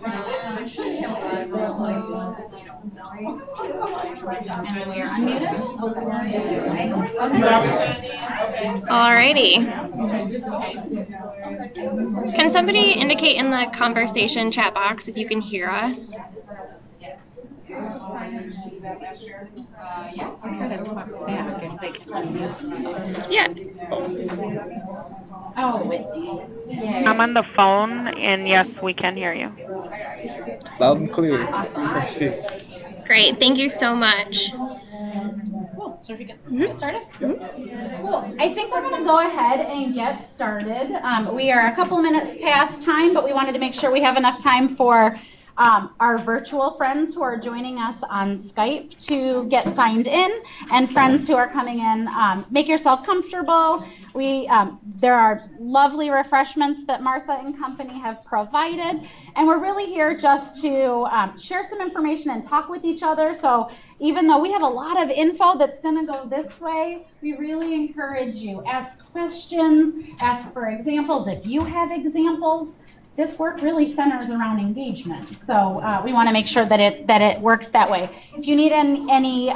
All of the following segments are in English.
And we are unmuted. Alrighty. Can somebody indicate in the conversation chat box if you can hear us? Yeah, I'll try to talk back if they can unmute themselves. Yeah. Oh, Whitney. I'm on the phone, and yes, we can hear you. Loud and clear. Awesome. Great. Thank you so much. Cool. So if you get started? Cool. I think we're going to go ahead and get started. We are a couple minutes past time, but we wanted to make sure we have enough time for our virtual friends who are joining us on Skype to get signed in, and friends who are coming in. Make yourself comfortable. There are lovely refreshments that Martha and company have provided, and we're really here just to share some information and talk with each other. So even though we have a lot of info that's going to go this way, we really encourage you. Ask questions, ask for examples if you have examples. This work really centers around engagement, so we want to make sure that it works that way. If you need any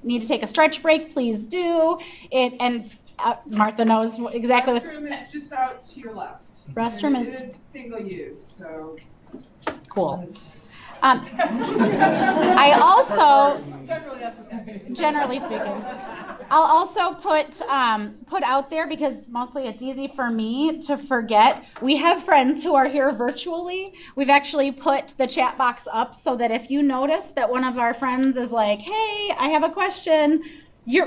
need to take a stretch break, please do. Martha knows exactly what. Restroom is just out to your left. Restroom It is single use, so. Cool. I also, generally speaking, I'll also put out there, because mostly it's easy for me to forget. We have friends who are here virtually. We've actually put the chat box up so that if you notice that one of our friends is like, hey, I have a question,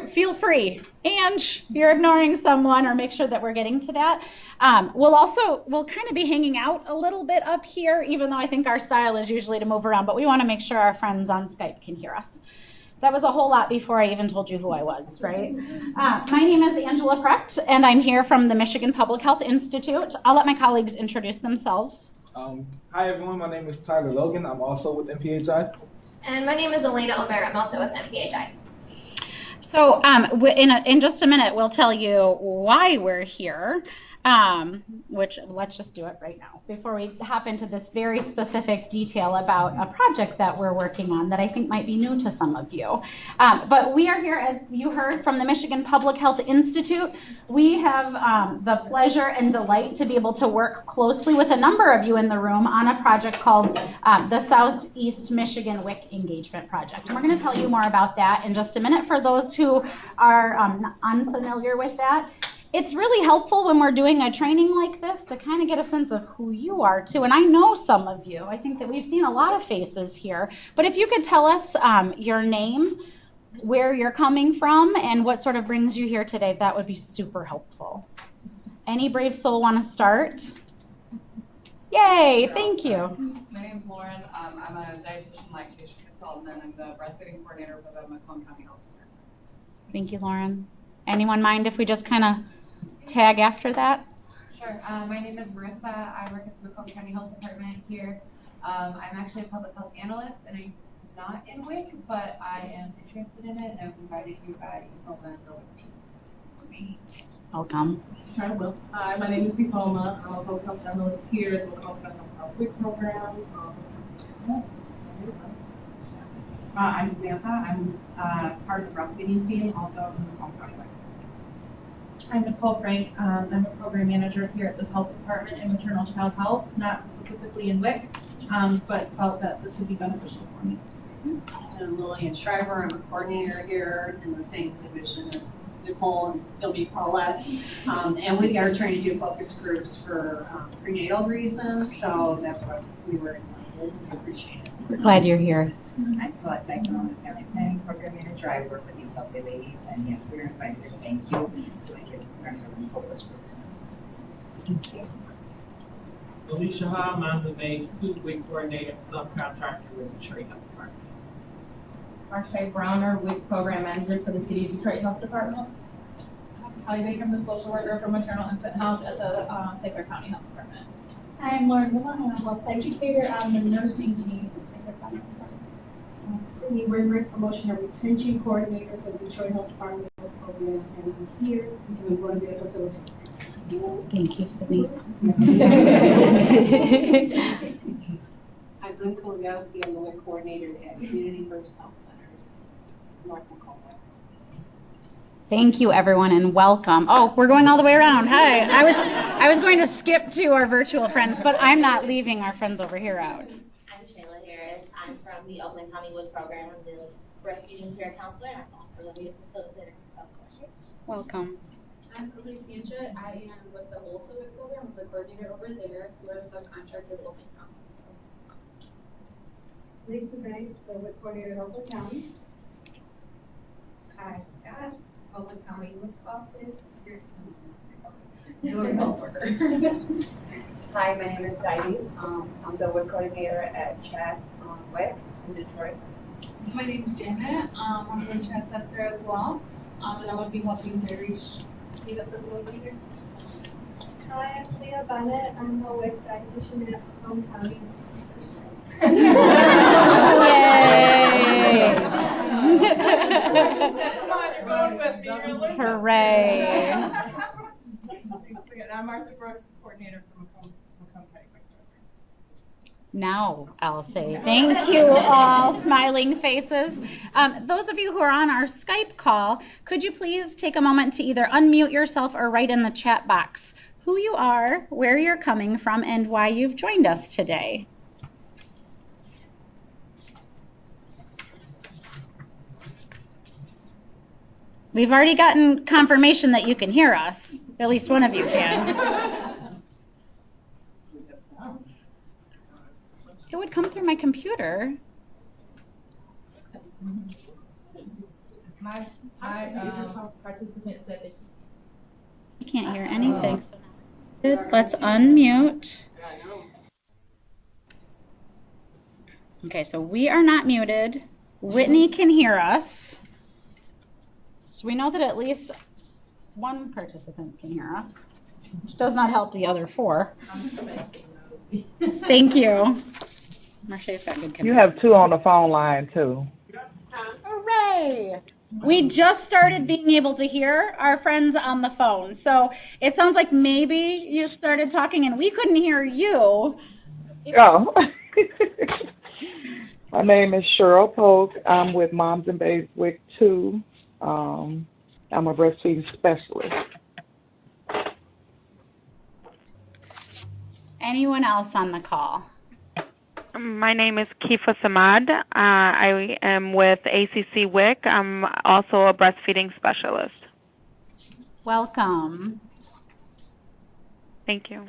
feel free. And you're ignoring someone, or make sure that we're getting to that. We'll kind of be hanging out a little bit up here, even though I think our style is usually to move around, but we want to make sure our friends on Skype can hear us. That was a whole lot before I even told you who I was, right? My name is Angela Precht, and I'm here from the Michigan Public Health Institute. I'll let my colleagues introduce themselves. Hi everyone, my name is Tyler Logan. I'm also with MPHI. And my name is Elena Omer. I'm also with MPHI. So in just a minute, we'll tell you why we're here, which let's just do it right now before we hop into this very specific detail about a project that we're working on that I think might be new to some of you. But we are here, as you heard, from the Michigan Public Health Institute. We have the pleasure and delight to be able to work closely with a number of you in the room on a project called the Southeast Michigan WIC Engagement Project. And we're going to tell you more about that in just a minute. For those who are unfamiliar with that, it's really helpful when we're doing a training like this to kind of get a sense of who you are too. And I know some of you. I think that we've seen a lot of faces here. But if you could tell us your name, where you're coming from, and what sort of brings you here today, that would be super helpful. Any brave soul want to start? Yay, thank you. My name's Lauren. I'm a dietitian lactation consultant, and I'm the breastfeeding coordinator for the Macomb County Health Department. Thank you, Lauren. Anyone mind if we just kind of tag after that? Sure. My name is Marissa. I work at the Macomb County Health Department here. I'm actually a public health analyst, and I'm not in WIC, but I am interested in it, and I was invited here by Ifoma and the WIC team. Great. Welcome. Hi, Will. Hi, my name is Ifoma. I'm a public health analyst here at the Macomb County Health WIC program. I'm Samantha. I'm part of the breastfeeding team, also in the Macomb County WIC. I'm Nicole Frank. I'm a program manager here at this health department in maternal child health, not specifically in WIC, but felt that this would be beneficial for me. I'm Lillian Schreiber. I'm a coordinator here in the same division as Nicole, and you'll be Paulette. And we are trying to do focus groups for prenatal reasons, so that's why we were invited. We appreciate it. We're glad you're here. I'm Colette Beckman, I'm the Family Planning Program Manager. I work with these lovely ladies, and yes, we are invited here. Thank you. So we can learn from focus groups. Thank you. Alicia Hall, I'm the Phase 2 WIC Coordinator Subcontractor with Detroit Health Department. Marsha Browner, WIC Program Manager for the City of Detroit Health Department. Holly Baker, I'm the Social Worker for Maternal Infant Health at the St. Clair County Health Department. Hi, I'm Lauren Woodland. I'm a health educator on the nursing team at St. Clair County Health Department. Sydney Wainwright, Promotion and Retention Coordinator for the Detroit Health Department program, and I'm here because we want to be a facilitator. Thank you, Sydney. Boyowski. I'm the WIC coordinator at Community First Health Centers, North Macomb. Thank you, everyone, and welcome. Oh, we're going all the way around. Hi. I was going to skip to our virtual friends, but I'm not leaving our friends over here out. I'm Shayla Harris. I'm from the Oakland County WIC program. I'm the breastfeeding care counselor, and I'm also the media facilitator for South Coast. Welcome. I'm Elise Sanchez. I am with the Wholesale WIC program, with the coordinator over there. We're a subcontractor with Oakland County. So. Lisa Banks, the WIC coordinator at Oakland County. Hi, Scott, Oakland County WIC office. Auxiliary health worker. Hi, my name is Dives. I'm the WIC coordinator at CHAS WIC in Detroit. My name is Janet. I'm from Chess Center as well. And I will be helping Darish be the facilitator. Hi, I'm Leah Bennett. I'm a WIC dietitian at Macomb County. Yay! Come on, you're going with me, really? Hooray! I'm Martha Brooks, coordinator for Macomb County. Now I'll say thank you all, smiling faces. Those of you who are on our Skype call, could you please take a moment to either unmute yourself or write in the chat box who you are, where you're coming from, and why you've joined us today. We've already gotten confirmation that you can hear us. At least one of you can. It would come through my computer. My participant said that You can't hear anything. So now let's unmute. Okay, so we are not muted. Whitney can hear us. So we know that at least one participant can hear us, which does not help the other four. Thank you. Marche's got good communication. You have two on the phone line, too. Hooray! We just started being able to hear our friends on the phone. So it sounds like maybe you started talking and we couldn't hear you. Oh. My name is Cheryl Polk. I'm with Moms and Babes WIC 2. I'm a breastfeeding specialist. Anyone else on the call? My name is Kifa Samad. I am with ACC WIC. I'm also a breastfeeding specialist. Welcome. Thank you.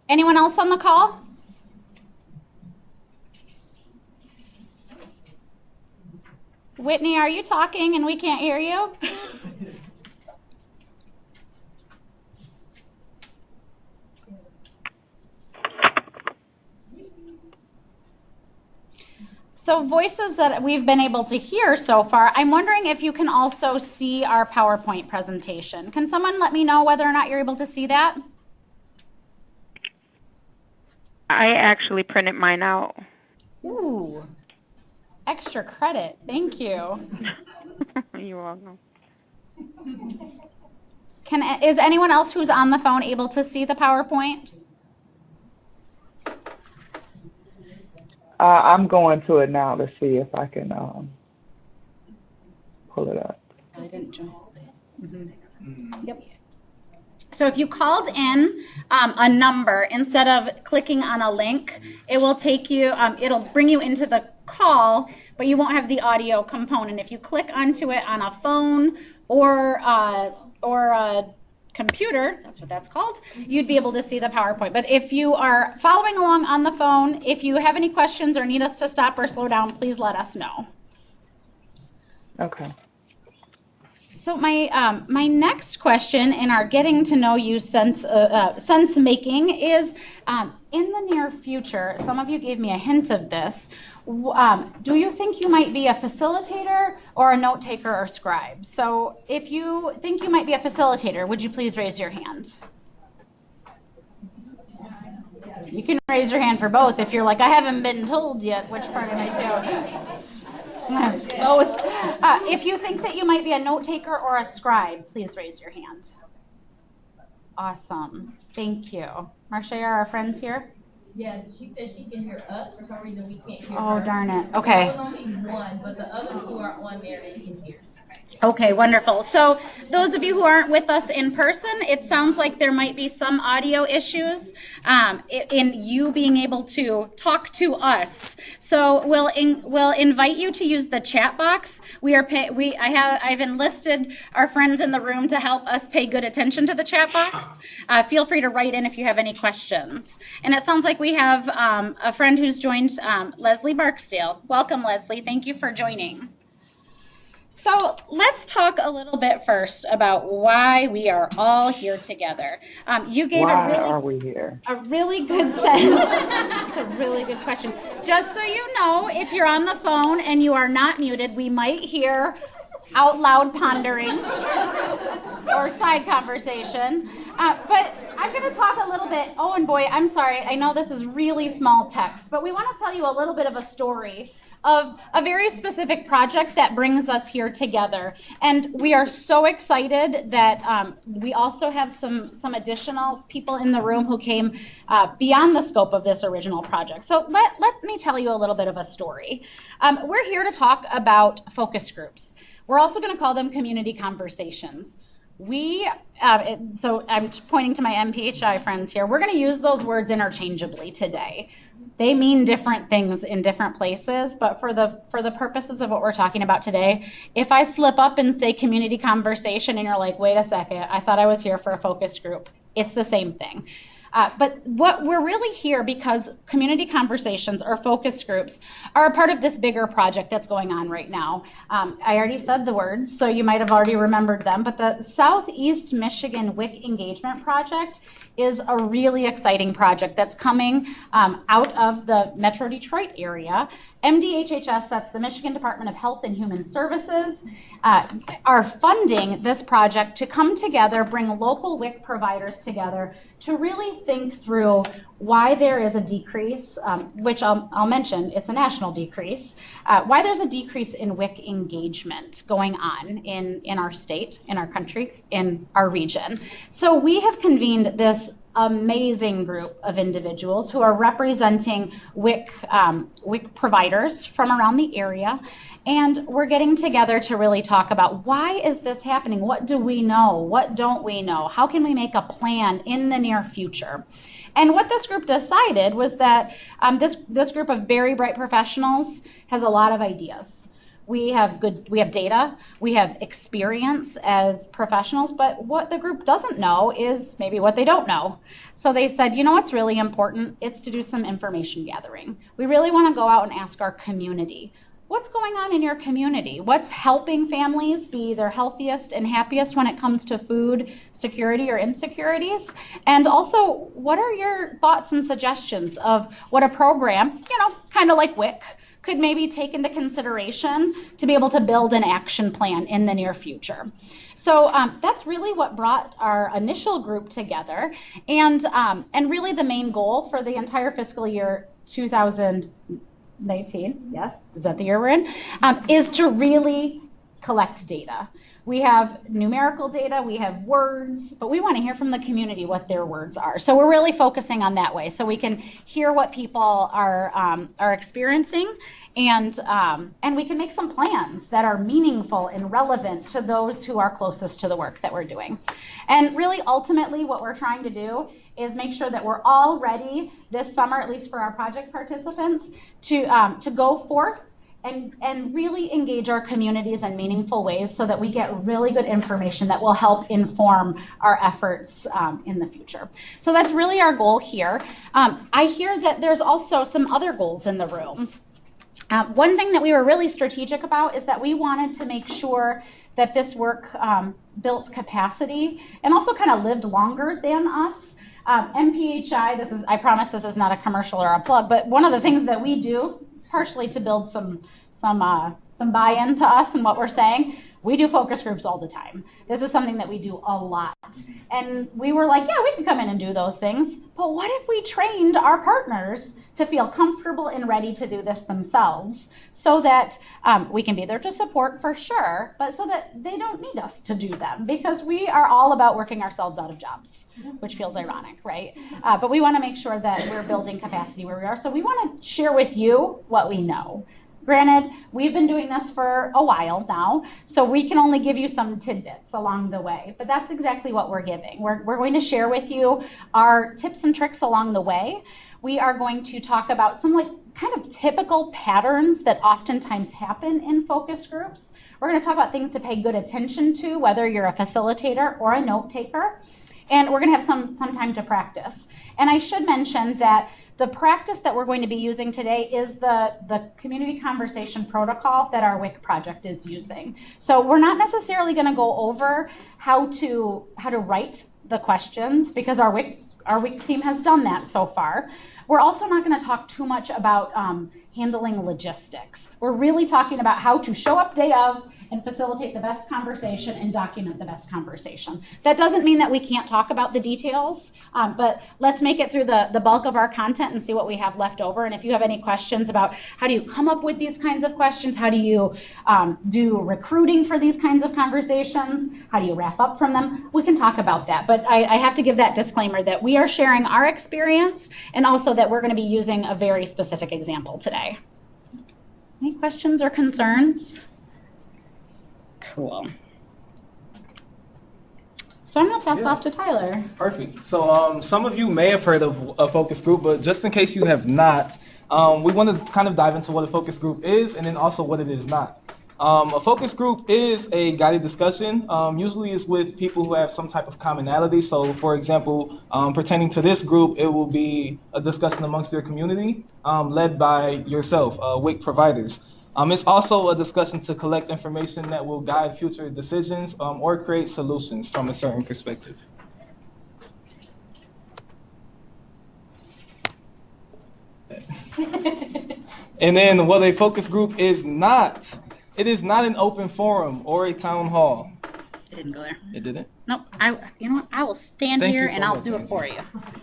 Anyone else on the call? Whitney, are you talking and we can't hear you? So voices that we've been able to hear so far, I'm wondering if you can also see our PowerPoint presentation. Can someone let me know whether or not you're able to see that? I actually printed mine out. Ooh, extra credit. Thank you. You're welcome. Is anyone else who's on the phone able to see the PowerPoint? I'm going to it now to see if I can pull it up. I didn't join. Yep. So if you called in a number, instead of clicking on a link, it will take you, it'll bring you into the call, but you won't have the audio component. If you click onto it on a phone or a computer, that's what that's called, you'd be able to see the PowerPoint. But if you are following along on the phone, if you have any questions or need us to stop or slow down, please let us know. Okay. So my next question in our getting to know you sense making is, in the near future, some of you gave me a hint of this, do you think you might be a facilitator or a note taker or scribe? So if you think you might be a facilitator, would you please raise your hand? You can raise your hand for both if you're like, I haven't been told yet which part am I doing. Both. If you think that you might be a note taker or a scribe, please raise your hand. Awesome. Thank you. Marcia, are our friends here? Yes, she said she can hear us. For some reason, we can't hear her. Oh, darn it. Okay. There was only one, but the other two are on there and can hear. Okay, wonderful. So those of you who aren't with us in person, it sounds like there might be some audio issues in you being able to talk to us. So we'll invite you to use the chat box. I've enlisted our friends in the room to help us pay good attention to the chat box. Feel free to write in if you have any questions. And it sounds like we have a friend who's joined, Leslie Barksdale. Welcome, Leslie. Thank you for joining. So let's talk a little bit first about why we are all here together. You gave why are we here? A really good sense. It's a really good question. Just so you know, if you're on the phone and you are not muted, we might hear out loud ponderings or side conversation. But I'm going to talk a little bit. Oh, and boy, I'm sorry. I know this is really small text, but we want to tell you a little bit of a story of a very specific project that brings us here together. And we are so excited that we also have some additional people in the room who came beyond the scope of this original project. So let me tell you a little bit of a story. We're here to talk about focus groups. We're also going to call them community conversations. So I'm pointing to my MPHI friends here. We're going to use those words interchangeably today. They mean different things in different places, but for the purposes of what we're talking about today, if I slip up and say community conversation and you're like, wait a second, I thought I was here for a focus group, it's the same thing. But what we're really here because community conversations or focus groups are a part of this bigger project that's going on right now. I already said the words, so you might have already remembered them, but the Southeast Michigan WIC Engagement Project is a really exciting project that's coming out of the Metro Detroit area. MDHHS, that's the Michigan Department of Health and Human Services, are funding this project to come together, bring local WIC providers together to really think through why there is a decrease, which I'll mention, it's a national decrease, why there's a decrease in WIC engagement going on in our state, in our country, in our region. So we have convened this amazing group of individuals who are representing WIC providers from around the area, and we're getting together to really talk about why is this happening? What do we know? What don't we know? How can we make a plan in the near future? And what this group decided was that this group of very bright professionals has a lot of ideas. We have data, we have experience as professionals, but what the group doesn't know is maybe what they don't know. So they said, you know what's really important? It's to do some information gathering. We really want to go out and ask our community, what's going on in your community? What's helping families be their healthiest and happiest when it comes to food security or insecurities? And also, what are your thoughts and suggestions of what a program, kind of like WIC, could maybe take into consideration to be able to build an action plan in the near future. So that's really what brought our initial group together, and really the main goal for the entire fiscal year 2019, yes, is that the year we're in, is to really collect data. We have numerical data, we have words, but we want to hear from the community what their words are. So we're really focusing on that way, so we can hear what people are experiencing, and we can make some plans that are meaningful and relevant to those who are closest to the work that we're doing. And really, ultimately, what we're trying to do is make sure that we're all ready this summer, at least for our project participants, to go forth and really engage our communities in meaningful ways so that we get really good information that will help inform our efforts in the future. So that's really our goal here. I hear that there's also some other goals in the room. One thing that we were really strategic about is that we wanted to make sure that this work built capacity and also kind of lived longer than us. MPHI, I promise this is not a commercial or a plug, but one of the things that we do, partially to build some buy-in to us and what we're saying, We do focus groups all the time. This is something that we do a lot. And we were like, yeah, we can come in and do those things. But what if we trained our partners to feel comfortable and ready to do this themselves so that we can be there to support for sure, but so that they don't need us to do them, because we are all about working ourselves out of jobs, which feels ironic, right? But we want to make sure that we're building capacity where we are. So we want to share with you what we know. Granted, we've been doing this for a while now, so we can only give you some tidbits along the way, but that's exactly what we're giving. We're going to share with you our tips and tricks along the way. We are going to talk about some kind of typical patterns that oftentimes happen in focus groups. We're going to talk about things to pay good attention to, whether you're a facilitator or a note taker, and we're going to have some time to practice. And I should mention that the practice that we're going to be using today is the community conversation protocol that our WIC project is using. So we're not necessarily going to go over how to write the questions, because our WIC team has done that so far. We're also not going to talk too much about handling logistics. We're really talking about how to show up day of and facilitate the best conversation and document the best conversation. That doesn't mean that we can't talk about the details, but let's make it through the bulk of our content and see what we have left over. And if you have any questions about how do you come up with these kinds of questions, how do you do recruiting for these kinds of conversations, how do you wrap up from them, we can talk about that. But I have to give that disclaimer that we are sharing our experience and also that we're going to be using a very specific example today. Any questions or concerns? Cool. So I'm going to pass off to Tyler. Perfect. So some of you may have heard of a focus group, but just in case you have not, we want to kind of dive into what a focus group is and then also what it is not. A focus group is a guided discussion. Usually it's with people who have some type of commonality. So for example, pertaining to this group, it will be a discussion amongst your community led by yourself, WIC providers. It's also a discussion to collect information that will guide future decisions or create solutions from a certain perspective. And then what a focus group is not, it is not an open forum or a town hall. It didn't go there. It didn't? Nope. You know what? I will stand here and I'll do it for you.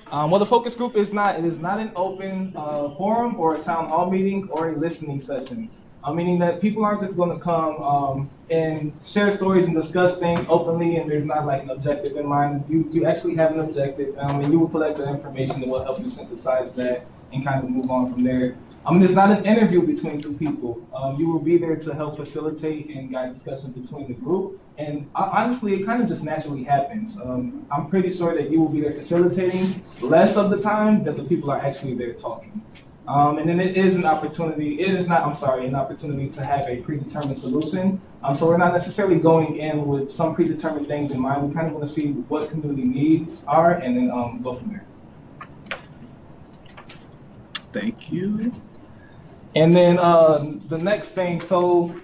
What a focus group is not, it is not an open forum or a town hall meeting or a listening session. Meaning that people aren't just going to come and share stories and discuss things openly, and there's not like an objective in mind. You actually have an objective, and you will collect the information that will help you synthesize that and kind of move on from there. It's not an interview between two people. You will be there to help facilitate and guide discussion between the group. And honestly, it kind of just naturally happens. I'm pretty sure that you will be there facilitating less of the time than the people are actually there talking. And then it is an opportunity, an opportunity to have a predetermined solution. So we're not necessarily going in with some predetermined things in mind. We kind of want to see what community needs are and then go from there. Thank you. And then the next thing, so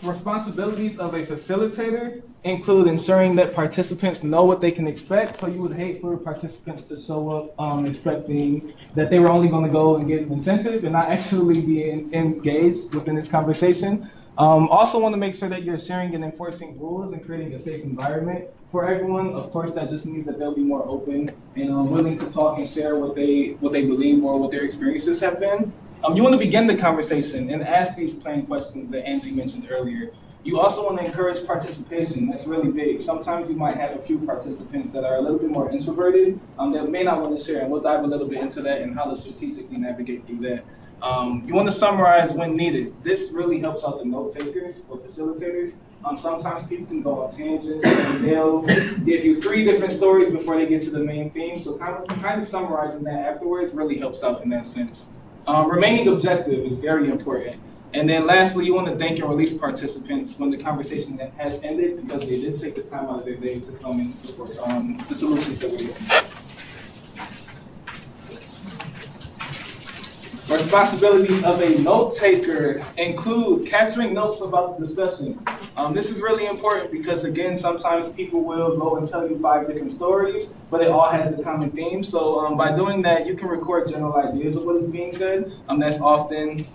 responsibilities of a facilitator include ensuring that participants know what they can expect. So you would hate for participants to show up expecting that they were only going to go and get an incentive and not actually be engaged within this conversation. Also want to make sure that you're sharing and enforcing rules and creating a safe environment for everyone. Of course, that just means that they'll be more open and willing to talk and share what they believe or what their experiences have been. You want to begin the conversation and ask these plain questions that Angie mentioned earlier. You also want to encourage participation. That's really big. Sometimes you might have a few participants that are a little bit more introverted that may not want to share, and we'll dive a little bit into that and how to strategically navigate through that. You want to summarize when needed. This really helps out the note takers or facilitators. Sometimes people can go on tangents and they'll give you 3 different stories before they get to the main theme. So kind of summarizing that afterwards really helps out in that sense. Remaining objective is very important. And then lastly, you want to thank and release participants when the conversation has ended because they did take the time out of their day to come and support the solutions that we have. Responsibilities of a note taker include capturing notes about the discussion. This is really important because, again, sometimes people will go and tell you 5 different stories, but it all has a common theme. So by doing that, you can record general ideas of what is being said. That's often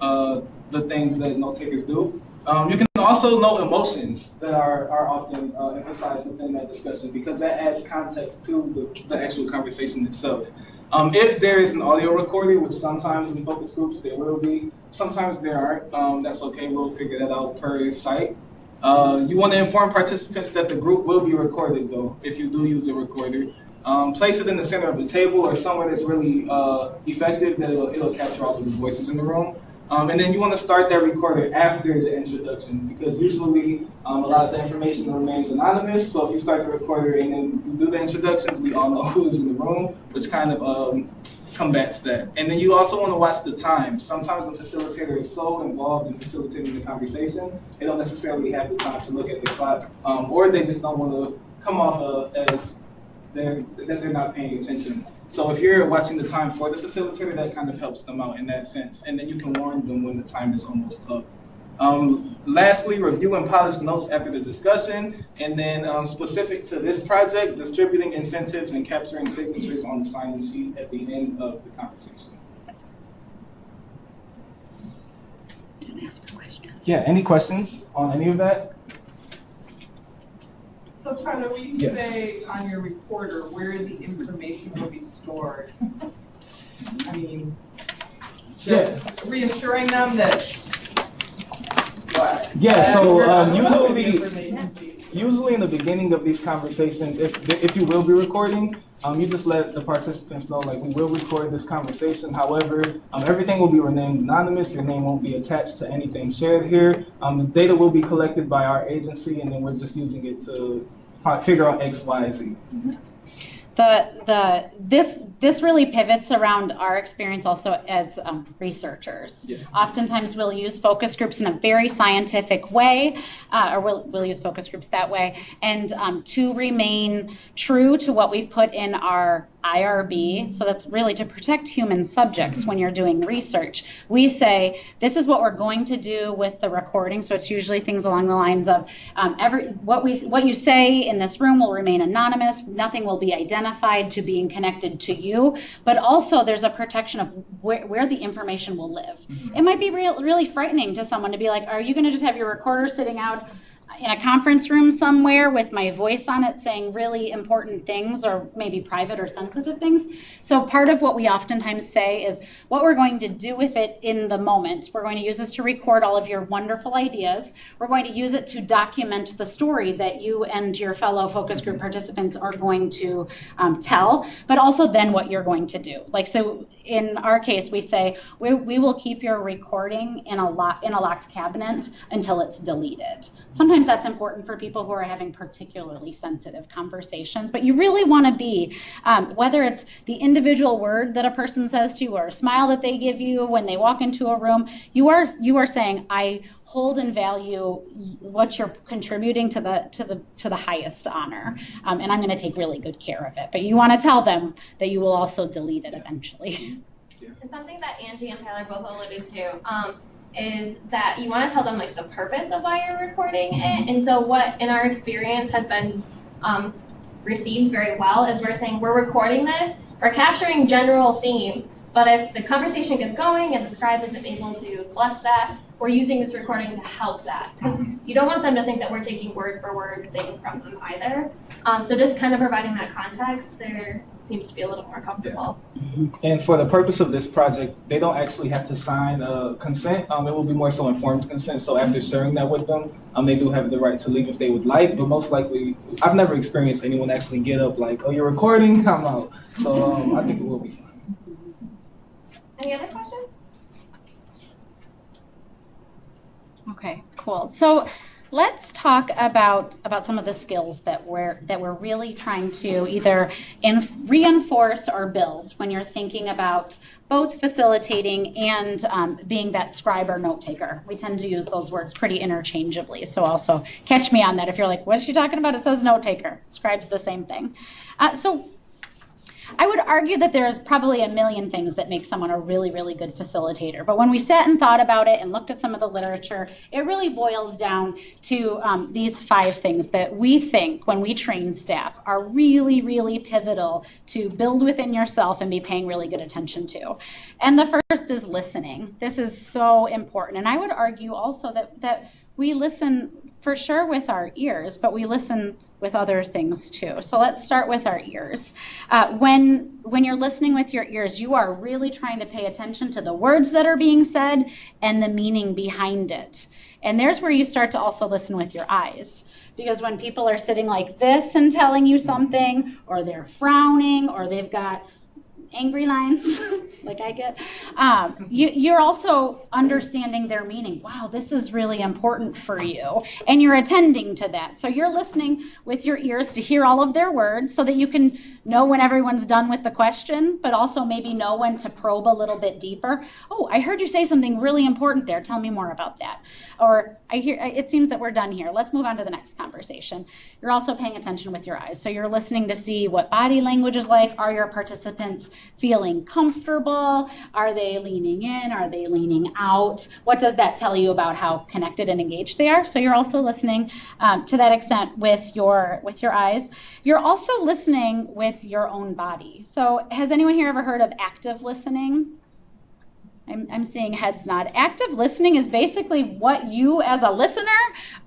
the things that note takers do. You can also note emotions that are often emphasized within that discussion because that adds context to the actual conversation itself. If there is an audio recording, which sometimes in focus groups there will be, sometimes there aren't, that's okay, we'll figure that out per site. You want to inform participants that the group will be recorded though, if you do use a recorder. Place it in the center of the table or somewhere that's really effective that it'll capture all of the voices in the room. And then you want to start that recorder after the introductions because usually a lot of the information remains anonymous. So if you start the recorder and then you do the introductions, we all know who is in the room, which kind of combats that. And then you also want to watch the time. Sometimes the facilitator is so involved in facilitating the conversation, they don't necessarily have the time to look at the clock, or they just don't want to come off as they're not paying attention. So if you're watching the time for the facilitator, that kind of helps them out in that sense. And then you can warn them when the time is almost up. Lastly, review and polish notes after the discussion. And then specific to this project, distributing incentives and capturing signatures on the sign-in sheet at the end of the conversation. Don't ask for questions. Yeah, any questions on any of that? So Tyler, when you say on your recorder where the information will be stored, I mean, just reassuring them that what? Yeah, so usually in the beginning of these conversations, if you will be recording, you just let the participants know, like, we will record this conversation. However, everything will be renamed anonymous. Your name won't be attached to anything shared here. The data will be collected by our agency, and then we're just using it to figure out X, Y, Z. This really pivots around our experience also as researchers. Yeah. Oftentimes we'll use focus groups in a very scientific way, or we'll use focus groups that way, and to remain true to what we've put in our IRB, so that's really to protect human subjects when you're doing research. We say, this is what we're going to do with the recording, so it's usually things along the lines of, what you say in this room will remain anonymous, nothing will be identified to being connected to you, but also there's a protection of where the information will live. Mm-hmm. It might be really frightening to someone to be like, are you going to just have your recorder sitting out in a conference room somewhere with my voice on it saying really important things or maybe private or sensitive things? So part of what we oftentimes say is what we're going to do with it in the moment. We're going to use this to record all of your wonderful ideas. We're going to use it to document the story that you and your fellow focus group participants are going to tell, but also then what you're going to do. Like, so in our case, we say we will keep your recording in a locked cabinet until it's deleted. Sometimes that's important for people who are having particularly sensitive conversations, but you really want to be, whether it's the individual word that a person says to you or a smile that they give you when they walk into a room, you are saying, I hold and value what you're contributing to the highest honor, and I'm going to take really good care of it. But you want to tell them that you will also delete it eventually. And something that Angie and Tyler both alluded to is that you want to tell them like the purpose of why you're recording it. And so what in our experience has been received very well is we're saying we're recording this, we're capturing general themes, but if the conversation gets going and the scribe isn't able to collect that, we're using this recording to help that, because you don't want them to think that we're taking word for word things from them either. So just kind of providing that context there seems to be a little more comfortable. Yeah. And for the purpose of this project, they don't actually have to sign consent. It will be more so informed consent. So after sharing that with them, they do have the right to leave if they would like, but most likely, I've never experienced anyone actually get up like, oh, you're recording? I'm out. So I think it will be fine. Any other questions? Okay, cool. So let's talk about some of the skills that we're really trying to either reinforce or build when you're thinking about both facilitating and being that scribe or note taker. We tend to use those words pretty interchangeably, so also catch me on that. If you're like, what is she talking about? It says note taker. Scribe's the same thing. So I would argue that there's probably a million things that make someone a really, really good facilitator. But when we sat and thought about it and looked at some of the literature, it really boils down to these 5 things that we think when we train staff are really, really pivotal to build within yourself and be paying really good attention to. And the first is listening. This is so important. And I would argue also that we listen for sure with our ears, but we listen with other things too. So let's start with our ears. When you're listening with your ears, you are really trying to pay attention to the words that are being said and the meaning behind it. And there's where you start to also listen with your eyes. Because when people are sitting like this and telling you something, or they're frowning, or they've got angry lines, like I get, you're also understanding their meaning. Wow, this is really important for you. And you're attending to that. So you're listening with your ears to hear all of their words so that you can know when everyone's done with the question, but also maybe know when to probe a little bit deeper. Oh, I heard you say something really important there. Tell me more about that. Or it seems that we're done here. Let's move on to the next conversation. You're also paying attention with your eyes. So you're listening to see what body language is like. Are your participants feeling comfortable? Are they leaning in? Are they leaning out? What does that tell you about how connected and engaged they are? So you're also listening to that extent with your eyes. You're also listening with your own body. So has anyone here ever heard of active listening? I'm seeing heads nod. Active listening is basically what you as a listener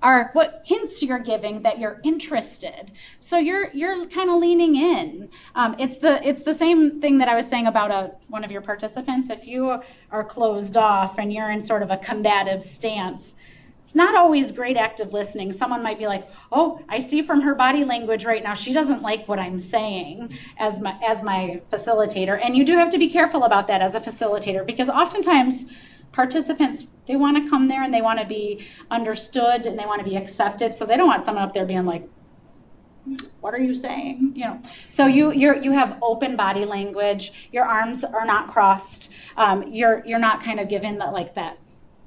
are, what hints you're giving that you're interested. So you're kind of leaning in. It's the same thing that I was saying about one of your participants. If you are closed off and you're in sort of a combative stance, it's not always great active listening. Someone might be like, oh, I see from her body language right now, she doesn't like what I'm saying as my facilitator. And you do have to be careful about that as a facilitator, because oftentimes participants, they want to come there and they want to be understood and they want to be accepted. So they don't want someone up there being like, what are you saying? You know, so you have open body language. Your arms are not crossed. You're not kind of given that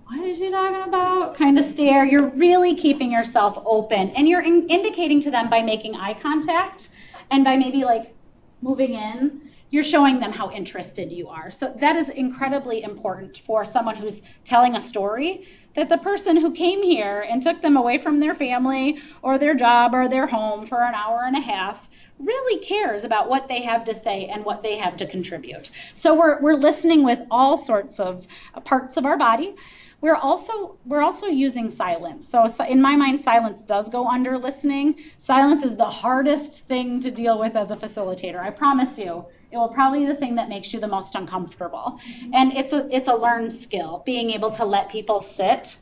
what is she talking about kind of stare. You're really keeping yourself open, and you're indicating to them by making eye contact and by maybe like moving in, you're showing them how interested you are. So that is incredibly important for someone who's telling a story, that the person who came here and took them away from their family or their job or their home for an hour and a half really cares about what they have to say and what they have to contribute. So we're listening with all sorts of parts of our body. We're also using silence. So in my mind, silence does go under listening. Silence is the hardest thing to deal with as a facilitator. I promise you, it will probably be the thing that makes you the most uncomfortable. And it's a learned skill, being able to let people sit.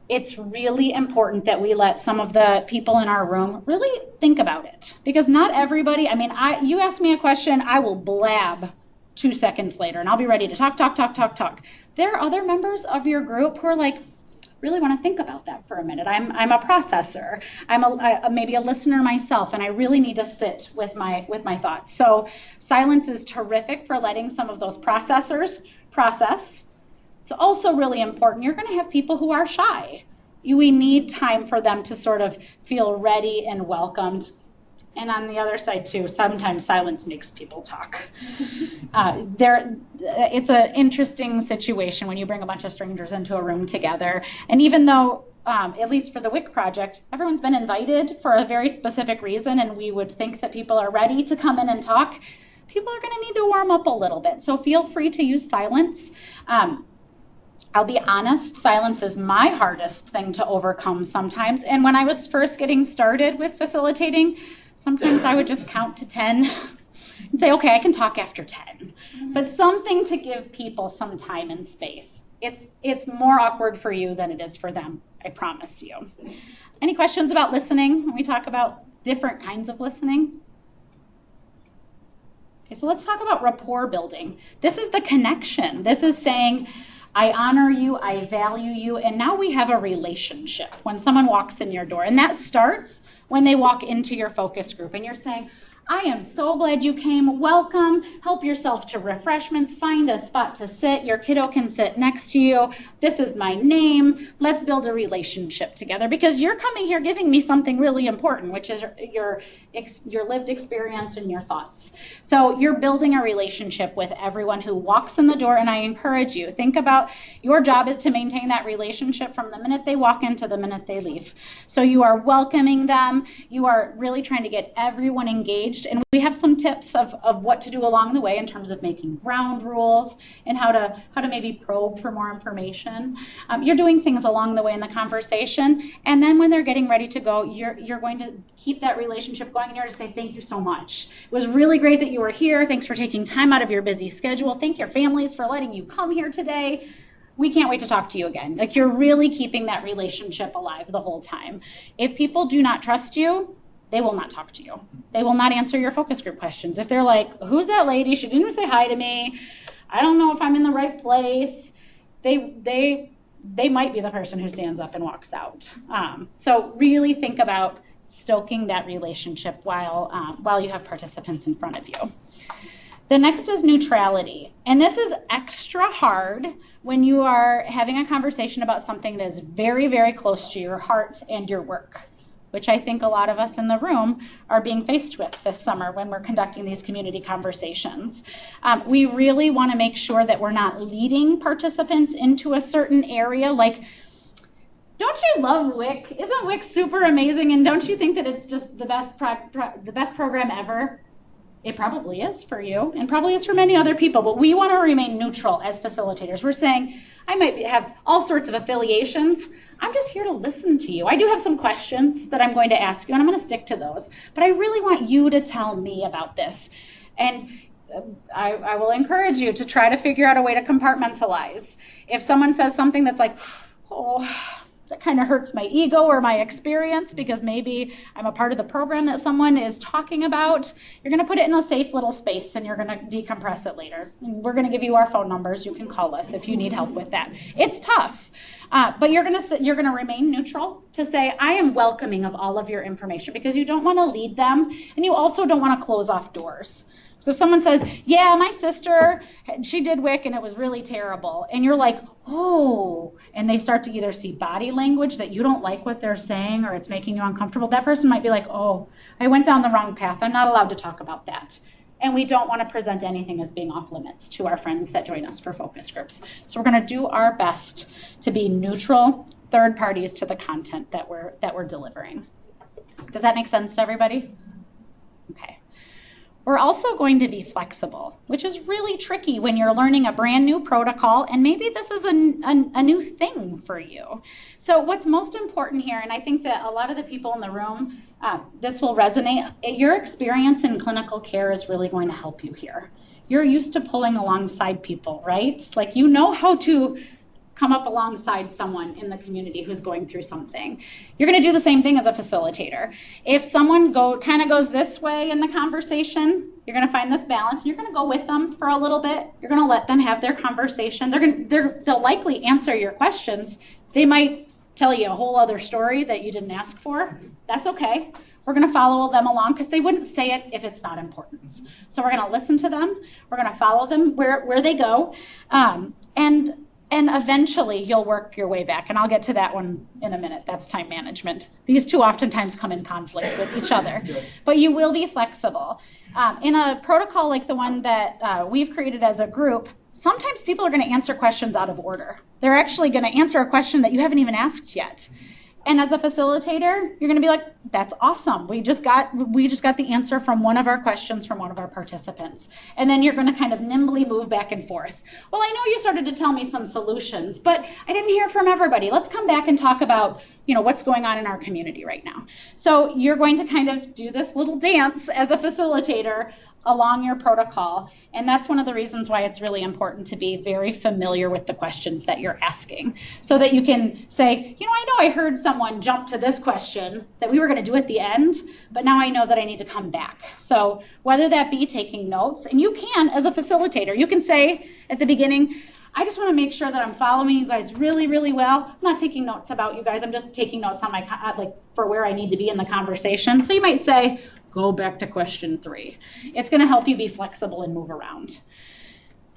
It's really important that we let some of the people in our room really think about it, because not everybody, you ask me a question, I will blab 2 seconds later and I'll be ready to talk. There are other members of your group who are like, really want to think about that for a minute. I'm a processor. I'm maybe a listener myself, and I really need to sit with my thoughts. So silence is terrific for letting some of those processors process. It's also really important. You're going to have people who are shy. We need time for them to sort of feel ready and welcomed. And on the other side too, sometimes silence makes people talk. It's an interesting situation when you bring a bunch of strangers into a room together. And even though, at least for the WIC project, everyone's been invited for a very specific reason, and we would think that people are ready to come in and talk, people are going to need to warm up a little bit. So feel free to use silence. I'll be honest, silence is my hardest thing to overcome sometimes. And when I was first getting started with facilitating, sometimes I would just count to 10 and say, okay, I can talk after 10. But something to give people some time and space. It's more awkward for you than it is for them, I promise you. Any questions about listening when we talk about different kinds of listening? Okay, so let's talk about rapport building. This is the connection. This is saying, I honor you, I value you, and now we have a relationship when someone walks in your door. And that starts when they walk into your focus group and you're saying, I am so glad you came. Welcome. Help yourself to refreshments. Find a spot to sit. Your kiddo can sit next to you. This is my name. Let's build a relationship together, because you're coming here giving me something really important, which is your lived experience and your thoughts. So you're building a relationship with everyone who walks in the door, and I encourage you, think about your job is to maintain that relationship from the minute they walk in to the minute they leave. So you are welcoming them. You are really trying to get everyone engaged engaged, and we have some tips of what to do along the way in terms of making ground rules and how to maybe probe for more information. You're doing things along the way in the conversation, and then when they're getting ready to go, you're going to keep that relationship going, and you're going to say thank you so much. It was really great that you were here. Thanks for taking time out of your busy schedule. Thank your families for letting you come here today. We can't wait to talk to you again. Like, you're really keeping that relationship alive the whole time. If people do not trust you, they will not talk to you. They will not answer your focus group questions. If they're like, who's that lady? She didn't even say hi to me. I don't know if I'm in the right place. They might be the person who stands up and walks out. So really think about stoking that relationship while you have participants in front of you. The next is neutrality. And this is extra hard when you are having a conversation about something that is very, very close to your heart and your work, which I think a lot of us in the room are being faced with this summer when we're conducting these community conversations. We really want to make sure that we're not leading participants into a certain area. Like, don't you love WIC? Isn't WIC super amazing? And don't you think that it's just the best program ever? It probably is for you, and probably is for many other people, but we want to remain neutral as facilitators. We're saying, I might have all sorts of affiliations. I'm just here to listen to you. I do have some questions that I'm going to ask you, and I'm going to stick to those, but I really want you to tell me about this. And I will encourage you to try to figure out a way to compartmentalize. If someone says something that's like, oh, that kind of hurts my ego or my experience because maybe I'm a part of the program that someone is talking about, you're going to put it in a safe little space and you're going to decompress it later. And we're going to give you our phone numbers. You can call us if you need help with that. It's tough, but you're going to remain neutral to say, I am welcoming of all of your information, because you don't want to lead them, and you also don't want to close off doors. So if someone says, yeah, my sister, she did WIC and it was really terrible, and you're like, oh, and they start to either see body language that you don't like what they're saying or it's making you uncomfortable, that person might be like, oh, I went down the wrong path. I'm not allowed to talk about that. And we don't want to present anything as being off limits to our friends that join us for focus groups. So we're going to do our best to be neutral third parties to the content that we're delivering. Does that make sense to everybody? Okay. We're also going to be flexible, which is really tricky when you're learning a brand new protocol, and maybe this is a new thing for you. So what's most important here, and I think that a lot of the people in the room, this will resonate, your experience in clinical care is really going to help you here. You're used to pulling alongside people, right? Like, you know how to come up alongside someone in the community who's going through something. You're going to do the same thing as a facilitator. If someone kind of goes this way in the conversation, you're going to find this balance, and you're going to go with them for a little bit. You're going to let them have their conversation. They'll likely answer your questions. They might tell you a whole other story that you didn't ask for. That's okay. We're going to follow them along because they wouldn't say it if it's not important. So we're going to listen to them. We're going to follow them where they go. And eventually you'll work your way back. And I'll get to that one in a minute. That's time management. These two oftentimes come in conflict with each other. But you will be flexible. In a protocol like the one that we've created as a group, sometimes people are going to answer questions out of order. They're actually going to answer a question that you haven't even asked yet. And as a facilitator, you're going to be like, that's awesome. We just got the answer from one of our questions from one of our participants. And then you're going to kind of nimbly move back and forth. Well, I know you started to tell me some solutions, but I didn't hear from everybody. Let's come back and talk about, what's going on in our community right now. So you're going to kind of do this little dance as a facilitator along your protocol. And that's one of the reasons why it's really important to be very familiar with the questions that you're asking, so that you can say, I know I heard someone jump to this question that we were going to do at the end, but now I know that I need to come back. So whether that be taking notes, and you can, as a facilitator, you can say at the beginning, I just want to make sure that I'm following you guys really, really well. I'm not taking notes about you guys. I'm just taking notes on for where I need to be in the conversation. So you might say, go back to question 3. It's going to help you be flexible and move around.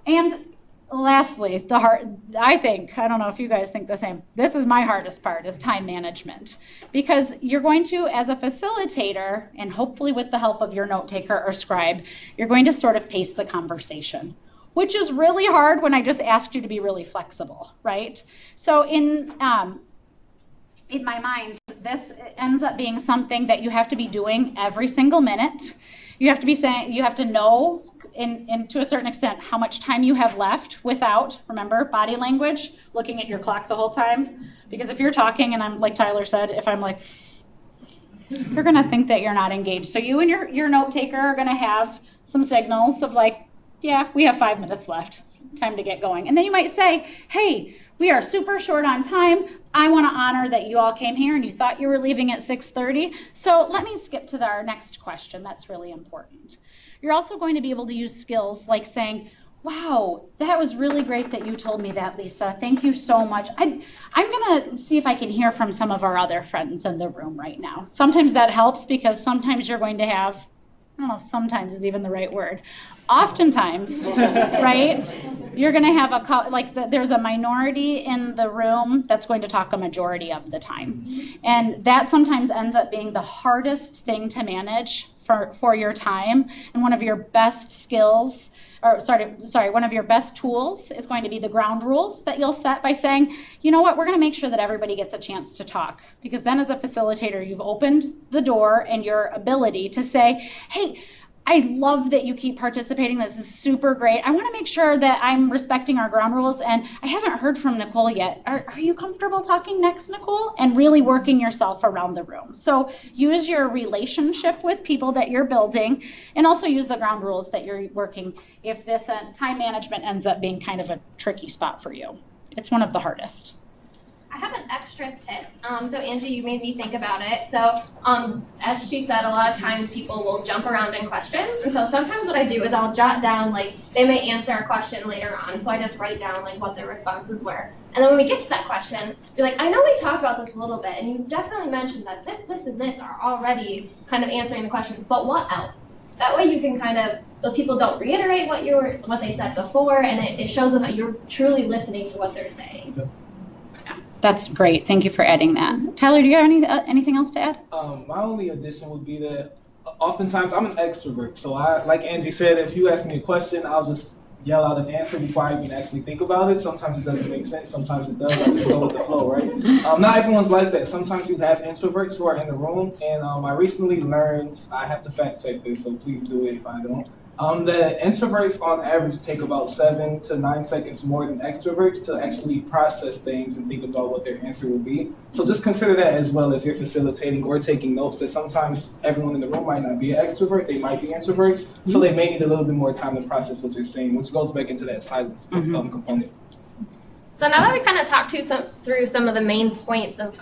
And lastly, I don't know if you guys think the same, this is my hardest part, is time management. Because you're going to, as a facilitator, and hopefully with the help of your note taker or scribe, you're going to sort of pace the conversation, which is really hard when I just asked you to be really flexible, right? So in my mind, this ends up being something that you have to be doing every single minute. You have to be saying, you have to know in to a certain extent how much time you have left without, remember, body language, looking at your clock the whole time. Because if you're talking and I'm, like Tyler said, if I'm like, they're gonna think that you're not engaged. So you and your note taker are gonna have some signals of like, yeah, we have 5 minutes left, time to get going. And then you might say, hey, we are super short on time. I want to honor that you all came here and you thought you were leaving at 6:30. So let me skip to our next question. That's really important. You're also going to be able to use skills like saying, wow, that was really great that you told me that, Lisa. Thank you so much. I'm going to see if I can hear from some of our other friends in the room right now. Sometimes that helps because sometimes you're going to have, I don't know if sometimes is even the right word. Oftentimes, right, you're going to have there's a minority in the room that's going to talk a majority of the time. And that sometimes ends up being the hardest thing to manage for your time. And one of your best skills, one of your best tools is going to be the ground rules that you'll set by saying, you know what, we're going to make sure that everybody gets a chance to talk. Because then as a facilitator, you've opened the door and your ability to say, hey, I love that you keep participating. This is super great. I want to make sure that I'm respecting our ground rules. And I haven't heard from Nicole yet. Are you comfortable talking next, Nicole? And really working yourself around the room. So use your relationship with people that you're building and also use the ground rules that you're working if this time management ends up being kind of a tricky spot for you. It's one of the hardest. I have an extra tip. So Angie, you made me think about it. So as she said, a lot of times people will jump around in questions. And so sometimes what I do is I'll jot down, like, they may answer a question later on. So I just write down, like, what their responses were. And then when we get to that question, be like, I know we talked about this a little bit, and you definitely mentioned that this, and this are already kind of answering the question, but what else? That way you can kind of, those people don't reiterate what they said before, and it shows them that you're truly listening to what they're saying. That's great. Thank you for adding that. Tyler, do you have anything else to add? My only addition would be that oftentimes I'm an extrovert. So like Angie said, if you ask me a question, I'll just yell out an answer before I even actually think about it. Sometimes it doesn't make sense. Sometimes it does. I just go with the flow, right? Not everyone's like that. Sometimes you have introverts who are in the room. And I recently learned, I have to fact check this, so please do it if I don't. That introverts on average take about 7 to 9 seconds more than extroverts to actually process things and think about what their answer will be. So just consider that as well as you're facilitating or taking notes, that sometimes everyone in the room might not be an extrovert, they might be introverts, so they may need a little bit more time to process what you're saying, which goes back into that silence component. So now that we kind of talked through some of the main points of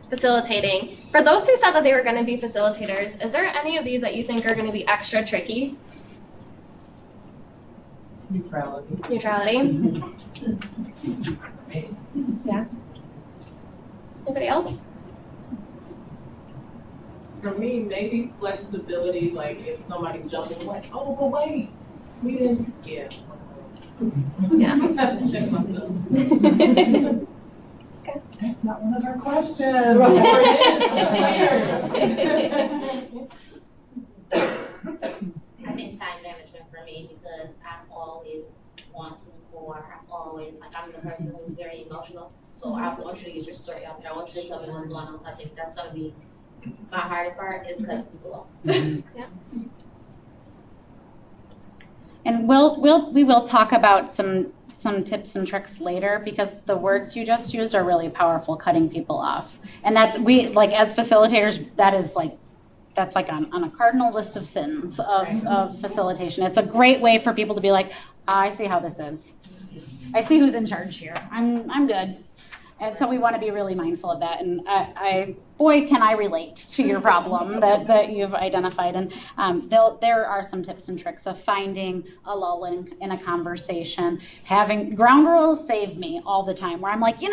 facilitating, for those who said that they were going to be facilitators, is there any of these that you think are going to be extra tricky? Neutrality. Yeah. Anybody else? For me, maybe flexibility, like if somebody's jumping away, oh, but wait, we didn't, yeah. Yeah. Check myself. That's not one of our questions. I think time management for me, because I'm always wanting more. I'm the person who's very emotional. So I want you to get your story out there. I want you to tell me what's going on. So I think that's going to be my hardest part, is cutting people off. Yeah. And we will talk about some tips and tricks later, because the words you just used are really powerful, cutting people off. And that's, as facilitators, that's on a cardinal list of sins of facilitation. It's a great way for people to be like, I see how this is. I see who's in charge here. I'm good. And so we want to be really mindful of that. And boy, can I relate to your problem that you've identified. And there are some tips and tricks of finding a lull in a conversation. Having ground rules save me all the time, where I'm like, I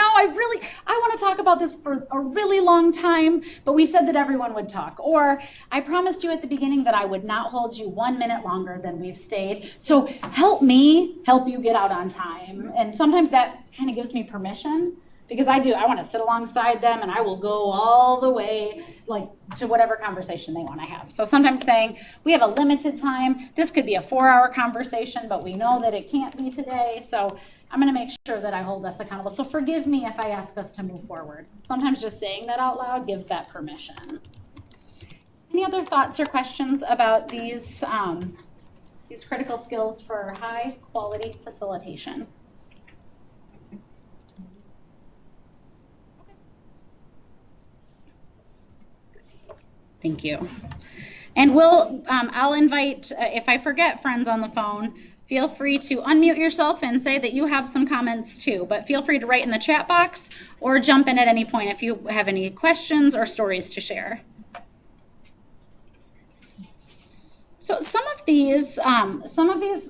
want to talk about this for a really long time, but we said that everyone would talk. Or I promised you at the beginning that I would not hold you 1 minute longer than we've stayed. So help me help you get out on time. And sometimes that kind of gives me permission. Because I want to sit alongside them, and I will go all the way to whatever conversation they want to have. So sometimes saying, we have a limited time. This could be a 4-hour conversation, but we know that it can't be today. So I'm going to make sure that I hold us accountable. So forgive me if I ask us to move forward. Sometimes just saying that out loud gives that permission. Any other thoughts or questions about these critical skills for high quality facilitation? Thank you. And I'll invite, if I forget friends on the phone, feel free to unmute yourself and say that you have some comments too, but feel free to write in the chat box or jump in at any point if you have any questions or stories to share. So some of these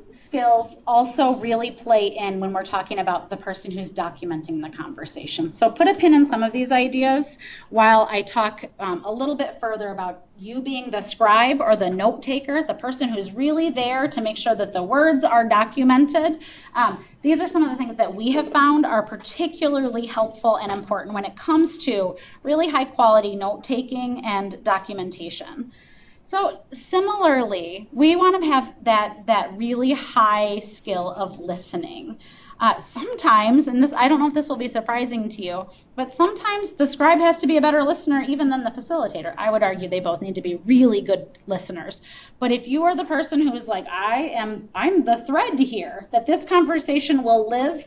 skills also really play in when we're talking about the person who's documenting the conversation. So put a pin in some of these ideas while I talk a little bit further about you being the scribe or the note taker, the person who's really there to make sure that the words are documented. These are some of the things that we have found are particularly helpful and important when it comes to really high quality note taking and documentation. So similarly, we want to have that really high skill of listening. Sometimes, and this, I don't know if this will be surprising to you, but sometimes the scribe has to be a better listener even than the facilitator. I would argue they both need to be really good listeners. But if you are the person who is like, I'm the thread here, that this conversation will live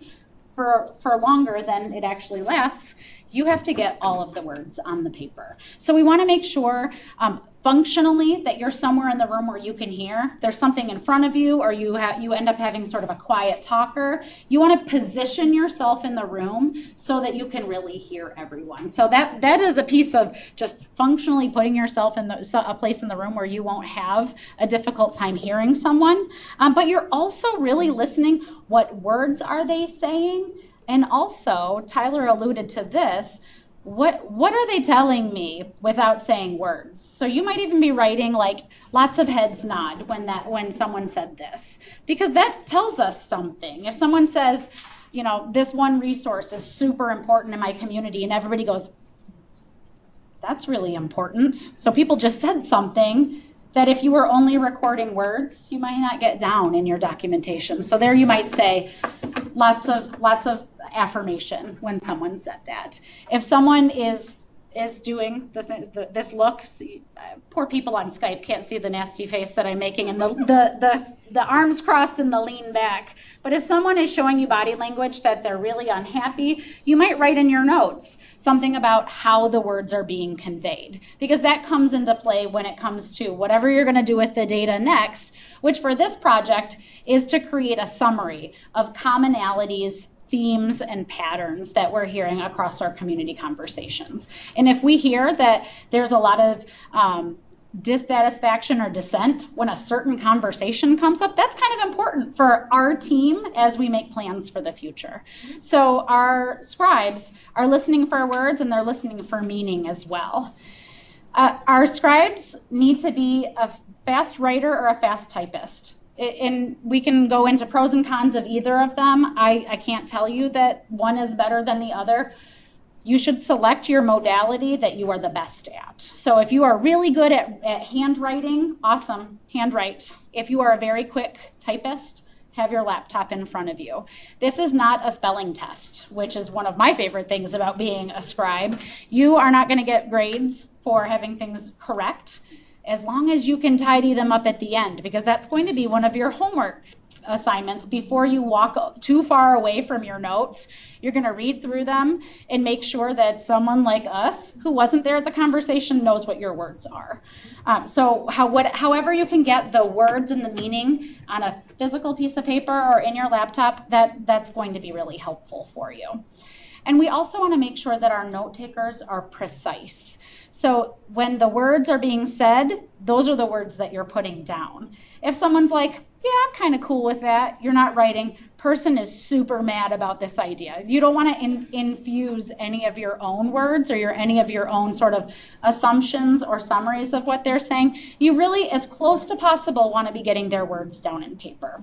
for longer than it actually lasts, you have to get all of the words on the paper. So we want to make sure functionally that you're somewhere in the room where you can hear. There's something in front of you, or you end up having sort of a quiet talker. You want to position yourself in the room so that you can really hear everyone. So that is a piece of just functionally putting yourself in a place in the room where you won't have a difficult time hearing someone. But you're also really listening. What words are they saying? And also, Tyler alluded to this, what are they telling me without saying words? So you might even be writing like lots of heads nod when someone said this, because that tells us something. If someone says, you know, this one resource is super important in my community, and everybody goes, that's really important. So people just said something that if you were only recording words, you might not get down in your documentation. So there you might say lots of affirmation when someone said that. If someone is doing this look, poor people on Skype can't see the nasty face that I'm making, and the arms crossed and the lean back. But if someone is showing you body language that they're really unhappy, you might write in your notes something about how the words are being conveyed, because that comes into play when it comes to whatever you're going to do with the data next, which for this project is to create a summary of commonalities, themes, and patterns that we're hearing across our community conversations. And if we hear that there's a lot of dissatisfaction or dissent when a certain conversation comes up, that's kind of important for our team as we make plans for the future. So our scribes are listening for words, and they're listening for meaning as well. Our scribes need to be a fast writer or a fast typist. And we can go into pros and cons of either of them. I can't tell you that one is better than the other. You should select your modality that you are the best at. So if you are really good at handwriting, awesome, handwrite. If you are a very quick typist, have your laptop in front of you. This is not a spelling test, which is one of my favorite things about being a scribe. You are not going to get grades for having things correct, as long as you can tidy them up at the end, because that's going to be one of your homework assignments. Before you walk too far away from your notes, you're going to read through them and make sure that someone like us who wasn't there at the conversation knows what your words are. However you can get the words and the meaning on a physical piece of paper or in your laptop, that's going to be really helpful for you. And we also want to make sure that our note takers are precise. So when the words are being said, those are the words that you're putting down. If someone's like, yeah, I'm kind of cool with that, you're not writing, person is super mad about this idea. You don't want to infuse any of your own words or any of your own sort of assumptions or summaries of what they're saying. You really, as close to possible, want to be getting their words down in paper.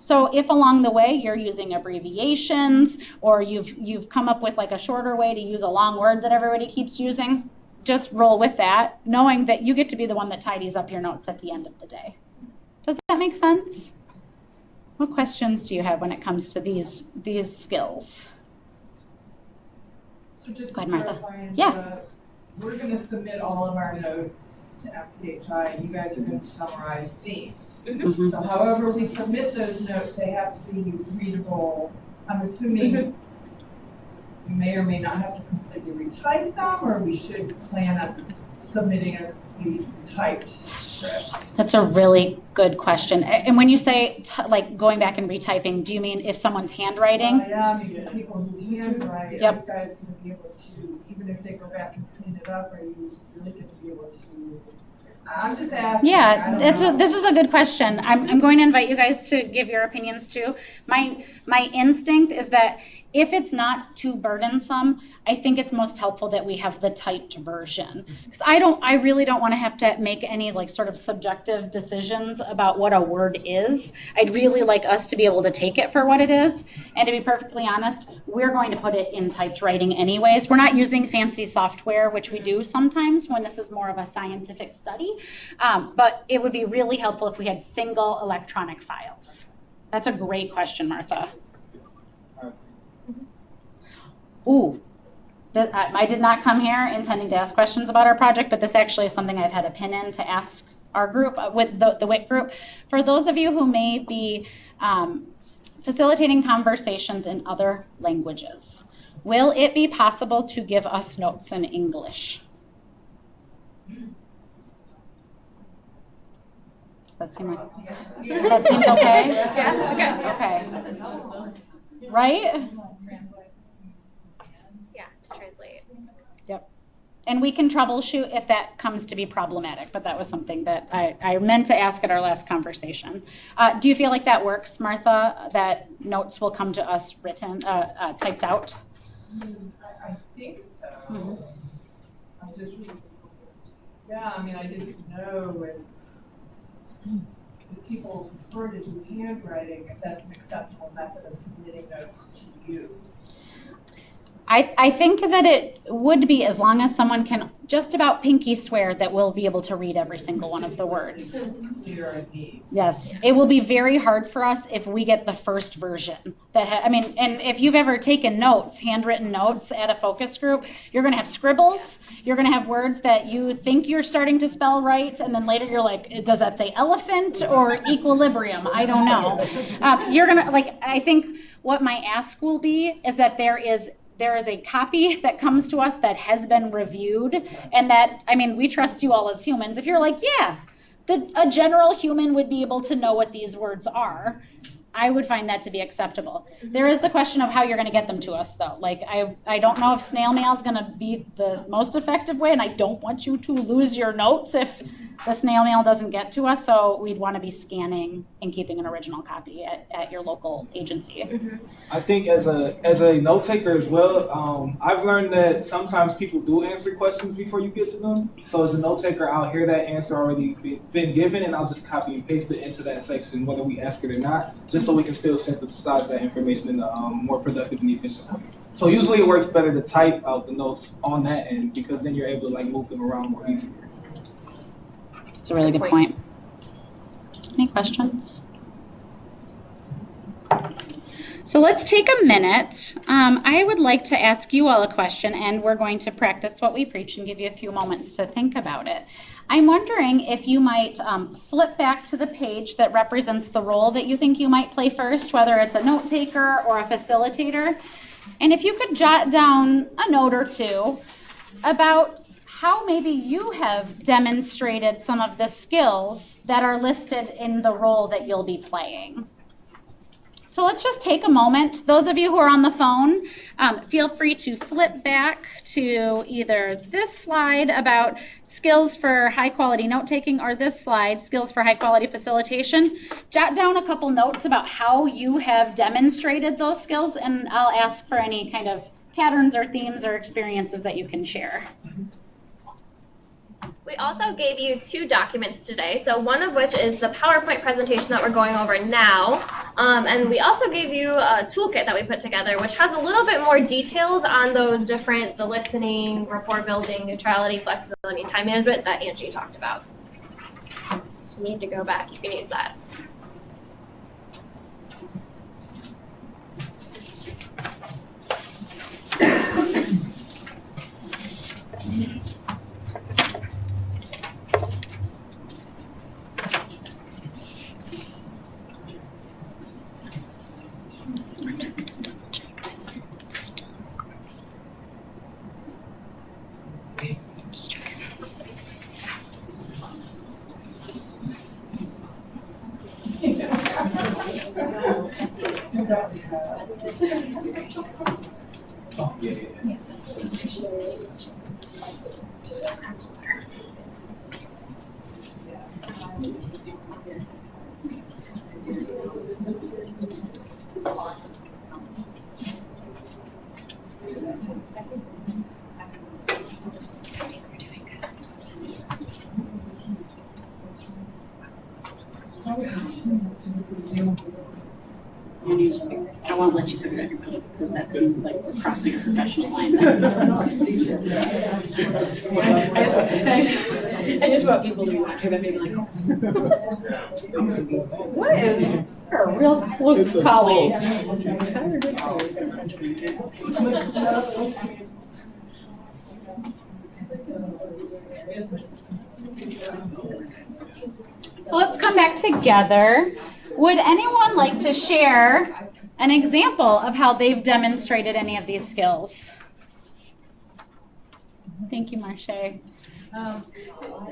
So if along the way you're using abbreviations, or you've come up with like a shorter way to use a long word that everybody keeps using, just roll with that, knowing that you get to be the one that tidies up your notes at the end of the day. Does that make sense? What questions do you have when it comes to these skills? So just Go ahead, to Martha. clarify, Yeah. we're going to submit all of our notes to FPHI, and you guys are going to summarize themes. Mhm. So however we submit those notes, they have to be readable. I'm assuming we may or may not have to completely retype them, or we should plan on submitting a complete typed script. That's a really good question. And when you say like going back and retyping, do you mean if someone's handwriting? Yeah, I mean, people who handwrite, Yep. are you guys going to be able to, even if they go back and clean it up, are you really going to be able to? I'm just asking. Yeah, this is a good question. I'm going to invite you guys to give your opinions too. My instinct is that if it's not too burdensome, I think it's most helpful that we have the typed version. Because I really don't want to have to make any like sort of subjective decisions about what a word is. I'd really like us to be able to take it for what it is. And to be perfectly honest, we're going to put it in typed writing anyways. We're not using fancy software, which we do sometimes when this is more of a scientific study. But it would be really helpful if we had single electronic files. That's a great question, Martha. Ooh, I did not come here intending to ask questions about our project, but this actually is something I've had a pin in to ask our group, with the WIC group. For those of you who may be facilitating conversations in other languages, will it be possible to give us notes in English? That seems okay? Yes, Okay. Right? Yeah, to translate. Yep. And we can troubleshoot if that comes to be problematic, but that was something that I meant to ask at our last conversation. Do you feel like that works, Martha, that notes will come to us written, typed out? I think so. Mm-hmm. I'm just reading this. Yeah, I mean, I didn't know if people prefer to do handwriting, if that's an acceptable method of submitting notes to you. I think that it would be, as long as someone can just about pinky swear that we'll be able to read every single one of the words. Yes, it will be very hard for us if we get the first version. And if you've ever taken notes, handwritten notes at a focus group, you're going to have scribbles. You're going to have words that you think you're starting to spell right, and then later you're like, does that say elephant or equilibrium? I don't know. I think what my ask will be is that there is a copy that comes to us that has been reviewed, and that, we trust you all as humans. If you're like, yeah, a general human would be able to know what these words are, I would find that to be acceptable. There is the question of how you're going to get them to us, though. Like, I don't know if snail mail is going to be the most effective way, and I don't want you to lose your notes if the snail mail doesn't get to us, so we'd want to be scanning and keeping an original copy at your local agency. I think as a note taker as well, I've learned that sometimes people do answer questions before you get to them. So as a note taker, I'll hear that answer already been given, and I'll just copy and paste it into that section, whether we ask it or not, just so we can still synthesize that information in a more productive and efficient way. So usually it works better to type out the notes on that end, because then you're able to move them around more easily. That's a really good point. Any questions? So let's take a minute. I would like to ask you all a question, and we're going to practice what we preach and give you a few moments to think about it. I'm wondering if you might flip back to the page that represents the role that you think you might play first, whether it's a note taker or a facilitator. And if you could jot down a note or two about how maybe you have demonstrated some of the skills that are listed in the role that you'll be playing. So let's just take a moment. Those of you who are on the phone, feel free to flip back to either this slide about skills for high quality note taking, or this slide, skills for high quality facilitation. Jot down a couple notes about how you have demonstrated those skills, and I'll ask for any kind of patterns or themes or experiences that you can share. We also gave you 2 documents today, so one of which is the PowerPoint presentation that we're going over now, and we also gave you a toolkit that we put together, which has a little bit more details on those different, the listening, rapport building, neutrality, flexibility, and time management that Angie talked about. If you need to go back, you can use that. Oh, yeah. I won't let you put it on your mouth because that seems like we're crossing a professional line. I just want people to be watching and being like, What is, they're real close colleagues. So let's come back together. Would anyone like to share an example of how they've demonstrated any of these skills? Thank you, Marche.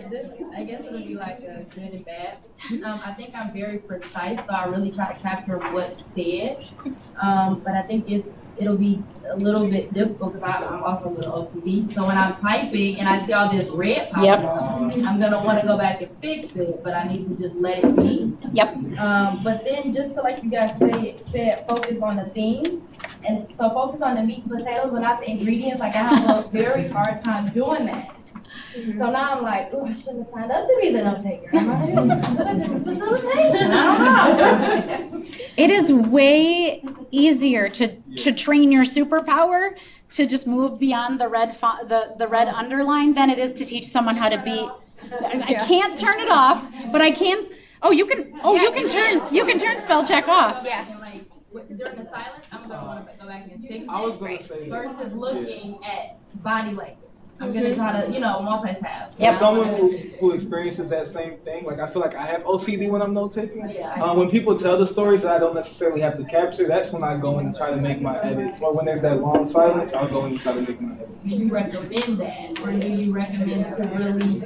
This, I guess it'll be like a good and bad. I think I'm very precise, so I really try to capture what's said. But I think it'll be a little bit difficult because I'm also with OCD. So when I'm typing and I see all this red pop up, I'm gonna want to go back and fix it, but I need to just let it be. Yep. But then just to, like you guys said, focus on the themes. And so focus on the meat and potatoes, but not the ingredients. Like I have a very hard time doing that. So now I'm like, oh, I shouldn't have signed up to be the note taker. Facilitation. I don't know. It is way easier to train your superpower to just move beyond the red the red underline than it is to teach someone how to be. I can't turn it off, but I can. Oh, you can. Oh, you can turn spell check off. Yeah. During the silence, I'm gonna want to go back and fix it. I was gonna say versus looking at body language. I'm gonna try to, multitask. As someone who experiences that same thing, like I feel like I have OCD when I'm note taking. When people tell the stories that I don't necessarily have to capture, that's when I go in and try to make my edits. Or when there's that long silence, I'll go in and try to make my edits. Do you recommend that, or do you recommend to really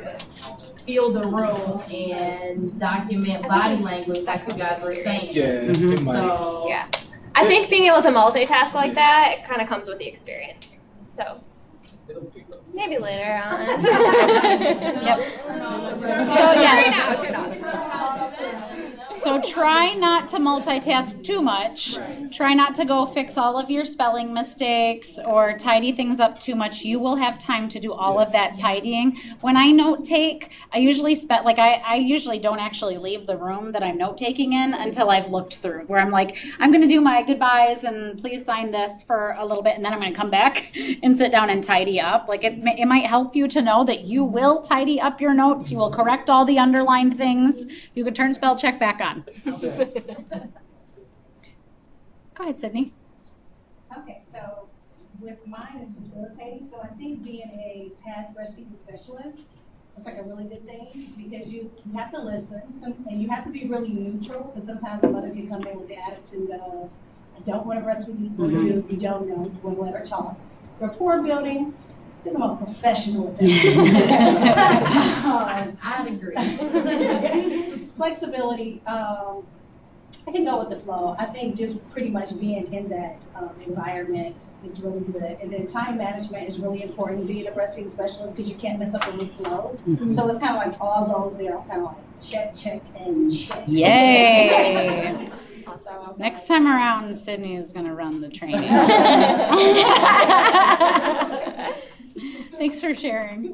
feel the room and document body language like you guys were saying? Yeah, it might. So, Yeah. I think being able to multitask like that, it kind of comes with the experience. So maybe later on. Yep. So yeah. Turn off. So try not to multitask too much. Try not to go fix all of your spelling mistakes or tidy things up too much. You will have time to do all of that tidying. When I note take, I usually I usually don't actually leave the room that I'm note taking in until I've looked through, where I'm like, I'm going to do my goodbyes and please sign this for a little bit, and then I'm going to come back and sit down and tidy up. Like it might help you to know that you will tidy up your notes. You will correct all the underlined things. You can turn spell check back on. Go ahead, Sydney. Okay, so with mine is facilitating, so I think being a past breastfeeding specialist is like a really good thing because you have to listen and you have to be really neutral because sometimes a mother can come in with the attitude of, I don't want to breastfeed, you don't know, you want to let her talk. Rapport building, I think I'm a professional with that. I'd agree. Flexibility, I can go with the flow. I think just pretty much being in that environment is really good. And then time management is really important being a breastfeeding specialist because you can't mess up the week flow. So it's kind of like all those there are kind of like check, check, and check. Yay! Next time around, Sydney is going to run the training. Thanks for sharing.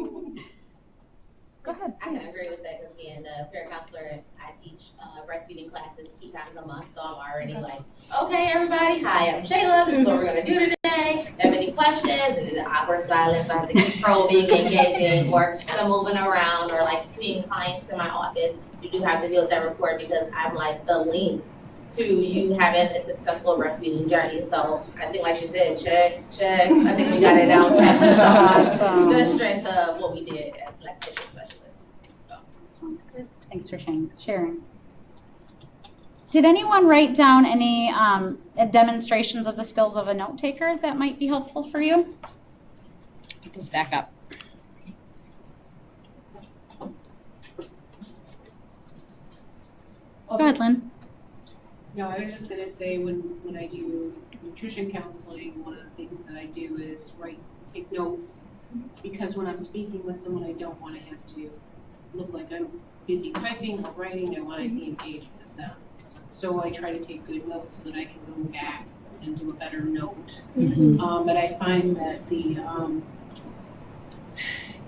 Go ahead, I please. can agree with that because being the peer counselor, I teach breastfeeding classes 2 times a month, so I'm already like, okay, everybody, hi, I'm Shayla, this is what we're going to do today. If you have any questions, and then the awkward silence, I have to keep probing, engaging, or kind of moving around, or like seeing clients in my office. You do have to deal with that report because I'm like the link to you having a successful breastfeeding journey. So I think, like she said, check. I think we got it down. Awesome. The strength of what we did as lactation specialists. So. Thanks for sharing. Did anyone write down any demonstrations of the skills of a note taker that might be helpful for you? Get this back up. Go ahead, Lynn. No, I was just gonna say when I do nutrition counseling, one of the things that I do is take notes, because when I'm speaking with someone, I don't want to have to look like I'm busy typing or writing. I want to be engaged with them. So I try to take good notes so that I can go back and do a better note. But I find that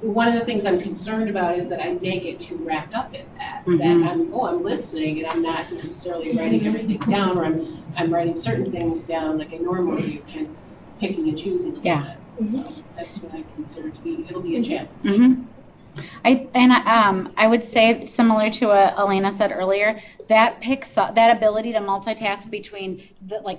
one of the things I'm concerned about is that I may get too wrapped up in that. That I'm listening and I'm not necessarily writing everything down, or I'm writing certain things down like I normally do, and picking and choosing a little bit. So that's what I consider to be. It'll be a challenge. I would say, similar to what Elena said earlier, that picks up that ability to multitask between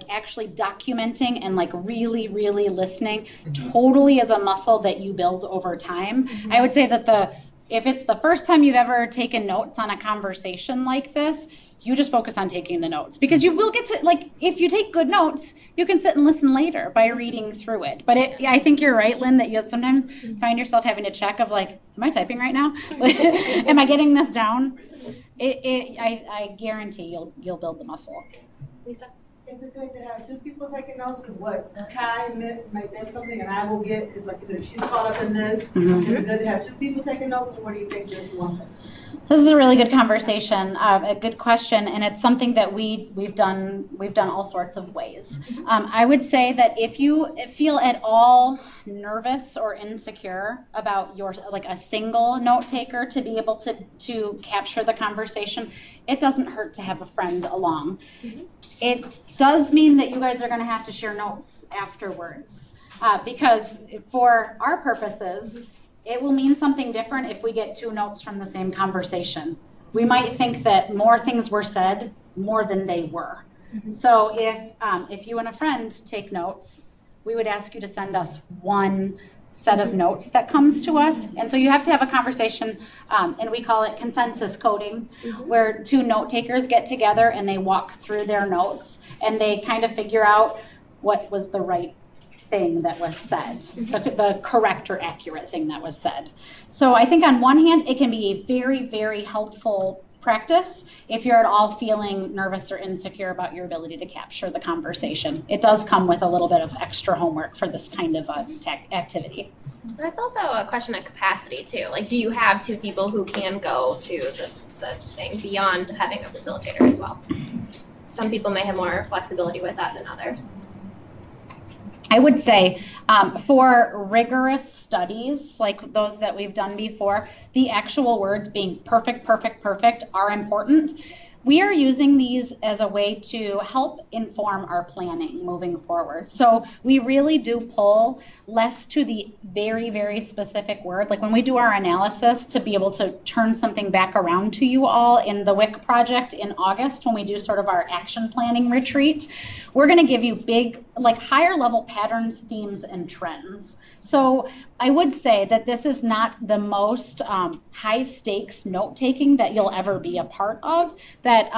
actually documenting and really, really listening. Totally is a muscle that you build over time. I would say that if it's the first time you've ever taken notes on a conversation like this, you just focus on taking the notes, because you will get to, if you take good notes, you can sit and listen later by reading through it. But I think you're right, Lynn, that you'll sometimes find yourself having to check of am I typing right now? Am I getting this down? I guarantee you'll build the muscle. Lisa? Is it good to have two people taking notes? Because what Kai might miss something and I will get is, like you said, if she's caught up in this, is it good to have two people taking notes, or what do you think, just one person? This is a really good conversation, a good question, and it's something that we've done all sorts of ways. I would say that if you feel at all nervous or insecure about a single note taker to be able to capture the conversation, it doesn't hurt to have a friend along. It does mean that you guys are going to have to share notes afterwards, because for our purposes, it will mean something different if we get two notes from the same conversation. We might think that more things were said more than they were. So if you and a friend take notes, we would ask you to send us one set of notes that comes to us. And so you have to have a conversation, and we call it consensus coding, where two note takers get together and they walk through their notes and they kind of figure out what was the right thing that was said, the correct or accurate thing that was said. So I think on one hand, it can be a very, very helpful practice if you're at all feeling nervous or insecure about your ability to capture the conversation. It does come with a little bit of extra homework for this kind of activity. That's also a question of capacity too. Do you have two people who can go to the thing beyond having a facilitator as well? Some people may have more flexibility with that than others. I would say for rigorous studies like those that we've done before, the actual words being perfect, perfect, perfect are important. We are using these as a way to help inform our planning moving forward. So we really do pull less to the very, very specific word. Like when we do our analysis to be able to turn something back around to you all in the WIC project in August, when we do sort of our action planning retreat, we're going to give you big, higher level patterns, themes, and trends. So I would say that this is not the most high stakes note taking that you'll ever be a part of. That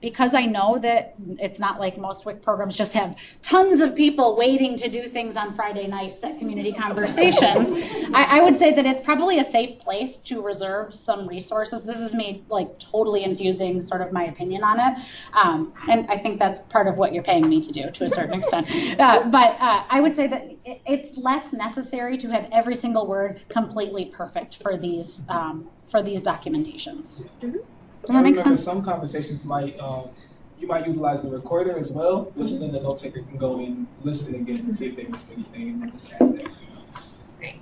because I know that it's not like most WIC programs just have tons of people waiting to do things on Friday nights at community conversations. I would say that it's probably a safe place to reserve some resources. This is me totally infusing sort of my opinion on it, and I think that's part of what you're paying me to do to a certain extent. But I would say that it's less necessary to have every single word completely perfect for these documentations. Does that make sense? Some conversations you might utilize the recorder as well, which then the note taker can go and listen again and see if they missed anything and just add that to notes. Great.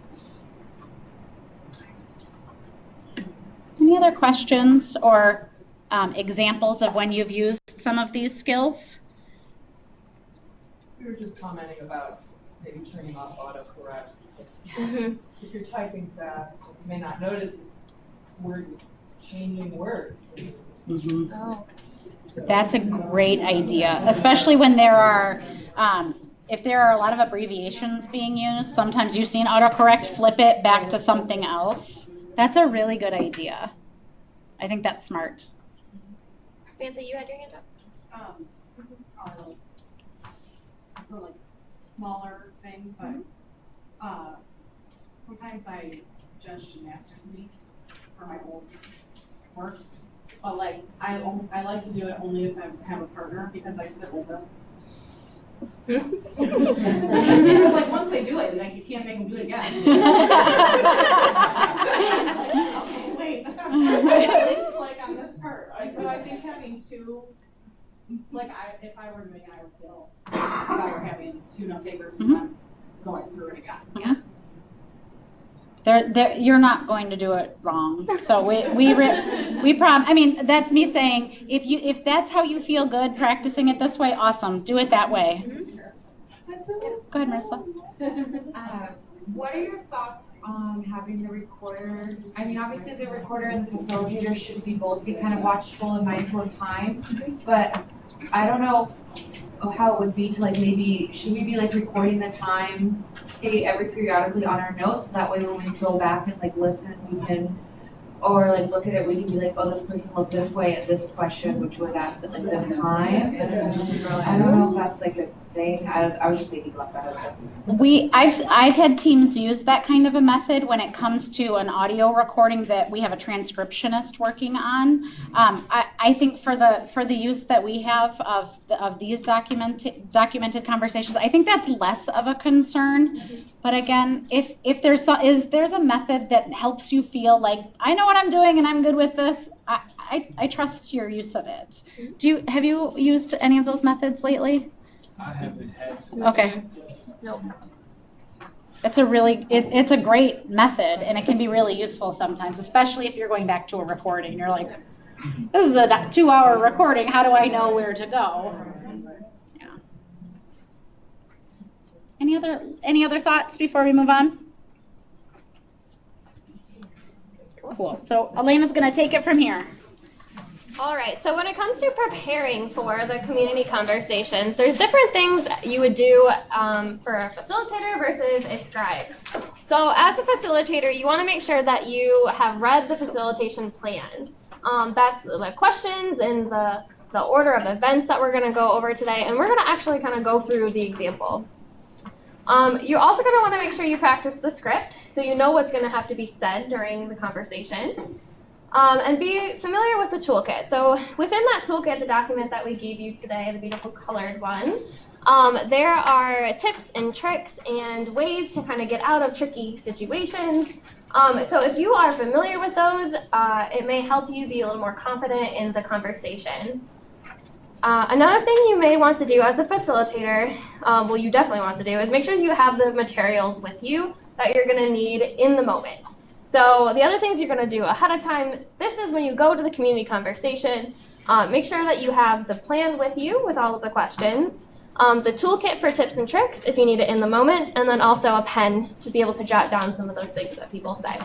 Any other questions or examples of when you've used some of these skills? We were just commenting about maybe turning off autocorrect. If you're typing fast, you may not notice we're changing words. That's a great idea, especially when there are, if there are a lot of abbreviations being used. Sometimes you've seen autocorrect flip it back to something else. That's a really good idea. I think that's smart. Samantha, you had your hand up. This is probably for smaller things, but sometimes I judge gymnastics meets for my old work, but like, I like to do it only if I have a partner, because I sit with us. Because like, once they do it, like, you can't make them do it again. Okay, wait. It's like on this part, right? So I think having two, like, if I were doing it, I would feel better having two note takers and then going through it again. Yeah. You're not going to do it wrong. So I mean, that's me saying, if that's how you feel good practicing it this way, awesome. Do it that way. Go ahead, Marissa. What are your thoughts on having the recorder? I mean, obviously the recorder and the facilitator should both be kind of watchful and mindful of time, but I don't know how it would be to like maybe, should we be like recording the time, say every periodically on our notes, that way when we go back and like listen, we can, or like look at it, we can be like, oh, this person looked this way at this question, which was asked at like this time. I don't know if that's like a thing. I was just thinking about that. I've had teams use that kind of a method when it comes to an audio recording that we have a transcriptionist working on. I think for the use that we have of these documented conversations, I think that's less of a concern. But again, if there's a method that helps you feel like I know what I'm doing and I'm good with this, I trust your use of it. Have you used any of those methods lately? I haven't had to. Okay. Nope. It's a great method, and it can be really useful sometimes, especially if you're going back to a recording. You're like, this is a 2-hour recording. How do I know where to go? Yeah. Any other thoughts before we move on? Cool. So Elena's going to take it from here. All right, so when it comes to preparing for the community conversations, there's different things you would do for a facilitator versus a scribe. So as a facilitator, you want to make sure that you have read the facilitation plan. That's the questions and the order of events that we're going to go over today, and we're going to actually kind of go through the example. You're also going to want to make sure you practice the script, so you know what's going to have to be said during the conversation. And be familiar with the toolkit. So within that toolkit, the document that we gave you today, the beautiful colored one, there are tips and tricks and ways to kind of get out of tricky situations. So if you are familiar with those, it may help you be a little more confident in the conversation. Another thing you may want to do as a facilitator, well, you definitely want to do, is make sure you have the materials with you that you're going to need in the moment. So the other things you're going to do ahead of time, this is when you go to the community conversation, make sure that you have the plan with you with all of the questions, the toolkit for tips and tricks if you need it in the moment, and then also a pen to be able to jot down some of those things that people say.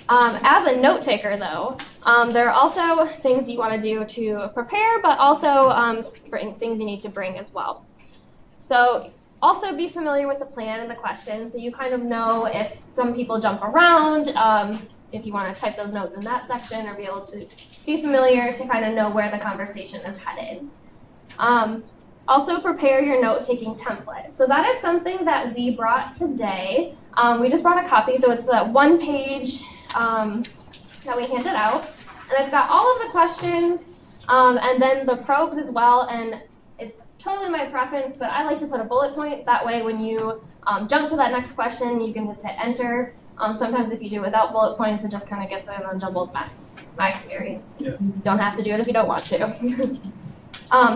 As a note taker, though, there are also things you want to do to prepare, but also for things you need to bring as well. So also be familiar with the plan and the questions, so you kind of know if some people jump around, if you want to type those notes in that section, or be able to be familiar to kind of know where the conversation is headed. Also prepare your note-taking template. So that is something that we brought today. We just brought a copy, so it's that one page that we handed out. And it's got all of the questions, and then the probes as well, and it's totally my preference, but I like to put a bullet point. That way when you jump to that next question, you can just hit enter. Sometimes if you do it without bullet points, it just kind of gets in a jumbled mess, my experience. Yeah. You don't have to do it if you don't want to.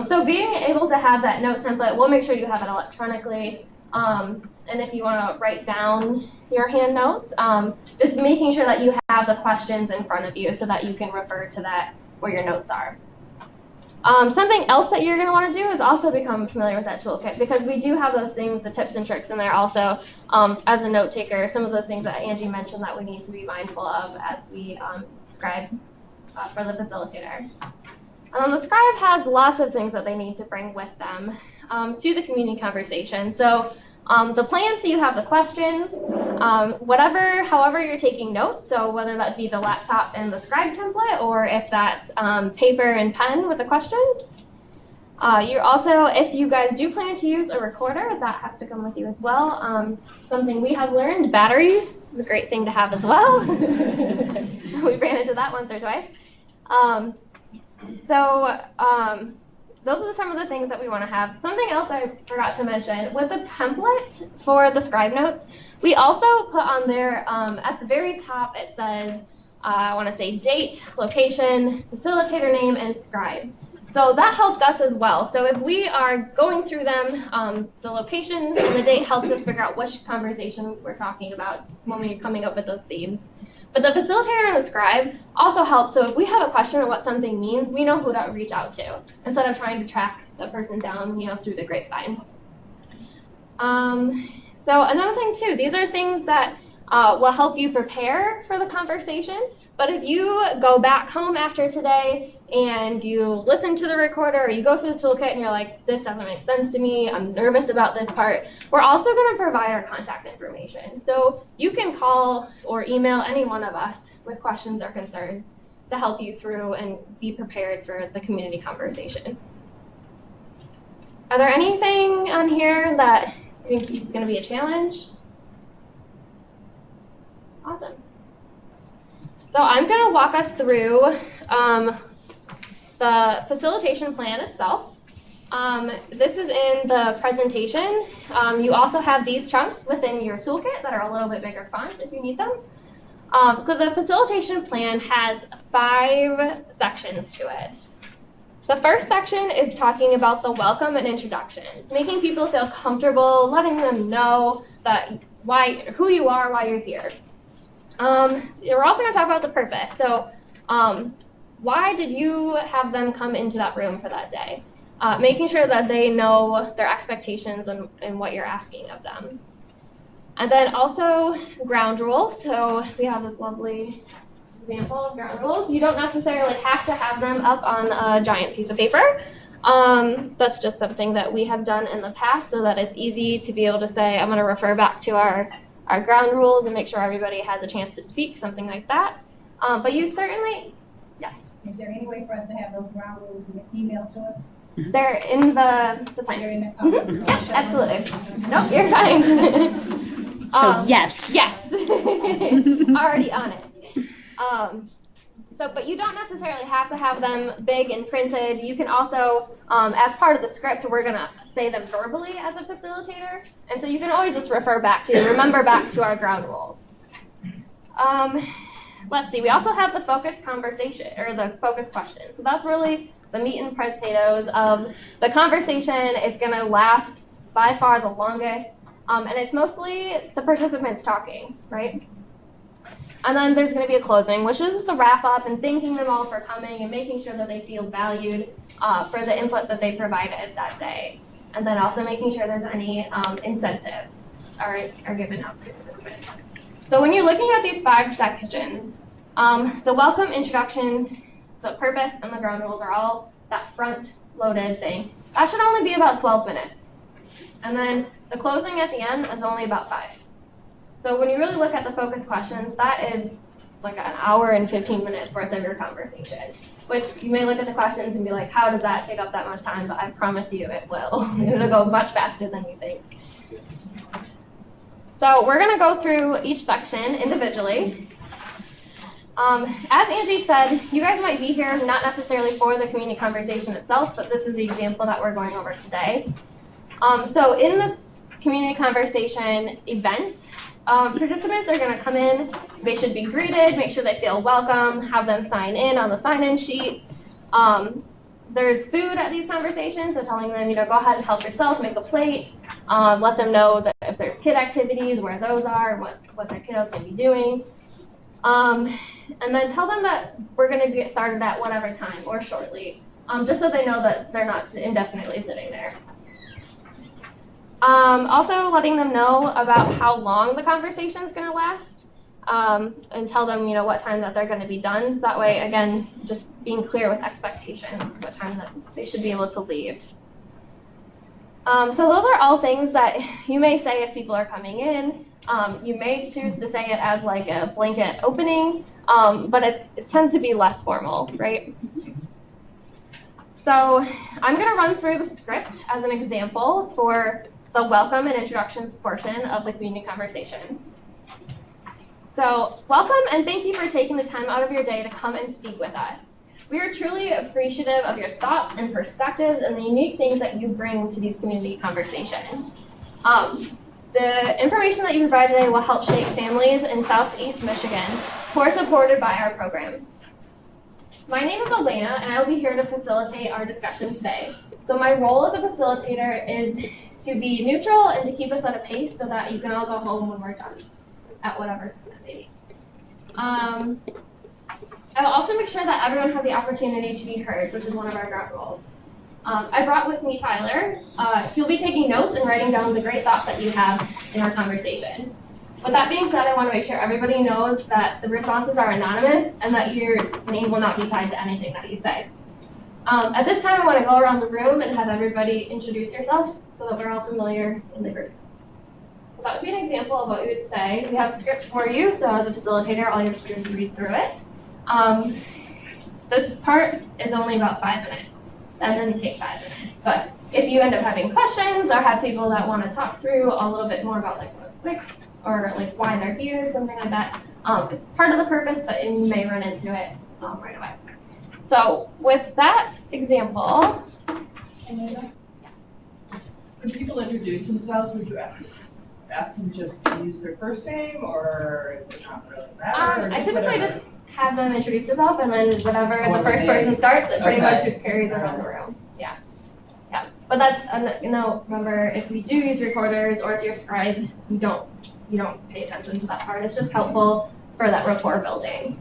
So being able to have that note template, we'll make sure you have it electronically. And if you want to write down your hand notes, just making sure that you have the questions in front of you so that you can refer to that where your notes are. Something else that you're going to want to do is also become familiar with that toolkit, because we do have those things, the tips and tricks in there also. As a note taker, some of those things that Angie mentioned that we need to be mindful of as we scribe for the facilitator. The scribe has lots of things that they need to bring with them to the community conversation. So the plan, so you have the questions, however you're taking notes, so whether that be the laptop and the scribe template, or if that's paper and pen with the questions. You're also, if you guys do plan to use a recorder, that has to come with you as well. Something we have learned, batteries is a great thing to have as well. We ran into that once or twice. Those are some of the things that we want to have. Something else I forgot to mention, with the template for the Scribe notes, we also put on there, at the very top, it says, I want to say date, location, facilitator name, and Scribe. So that helps us as well. So if we are going through them, the location and the date helps us figure out which conversation we're talking about when we're coming up with those themes. But the facilitator and the scribe also help. So if we have a question on what something means, we know who to reach out to instead of trying to track the person down, through the grapevine. So another thing too, these are things that will help you prepare for the conversation. But if you go back home after today and you listen to the recorder or you go through the toolkit and you're like, this doesn't make sense to me, I'm nervous about this part, we're also going to provide our contact information. So you can call or email any one of us with questions or concerns to help you through and be prepared for the community conversation. Are there anything on here that you think is going to be a challenge? Awesome. So I'm going to walk us through the facilitation plan itself. This is in the presentation. You also have these chunks within your toolkit that are a little bit bigger font if you need them. So the facilitation plan has 5 sections to it. The first section is talking about the welcome and introductions, making people feel comfortable, letting them know that who you are, why you're here. We're also going to talk about the purpose. So why did you have them come into that room for that day? Making sure that they know their expectations and what you're asking of them. And then also ground rules. So we have this lovely example of ground rules. You don't necessarily have to have them up on a giant piece of paper. That's just something that we have done in the past so that it's easy to be able to say, I'm going to refer back to our ground rules and make sure everybody has a chance to speak, something like that. But you certainly, yes? Is there any way for us to have those ground rules emailed to us? They're in the plan. Yes, absolutely. Nope, you're fine. So yes. Yes. Already on it. But you don't necessarily have to have them big and printed. You can also, as part of the script, we're going to say them verbally as a facilitator. And so you can always just remember back to our ground rules. Let's see, we also have the focus conversation, or the focus question. So that's really the meat and potatoes of the conversation. It's going to last by far the longest. And it's mostly the participants talking, right? And then there's going to be a closing, which is the wrap up and thanking them all for coming and making sure that they feel valued for the input that they provided that day. And then also making sure there's any incentives are given out to participants. So when you're looking at these 5 sections, the welcome, introduction, the purpose, and the ground rules are all that front-loaded thing. That should only be about 12 minutes. And then the closing at the end is only about 5. So when you really look at the focus questions, that is like an hour and 15 minutes worth of your conversation, which you may look at the questions and be like, how does that take up that much time? But I promise you it will. It'll go much faster than you think. So we're going to go through each section individually. As Angie said, you guys might be here not necessarily for the community conversation itself, but this is the example that we're going over today. So in this community conversation event, participants are going to come in, they should be greeted, make sure they feel welcome, have them sign in on the sign-in sheets. There's food at these conversations, so telling them, go ahead and help yourself, make a plate, let them know that if there's kid activities, where those are, what their kiddos may be doing. And then tell them that we're going to get started at whatever time or shortly, just so they know that they're not indefinitely sitting there. Also letting them know about how long the conversation is going to last, and tell them, what time that they're going to be done. So that way, again, just being clear with expectations, what time that they should be able to leave. So those are all things that you may say as people are coming in. You may choose to say it as like a blanket opening, but it tends to be less formal, right? So I'm going to run through the script as an example for the welcome and introductions portion of the community conversation. So welcome and thank you for taking the time out of your day to come and speak with us. We are truly appreciative of your thoughts and perspectives and the unique things that you bring to these community conversations. The information that you provide today will help shape families in Southeast Michigan who are supported by our program. My name is Elena, and I will be here to facilitate our discussion today. So my role as a facilitator is to be neutral and to keep us at a pace so that you can all go home when we're done at whatever that may be. I will also make sure that everyone has the opportunity to be heard, which is one of our ground rules. I brought with me Tyler. He'll be taking notes and writing down the great thoughts that you have in our conversation. With that being said, I want to make sure everybody knows that the responses are anonymous and that your name will not be tied to anything that you say. At this time, I want to go around the room and have everybody introduce yourself so that we're all familiar in the group. So that would be an example of what we would say. We have a script for you, so as a facilitator, all you have to do is read through it. This part is only about 5 minutes. That didn't take 5 minutes. But if you end up having questions or have people that want to talk through a little bit more about like what WIC or like why they're here, something like that, it's part of the purpose, but you may run into it right away. So with that example, when people introduce themselves, would you ask them just to use their first name, or is it not really matter? I typically just have them introduce themselves, and then whatever the first person starts, it pretty much carries around the room. Yeah. Yeah. But that's, remember, if we do use recorders or if you're Scribe, you don't pay attention to that part. It's just helpful for that rapport building.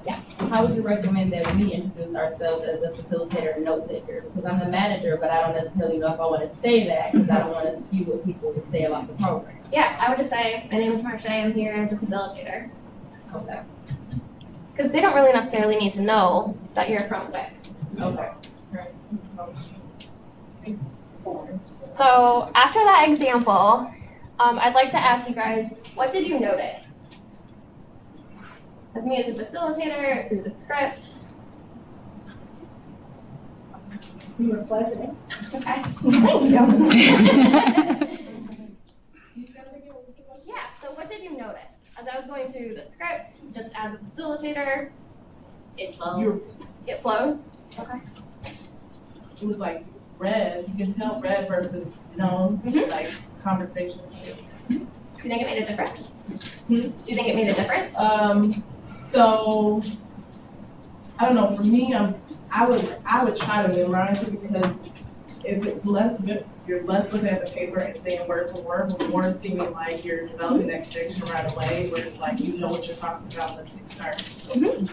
Yeah. How would you recommend that we introduce ourselves as a facilitator and note taker? Because I'm the manager, but I don't necessarily know if I want to say that because I don't want to skew what people would say about the program. Yeah, I would just say, my name is Marcia, I'm here as a facilitator. Okay. Because they don't really necessarily need to know that you're from WIC. Okay. So after that example, I'd like to ask you guys, what did you notice? As me as a facilitator, through the script. You were pleasant. Okay, thank you. Yeah, so what did you notice? As I was going through the script, just as a facilitator, it flows. It flows? Okay. It was like red, you can tell red versus known, like conversation. Do you think it made a difference? Do you think it made a difference? So I don't know. For me, I would try to memorize it because if it's you're less looking at the paper and saying word for word, but more seeming like you're developing that connection right away, where it's like you know what you're talking about. Let's get started.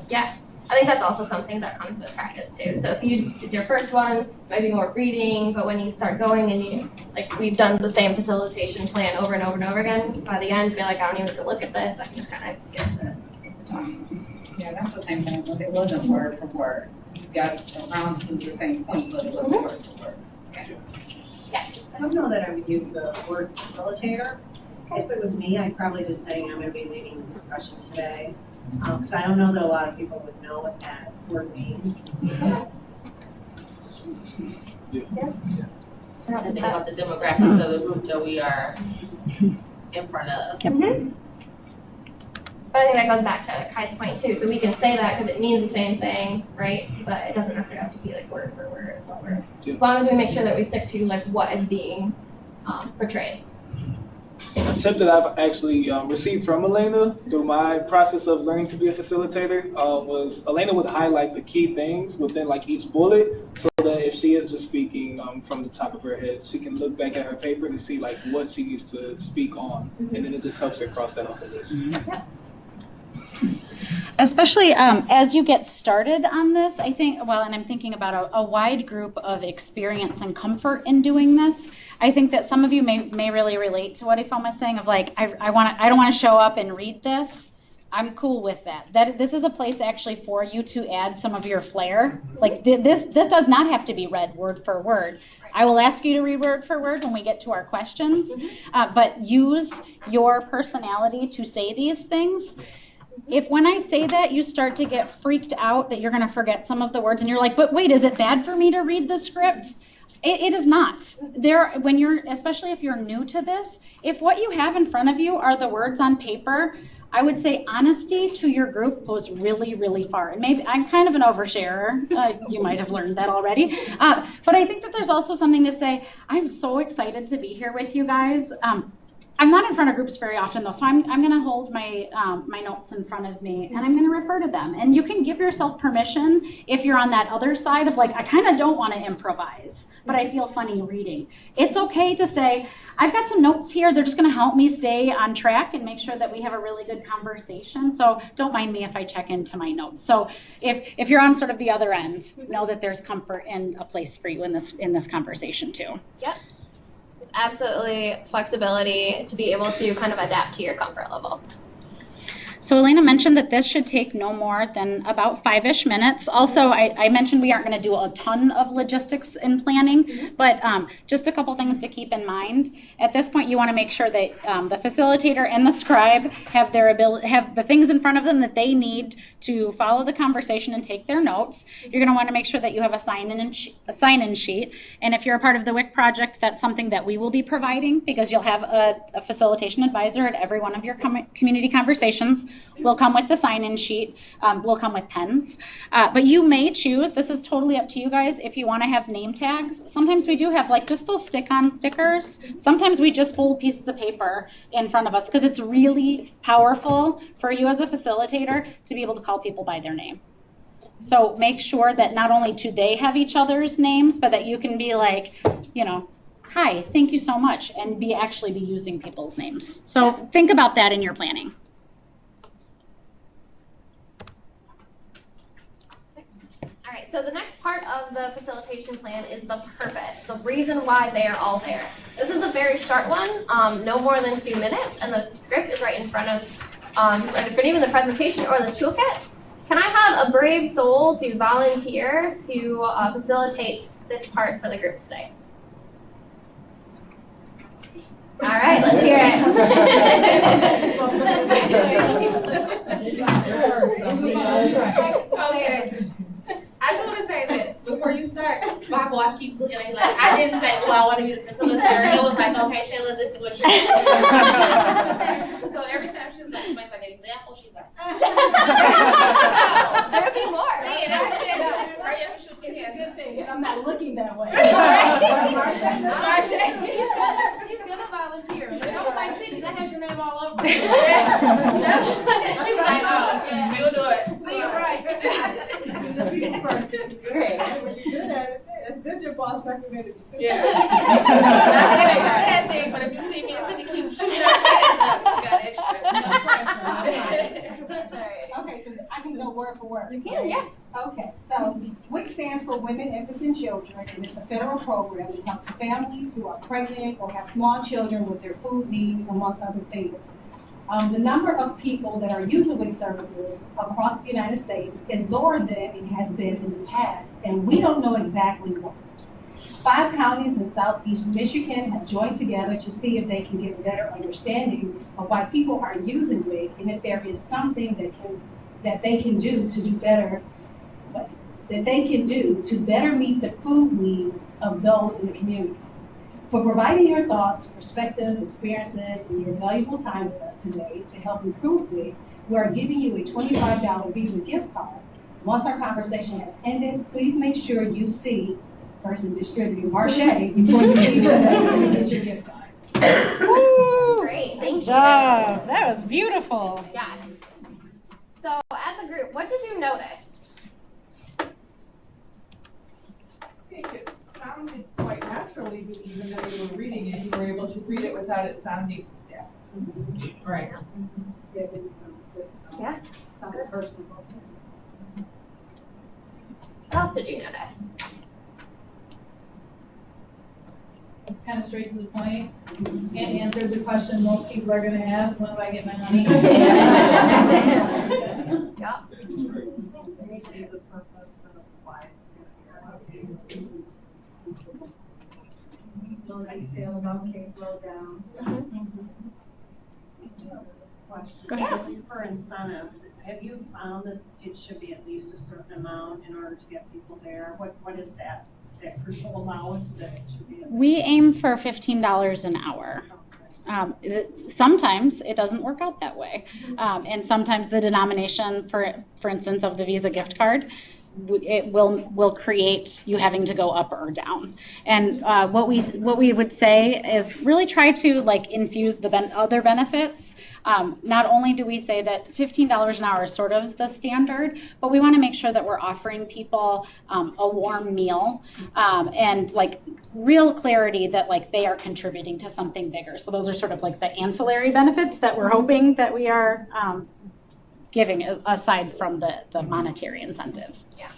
Yeah. I think that's also something that comes with practice too. So if it's your first one, maybe more reading, but when you start going and we've done the same facilitation plan over and over and over again, by the end, feel like I don't even have to look at this. I can just kind of get the talk. Yeah, that's the same thing. So it wasn't word for word. You got around to the same point, but it wasn't word for word. Yeah. I don't know that I would use the word facilitator. If it was me, I'd probably just say I'm going to be leading the discussion today. Because I don't know that a lot of people would know what that word means. Yeah. Think about the demographics of the group that we are in front of. But I think that goes back to Kai's point too. So we can say that because it means the same thing, right? But it doesn't necessarily have to be like word for word. As long as we make sure that we stick to like what is being portrayed. A tip that I've actually received from Elena through my process of learning to be a facilitator was Elena would highlight the key things within like each bullet so that if she is just speaking from the top of her head, she can look back at her paper to see like what she needs to speak on, and then it just helps her cross that off the list. Especially as you get started on this, I think, and I'm thinking about a wide group of experience and comfort in doing this. I think that some of you may really relate to what Ifeoma was saying of like, I don't want to show up and read this. I'm cool with that. This is a place actually for you to add some of your flair. Like this does not have to be read word for word. I will ask you to read word for word when we get to our questions, but use your personality to say these things. If when I say that you start to get freaked out that you're going to forget some of the words and you're like, but wait, is it bad for me to read the script? It is not. Especially if you're new to this, if what you have in front of you are the words on paper, I would say honesty to your group goes really, really far. And maybe I'm kind of an oversharer. You might have learned that already. But I think that there's also something to say, I'm so excited to be here with you guys. I'm not in front of groups very often though, so I'm going to hold my my notes in front of me and I'm going to refer to them. And you can give yourself permission if you're on that other side of like, I kind of don't want to improvise, but I feel funny reading. It's okay to say, I've got some notes here. They're just going to help me stay on track and make sure that we have a really good conversation. So don't mind me if I check into my notes. So if you're on sort of the other end, know that there's comfort and a place for you in this conversation too. Yep. Absolutely flexibility to be able to kind of adapt to your comfort level. So Elena mentioned that this should take no more than about 5-ish minutes. Also, I mentioned we aren't going to do a ton of logistics in planning, but just a couple things to keep in mind. At this point, you want to make sure that the facilitator and the scribe have the things in front of them that they need to follow the conversation and take their notes. You're going to want to make sure that you have a sign-in sheet. And if you're a part of the WIC project, that's something that we will be providing because you'll have a facilitation advisor at every one of your community conversations. Will come with the sign-in sheet, will come with pens. But you may choose, this is totally up to you guys, if you want to have name tags. Sometimes we do have like just those stick-on stickers. Sometimes we just fold pieces of paper in front of us because it's really powerful for you as a facilitator to be able to call people by their name. So make sure that not only do they have each other's names, but that you can be like, you know, hi, thank you so much, and actually be using people's names. So think about that in your planning. So the next part of the facilitation plan is the purpose, the reason why they are all there. This is a very short one, no more than 2 minutes, and the script is right in front of you in the presentation or the toolkit. Can I have a brave soul to volunteer to facilitate this part for the group today? All right, let's hear it. Okay. I just want to say that before you start, my boss keeps looking at me like, I didn't say, oh, I want to be the facilitator. It was like, okay, Shayla, this is what you're doing. So every time she was like, she makes like an example, she's like, there would be more. Good thing, I'm not looking that way. She's gonna volunteer. I was like, Cindy, that has your name all over it. She was like, oh, yeah, we'll do it. See, you're right. Great. Good at it. It's good your boss recommended you. Yeah. That's a bad thing, but if you see me and Cindy keep shooting our hands up, you got extra. Okay, so I can go word for word. You can, yeah. Okay, so WIC stands for Women, Infants, and Children, and it's a federal program that helps families who are pregnant or have small children with their food needs, among other things. The number of people that are using WIC services across the United States is lower than it has been in the past, and we don't know exactly why. 5 counties in southeast Michigan have joined together to see if they can get a better understanding of why people are using WIC and if there is something that they can do to do better, to better meet the food needs of those in the community. For providing your thoughts, perspectives, experiences, and your valuable time with us today to help improve WIC, we are giving you a $25 Visa gift card. Once our conversation has ended, please make sure you see the person distributing Marche before you leave today to get your gift card. Woo! Great, thank you. That was beautiful. Yeah. So as a group, what did you notice? It sounded quite naturally, but even though you were reading it, you were able to read it without it sounding stiff. Right. Yeah, it didn't sound stiff. Yeah. Sounded personal. What else did you notice? It's kind of straight to the point. It answered the question most people are going to ask, when do I get my money? Yeah. The purpose of why. No detail about caseload down. Question. Go ahead. For incentives, have you found that it should be at least a certain amount in order to get people there? What is that crucial allowance that it should be? We aim for $15 an hour. Sometimes it doesn't work out that way. And sometimes the denomination, for instance, of the Visa gift card, it will create you having to go up or down. And what we would say is really try to like infuse the other benefits. Not only do we say that $15 an hour is sort of the standard, but we want to make sure that we're offering people a warm meal and like real clarity that like they are contributing to something bigger. So those are sort of like the ancillary benefits that we're hoping that we are giving aside from the monetary incentive. Yeah.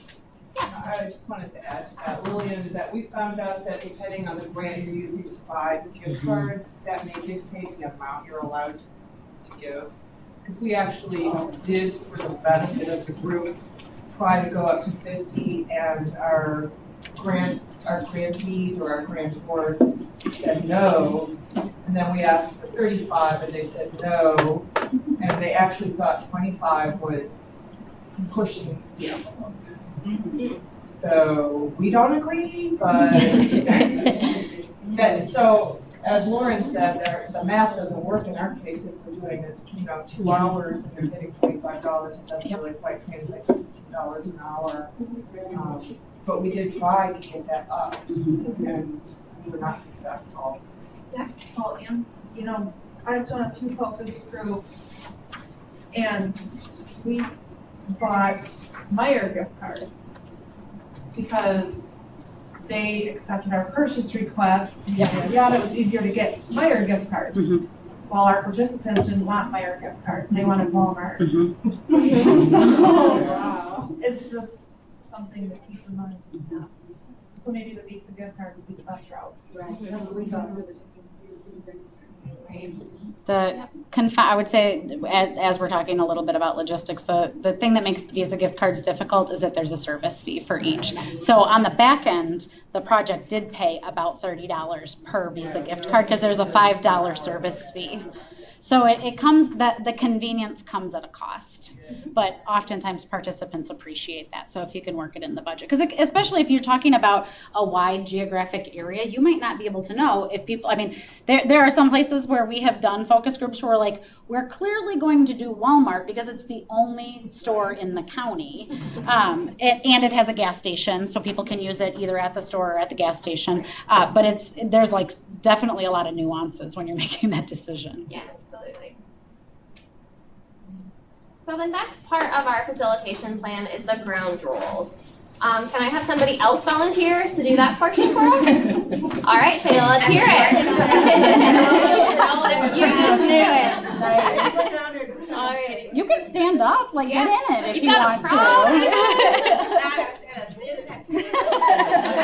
I just wanted to add to that, Lillian, that we found out that depending on the brand you're using to buy the gift cards, that may dictate the amount you're allowed to give. Because we actually did, for the benefit of the group, try to go up to 50, and our grantees or our grantors said no. And then we asked for 35, and they said no. And they actually thought 25 was pushing the envelope. So we don't agree, but so as Lauren said, the math doesn't work in our case if we're doing it, 2 hours and you're getting $25. It doesn't really quite translate to $2 an hour. But we did try to get that up, and we were not successful. Yeah, well, and I've done a few focus groups, and we bought Meijer gift cards because they accepted our purchase requests. Yeah, it was easier to get Meijer gift cards. While our participants didn't want Meijer gift cards, they wanted Walmart. So it's just something to keep in mind. So maybe the Visa gift card would be the best route. I would say, as we're talking a little bit about logistics, the thing that makes the Visa gift cards difficult is that there's a service fee for each. So on the back end, the project did pay about $30 per Visa gift card because there's a $5 service fee. So it comes, the convenience comes at a cost, but oftentimes participants appreciate that. So if you can work it in the budget, because especially if you're talking about a wide geographic area, you might not be able to know if people, there are some places where we have done focus groups where we're clearly going to do Walmart because it's the only store in the county, and it has a gas station, so people can use it either at the store or at the gas station. But there's definitely a lot of nuances when you're making that decision. Yeah, absolutely. So the next part of our facilitation plan is the ground rules. Can I have somebody else volunteer to do that portion for us? All right, Shayla, let's hear it. You just knew it. All right. You can stand up, get in it if you want to. I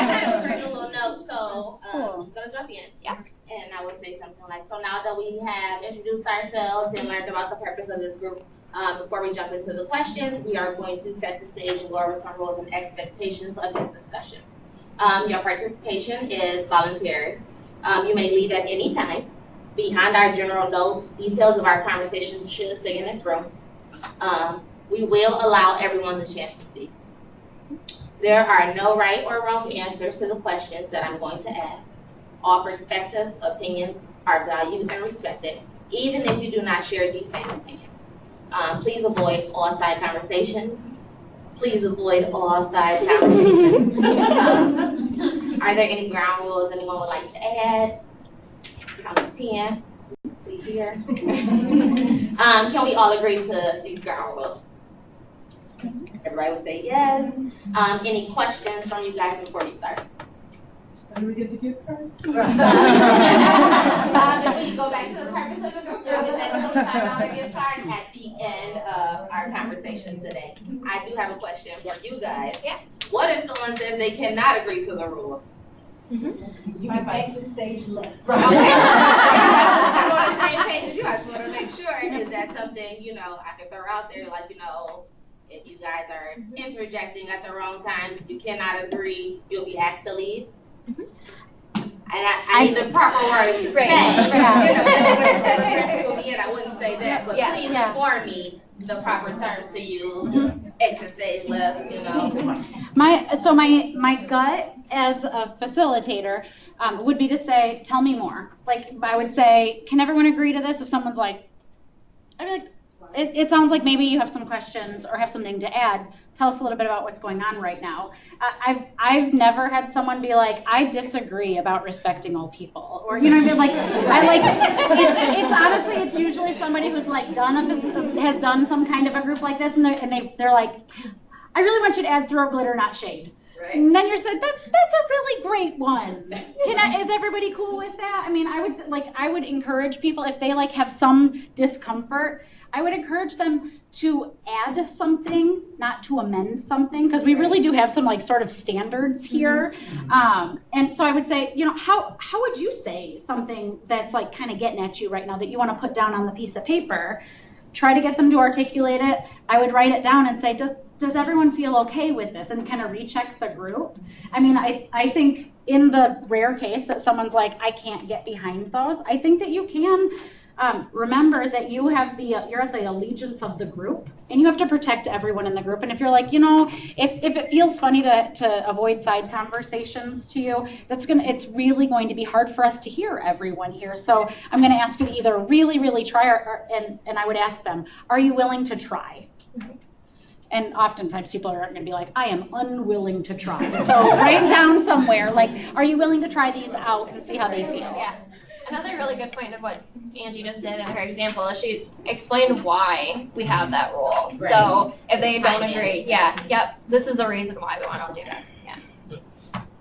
had to bring a little note, so I'm just gonna jump in. Yeah. And I would say something like, so now that we have introduced ourselves and learned about the purpose of this group, before we jump into the questions, we are going to set the stage and go over some rules and expectations of this discussion. Your participation is voluntary. You may leave at any time. Behind our general notes, details of our conversations should stay in this room. We will allow everyone the chance to speak. There are no right or wrong answers to the questions that I'm going to ask. All perspectives, opinions are valued and respected, even if you do not share these same opinions. Please avoid all side conversations. Please avoid all side conversations. Are there any ground rules anyone would like to add? Count to 10. Please hear. Can we all agree to these ground rules? Everybody would say yes. Any questions from you guys before we start? Do we get the gift card? If we go back to the purpose of the group, you'll get that $25 gift card at the end of our conversation today. I do have a question for you guys. Yeah. What if someone says they cannot agree to the rules? You can exit stage left. I'm on the same page as you. I just want to make sure. Is that something, I can throw out there, if you guys are interjecting at the wrong time, you cannot agree, you'll be asked to leave? And I need the proper words to say. I wouldn't say that, but please inform me the proper terms to use. Exit stage left, My gut as a facilitator, would be to say, tell me more. Like, I would say, can everyone agree to this? If someone's like, I'd be like, it sounds like maybe you have some questions or have something to add. Tell us a little bit about what's going on right now. I've never had someone be like, I disagree about respecting all people, or you know what I mean? Like, it's honestly, it's usually somebody who's like has done some kind of a group like this, and they're like, I really want you to add throw glitter, not shade. Right. And then you're said that's a really great one. Is everybody cool with that? I mean, I would encourage people, if they like have some discomfort, I would encourage them to add something, not to amend something, because we really do have some like sort of standards here. And so I would say, you know, how would you say something that's like kind of getting at you right now that you want to put down on the piece of paper? Try to get them to articulate it. I would write it down and say, does everyone feel okay with this? And kind of recheck the group. I mean, I think in the rare case that someone's like, I can't get behind those, I think that you can remember that you're at the allegiance of the group, and you have to protect everyone in the group. And if you're like, you know, if it feels funny to avoid side conversations to you, it's really going to be hard for us to hear everyone here. So I'm going to ask you to either really, really try, and I would ask them, are you willing to try? And oftentimes people are going to be like, I am unwilling to try. So write down somewhere, like, are you willing to try these out and see how they feel? Yeah. Another really good point of what Angie just did in her example is she explained why we have that rule. Right. So if they don't agree, this is the reason why we want to do this. Yeah.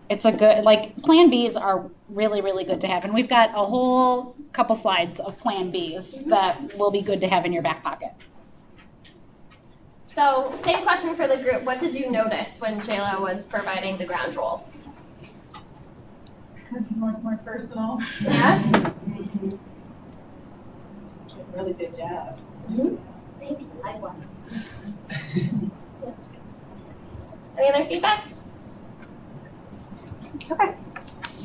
It's a good, like, Plan Bs are really, really good to have. And we've got a whole couple slides of Plan Bs that will be good to have in your back pocket. So same question for the group. What did you notice when Shayla was providing the ground rules? This is more personal. Yeah? Really good job. Thank you. Likewise. Any other feedback? Okay.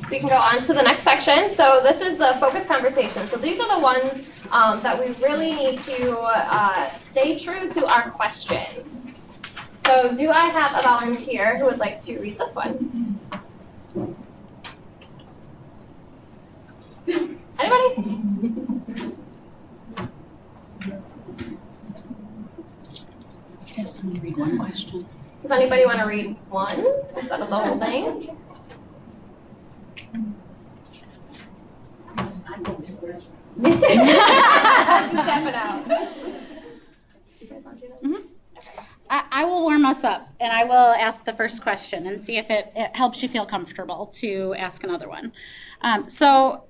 We can go on to the next section. So this is the focus conversation. So these are the ones that we really need to stay true to our questions. So do I have a volunteer who would like to read this one? Anybody? Yes, I'm going to read one question. Does anybody want to read one instead of the whole thing? I'm going to the restroom. Just tap it out. Do you guys want to do that? Mm-hmm. I will warm us up, and I will ask the first question and see if it helps you feel comfortable to ask another one. So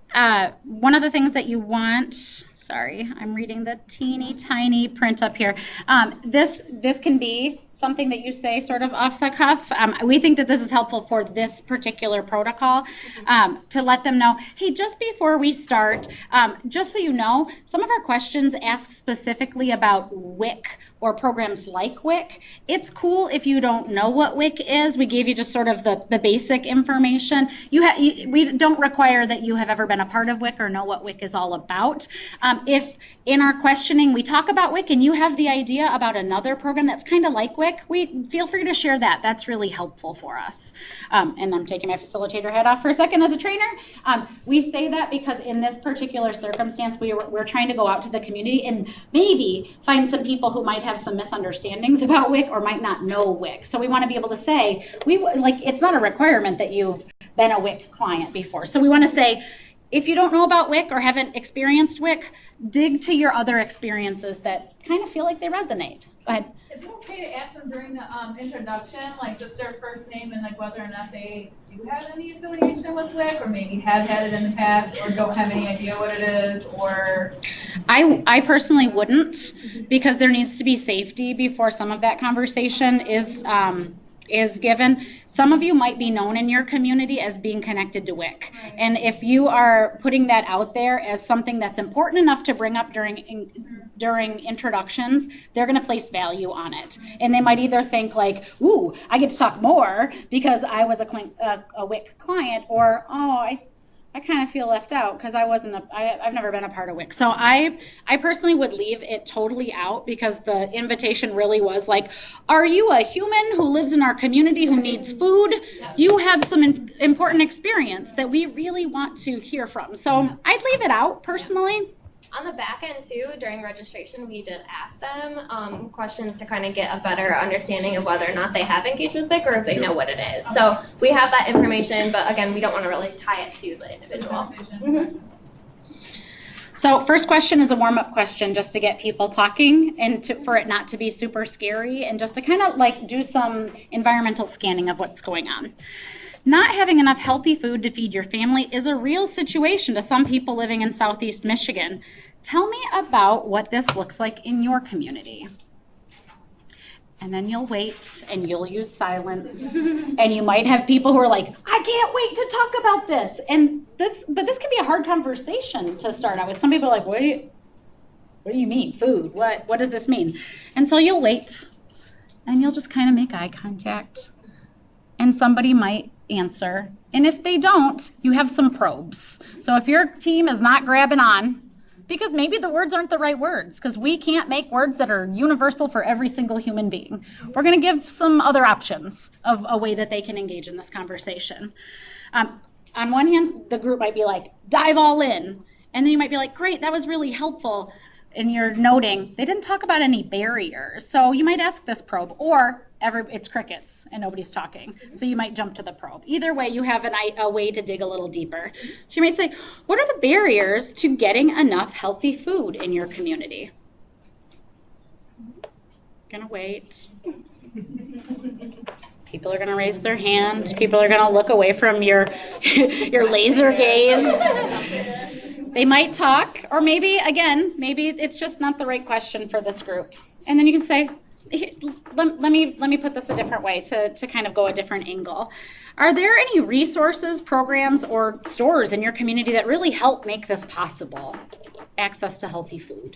one of the things that you want, sorry, I'm reading the teeny tiny print up here. This can be something that you say sort of off the cuff. We think that this is helpful for this particular protocol to let them know, hey, just before we start, just so you know, some of our questions ask specifically about WIC or programs like WIC. It's cool if you don't know what WIC is. We gave you just sort of the basic information. We don't require that you have ever been a part of WIC or know what WIC is all about. If in our questioning we talk about WIC and you have the idea about another program that's kind of like WIC, we feel free to share that. That's really helpful for us. And I'm taking my facilitator hat off for a second as a trainer. We say that because in this particular circumstance, we're trying to go out to the community and maybe find some people who might have some misunderstandings about WIC or might not know WIC. So we want to be able to say, it's not a requirement that you've been a WIC client before. So we want to say, if you don't know about WIC or haven't experienced WIC, dig to your other experiences that kind of feel like they resonate. Go ahead. Is it okay to ask them during the introduction, like just their first name and like whether or not they do have any affiliation with WIC or maybe have had it in the past or don't have any idea what it is? Or I personally wouldn't, because there needs to be safety before some of that conversation is given. Some of you might be known in your community as being connected to WIC. And if you are putting that out there as something that's important enough to bring up during introductions, they're going to place value on it. And they might either think like, ooh, I get to talk more because I was a WIC client, or, oh, I kind of feel left out because I've never been a part of WIC. So I personally would leave it totally out because the invitation really was like, are you a human who lives in our community who needs food? You have some important experience that we really want to hear from. So I'd leave it out personally. On the back end too, during registration, we did ask them questions to kind of get a better understanding of whether or not they have engaged with WIC or if they know what it is. So we have that information, but again, we don't want to really tie it to the individual. So first question is a warm-up question just to get people talking and for it not to be super scary and just to kind of like do some environmental scanning of what's going on. Not having enough healthy food to feed your family is a real situation to some people living in Southeast Michigan. Tell me about what this looks like in your community. And then you'll wait and you'll use silence. And you might have people who are like, I can't wait to talk about this. But this can be a hard conversation to start out with. Some people are like, what do you mean, food? What does this mean? And so you'll wait and you'll just kind of make eye contact. And somebody might answer. And if they don't, you have some probes. So if your team is not grabbing on, because maybe the words aren't the right words, because we can't make words that are universal for every single human being. We're going to give some other options of a way that they can engage in this conversation. On one hand, the group might be like, dive all in. And then you might be like, great, that was really helpful. And you're noting they didn't talk about any barriers. So you might ask this probe, or it's crickets and nobody's talking. So you might jump to the probe. Either way, you have a way to dig a little deeper. So you might say, what are the barriers to getting enough healthy food in your community? Gonna wait. People are gonna raise their hand. People are gonna look away from your laser gaze. They might talk, or maybe it's just not the right question for this group. And then you can say, let me put this a different way to kind of go a different angle. Are there any resources, programs, or stores in your community that really help make this possible? Access to healthy food.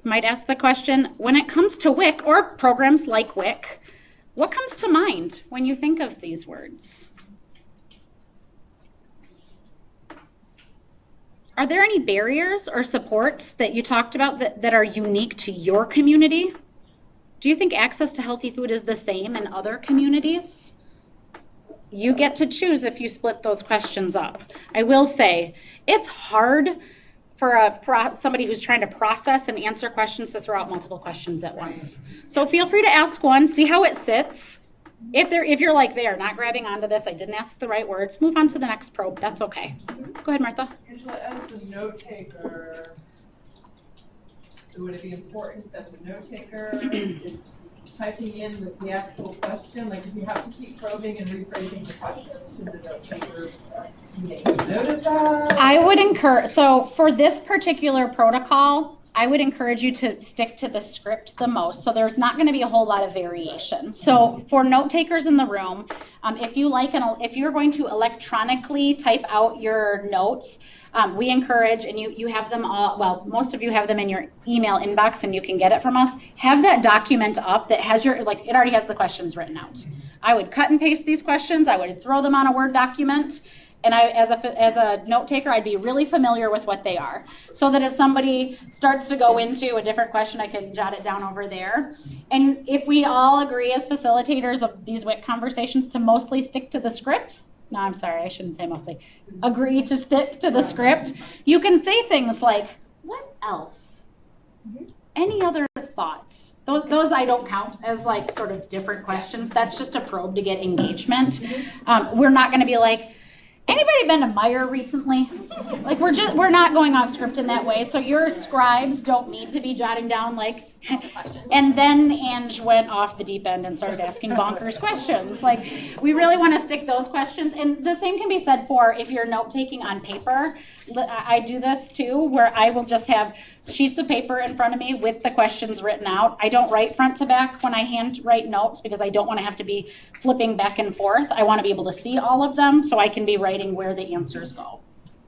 You might ask the question, when it comes to WIC or programs like WIC, what comes to mind when you think of these words? Are there any barriers or supports that you talked about that are unique to your community? Do you think access to healthy food is the same in other communities? You get to choose if you split those questions up. I will say, it's hard for somebody who's trying to process and answer questions to throw out multiple questions at once. So feel free to ask one, see how it sits. If you're like, they are not grabbing onto this, I didn't ask the right words, move on to the next probe. That's okay. Go ahead, Martha. Angela, as the note taker, would it be important that the note taker is typing in the actual question? Like, if you have to keep probing and rephrasing the questions to the note taker, make a note of that? I would encourage, so for this particular protocol, I would encourage you to stick to the script the most. So there's not going to be a whole lot of variation. So for note takers in the room, if you're going to electronically type out your notes, we encourage, and you have them all, well, most of you have them in your email inbox and you can get it from us. Have that document up that has it already has the questions written out. I would cut and paste these questions. I would throw them on a Word document. And as a note taker, I'd be really familiar with what they are, so that if somebody starts to go into a different question, I can jot it down over there. And if we all agree as facilitators of these WIC conversations to mostly stick to the script, no, I'm sorry, I shouldn't say mostly, agree to stick to the script, you can say things like, what else? Any other thoughts? Those I don't count as like sort of different questions. That's just a probe to get engagement. We're not going to be like, anybody been to Meyer recently? Like we're not going off script in that way. So your scribes don't need to be jotting down like, and then Ange went off the deep end and started asking bonkers questions. Like we really want to stick those questions. And the same can be said for if you're note taking on paper. I do this too, where I will just have sheets of paper in front of me with the questions written out. I don't write front to back when I hand write notes because I don't want to have to be flipping back and forth. I want to be able to see all of them so I can be writing where the answers go.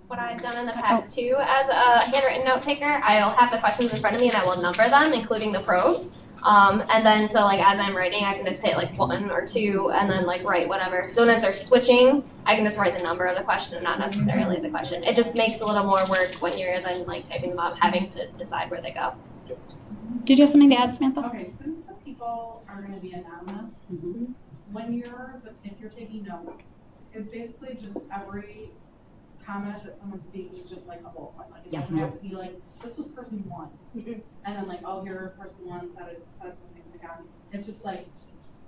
What I've done in the past too, as a handwritten note taker, I'll have the questions in front of me and I will number them, including the probes. And then so like as I'm writing, I can just hit like 1 or 2 and then like write whatever. So then if they're switching, I can just write the number of the question and not necessarily the question. It just makes a little more work when you're then like typing them up, having to decide where they go. Did you have something to add, Samantha? Okay, since the people are going to be anonymous, if you're taking notes, it's basically just every comment that someone speaks is just like a bullet point. Like it doesn't have to be like, this was person 1, and then like, oh, here person 1 said something like that. It's just like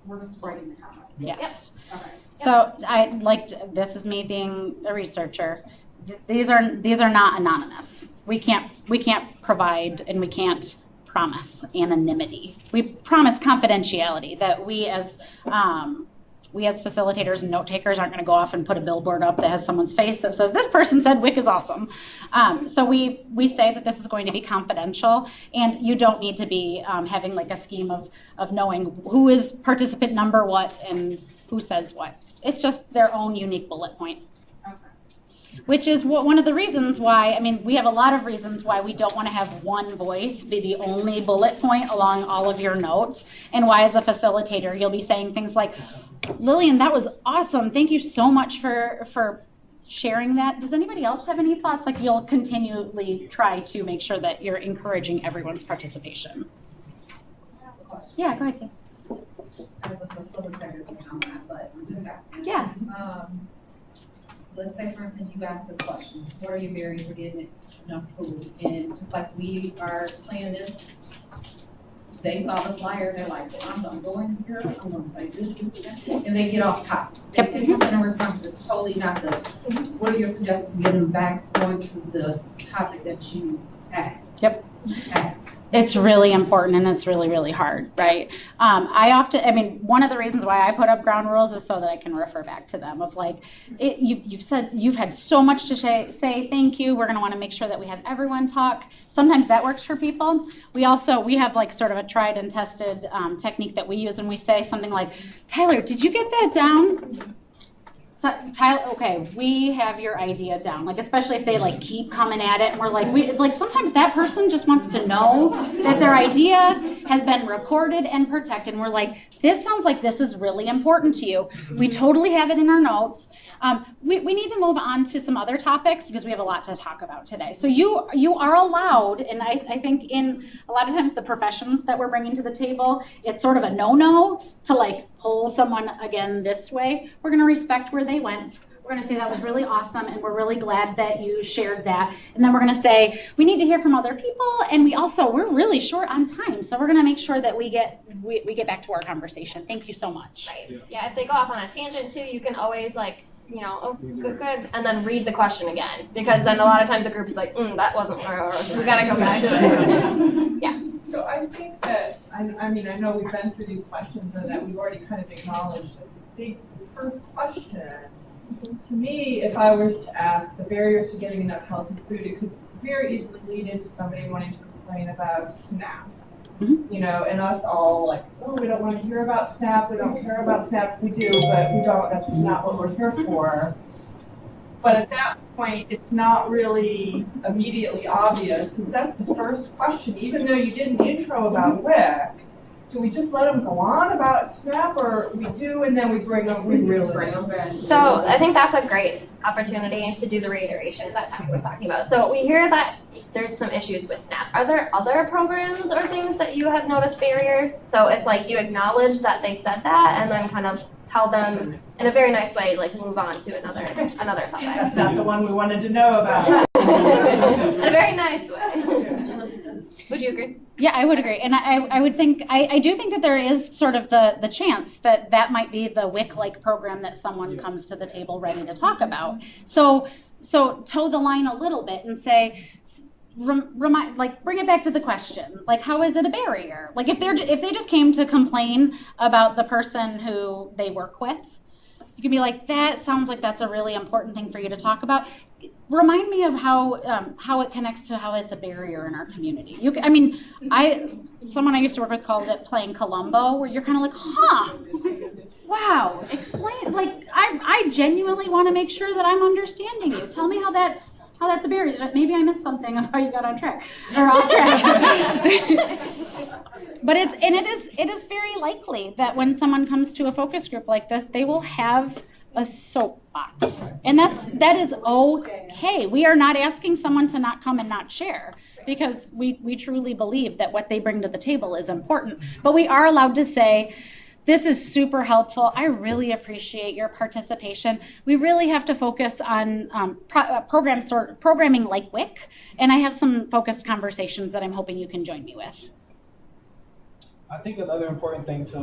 we're just writing the comments. Yes. Yep. Okay. So I like, this is me being a researcher. These are not anonymous. We can't provide and we can't promise anonymity. We promise confidentiality, that we as facilitators and note takers aren't going to go off and put a billboard up that has someone's face that says this person said WIC is awesome. So we say that this is going to be confidential, and you don't need to be having like a scheme of knowing who is participant number what and who says what. It's just their own unique bullet point. Which is one of the reasons why, I mean, we have a lot of reasons why we don't want to have one voice be the only bullet point along all of your notes, and why as a facilitator you'll be saying things like, Lillian, that was awesome. Thank you so much for sharing that. Does anybody else have any thoughts? Like, you'll continually try to make sure that you're encouraging everyone's participation. Yeah, go ahead, Kate. As a facilitator, but I'm just asking. Yeah. Let's say, for instance, you ask this question: what are your barriers to getting enough food? And just like we are playing this, they saw the flyer, they're like, I'm going here, I'm going to say this, and they get off top. They say something in response that's totally not the, what are your suggestions to get them back going to the topic that you asked? Yep. It's really important, and it's really, really hard, right? One of the reasons why I put up ground rules is so that I can refer back to them of like, you've had so much to say, thank you. We're going to want to make sure that we have everyone talk. Sometimes that works for people. We have like sort of a tried and tested technique that we use, and we say something like, Tyler, did you get that down? Tyler, okay, we have your idea down. Like, especially if they like keep coming at it, and we're like, sometimes that person just wants to know that their idea has been recorded and protected. And we're like, this sounds like this is really important to you. We totally have it in our notes. We need to move on to some other topics because we have a lot to talk about today. So you are allowed, and I think in a lot of times the professions that we're bringing to the table, it's sort of a no-no to like pull someone again this way. We're going to respect where they went. We're going to say that was really awesome, and we're really glad that you shared that. And then we're going to say we need to hear from other people, and we're really short on time, so we're going to make sure that we get back to our conversation. Thank you so much. Right. Yeah. If they go off on a tangent too, you can always like, oh, good, and then read the question again, because then a lot of times the group's like, that wasn't where we got to go back to it. Yeah. So I think that, I know we've been through these questions and that we've already kind of acknowledged that this first question, to me, if I was to ask the barriers to getting enough healthy food, it could very easily lead into somebody wanting to complain about SNAP. And us all like, oh, we don't want to hear about SNAP, we don't care about SNAP. We do, but we don't, that's not what we're here for. But at that point, it's not really immediately obvious, since that's the first question. Even though you did an intro about WIC, do we just let them go on about SNAP, or we do and then we bring them back? So I think that's a great opportunity to do the reiteration that Tony was talking about. So we hear that there's some issues with SNAP. Are there other programs or things that you have noticed barriers? So it's like you acknowledge that they said that, and then kind of tell them in a very nice way, like move on to another topic. That's not the one we wanted to know about. In a very nice way. Would you agree? Yeah, I would agree. And I would think, I do think that there is sort of the chance that might be the WIC-like program that someone comes to the table ready to talk about. So toe the line a little bit and say, bring it back to the question. Like, how is it a barrier? Like, if they just came to complain about the person who they work with, you can be like, that sounds like that's a really important thing for you to talk about. Remind me of how it connects to how it's a barrier in our community. Someone I used to work with called it playing Columbo, where you're kind of like, wow, explain. Like, I genuinely want to make sure that I'm understanding you. Tell me how that's a barrier. Maybe I missed something of how you got on track or off track. But it is very likely that when someone comes to a focus group like this, they will have a soapbox, and that is okay. We are not asking someone to not come and not share, because we truly believe that what they bring to the table is important. But we are allowed to say, this is super helpful. I really appreciate your participation. We really have to focus on programming like WIC, and I have some focused conversations that I'm hoping you can join me with. I think another important thing to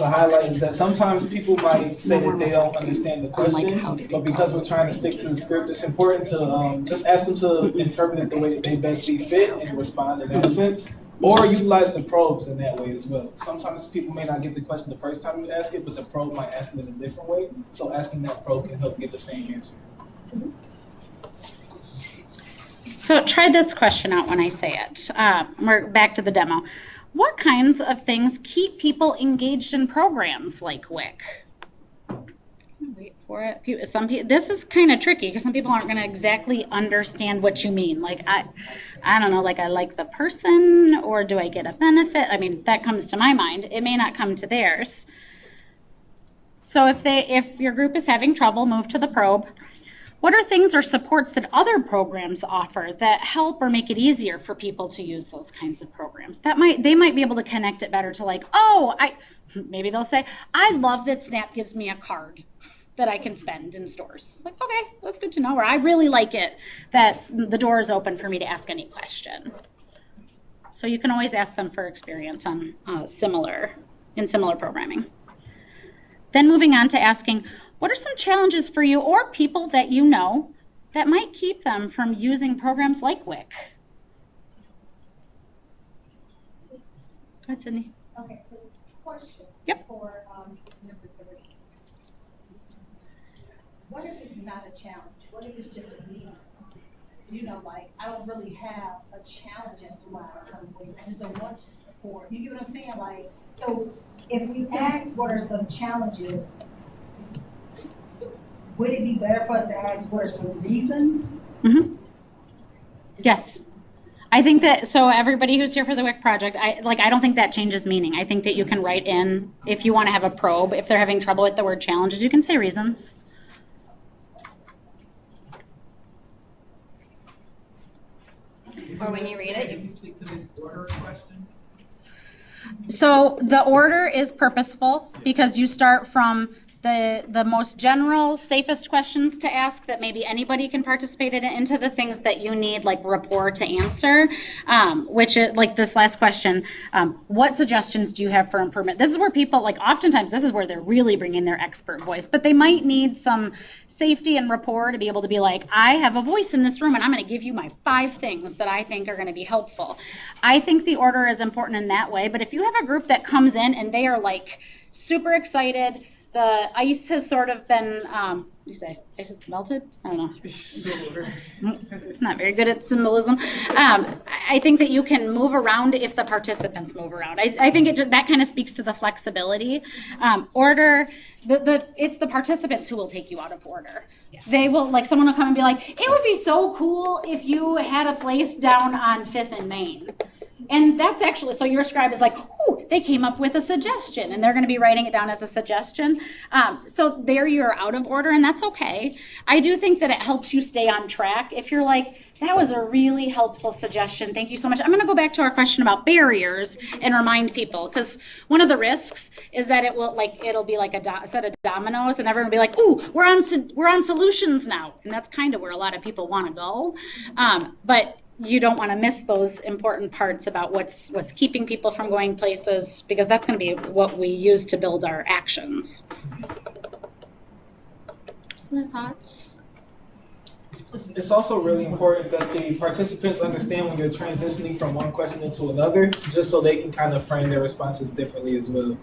highlight is that sometimes people might say that they don't understand the question, but because we're trying to stick to the script, it's important to just ask them to interpret it the way that they best see fit and respond in that sense, or utilize the probes in that way as well. Sometimes people may not get the question the first time you ask it, but the probe might ask it in a different way, so asking that probe can help get the same answer. So try this question out when I say it. We're back to the demo. What kinds of things keep people engaged in programs like WIC? Wait for it. This is kind of tricky because some people aren't going to exactly understand what you mean. Like, I don't know, like I like the person, or do I get a benefit? I mean, that comes to my mind. It may not come to theirs. So if your group is having trouble, move to the probe. What are things or supports that other programs offer that help or make it easier for people to use those kinds of programs? They might be able to connect it better to, like, maybe they'll say, I love that Snap gives me a card that I can spend in stores. Like, okay, that's good to know. Or I really like it that the door is open for me to ask any question. So you can always ask them for experience on similar programming. Then moving on to asking, what are some challenges for you or people that you know that might keep them from using programs like WIC? Go ahead, Sydney. Okay, so question for number 3. What if it's not a challenge? What if it's just a reason? You know, like, I don't really have a challenge as to why I come with. I just don't want to. Or, you get what I'm saying? Like, so if we ask what are some challenges, would it be better for us to ask what are some reasons? Mm-hmm. Yes. I think that, so everybody who's here for the WIC project, I don't think that changes meaning. I think that you can write in, if you want to have a probe, if they're having trouble with the word challenges, you can say reasons. Or when you read it, you speak to the order question. So the order is purposeful because you start from the most general, safest questions to ask that maybe anybody can participate in, into the things that you need, like rapport to answer, which is like this last question, what suggestions do you have for improvement? This is where people, like, oftentimes this is where they're really bringing their expert voice, but they might need some safety and rapport to be able to be like, I have a voice in this room and I'm going to give you my 5 things that I think are going to be helpful. I think the order is important in that way, but if you have a group that comes in and they are like super excited, the ice has sort of been, you say, ice has melted? I don't know. Not very good at symbolism. I think that you can move around if the participants move around. I think that kind of speaks to the flexibility. Order, it's the participants who will take you out of order. Yeah. They will, like, someone will come and be like, it would be so cool if you had a place down on 5th and Main. And that's actually, so your scribe is like, oh, they came up with a suggestion, and they're going to be writing it down as a suggestion. So there you're out of order, and that's okay. I do think that it helps you stay on track. If you're like, that was a really helpful suggestion, thank you so much. I'm going to go back to our question about barriers and remind people, because one of the risks is that it'll be like a set of dominoes, and everyone will be like, ooh, we're on solutions now, and that's kind of where a lot of people want to go. But you don't want to miss those important parts about what's keeping people from going places, because that's going to be what we use to build our actions. Other thoughts? It's also really important that the participants understand when you're transitioning from one question into another, just so they can kind of frame their responses differently as well.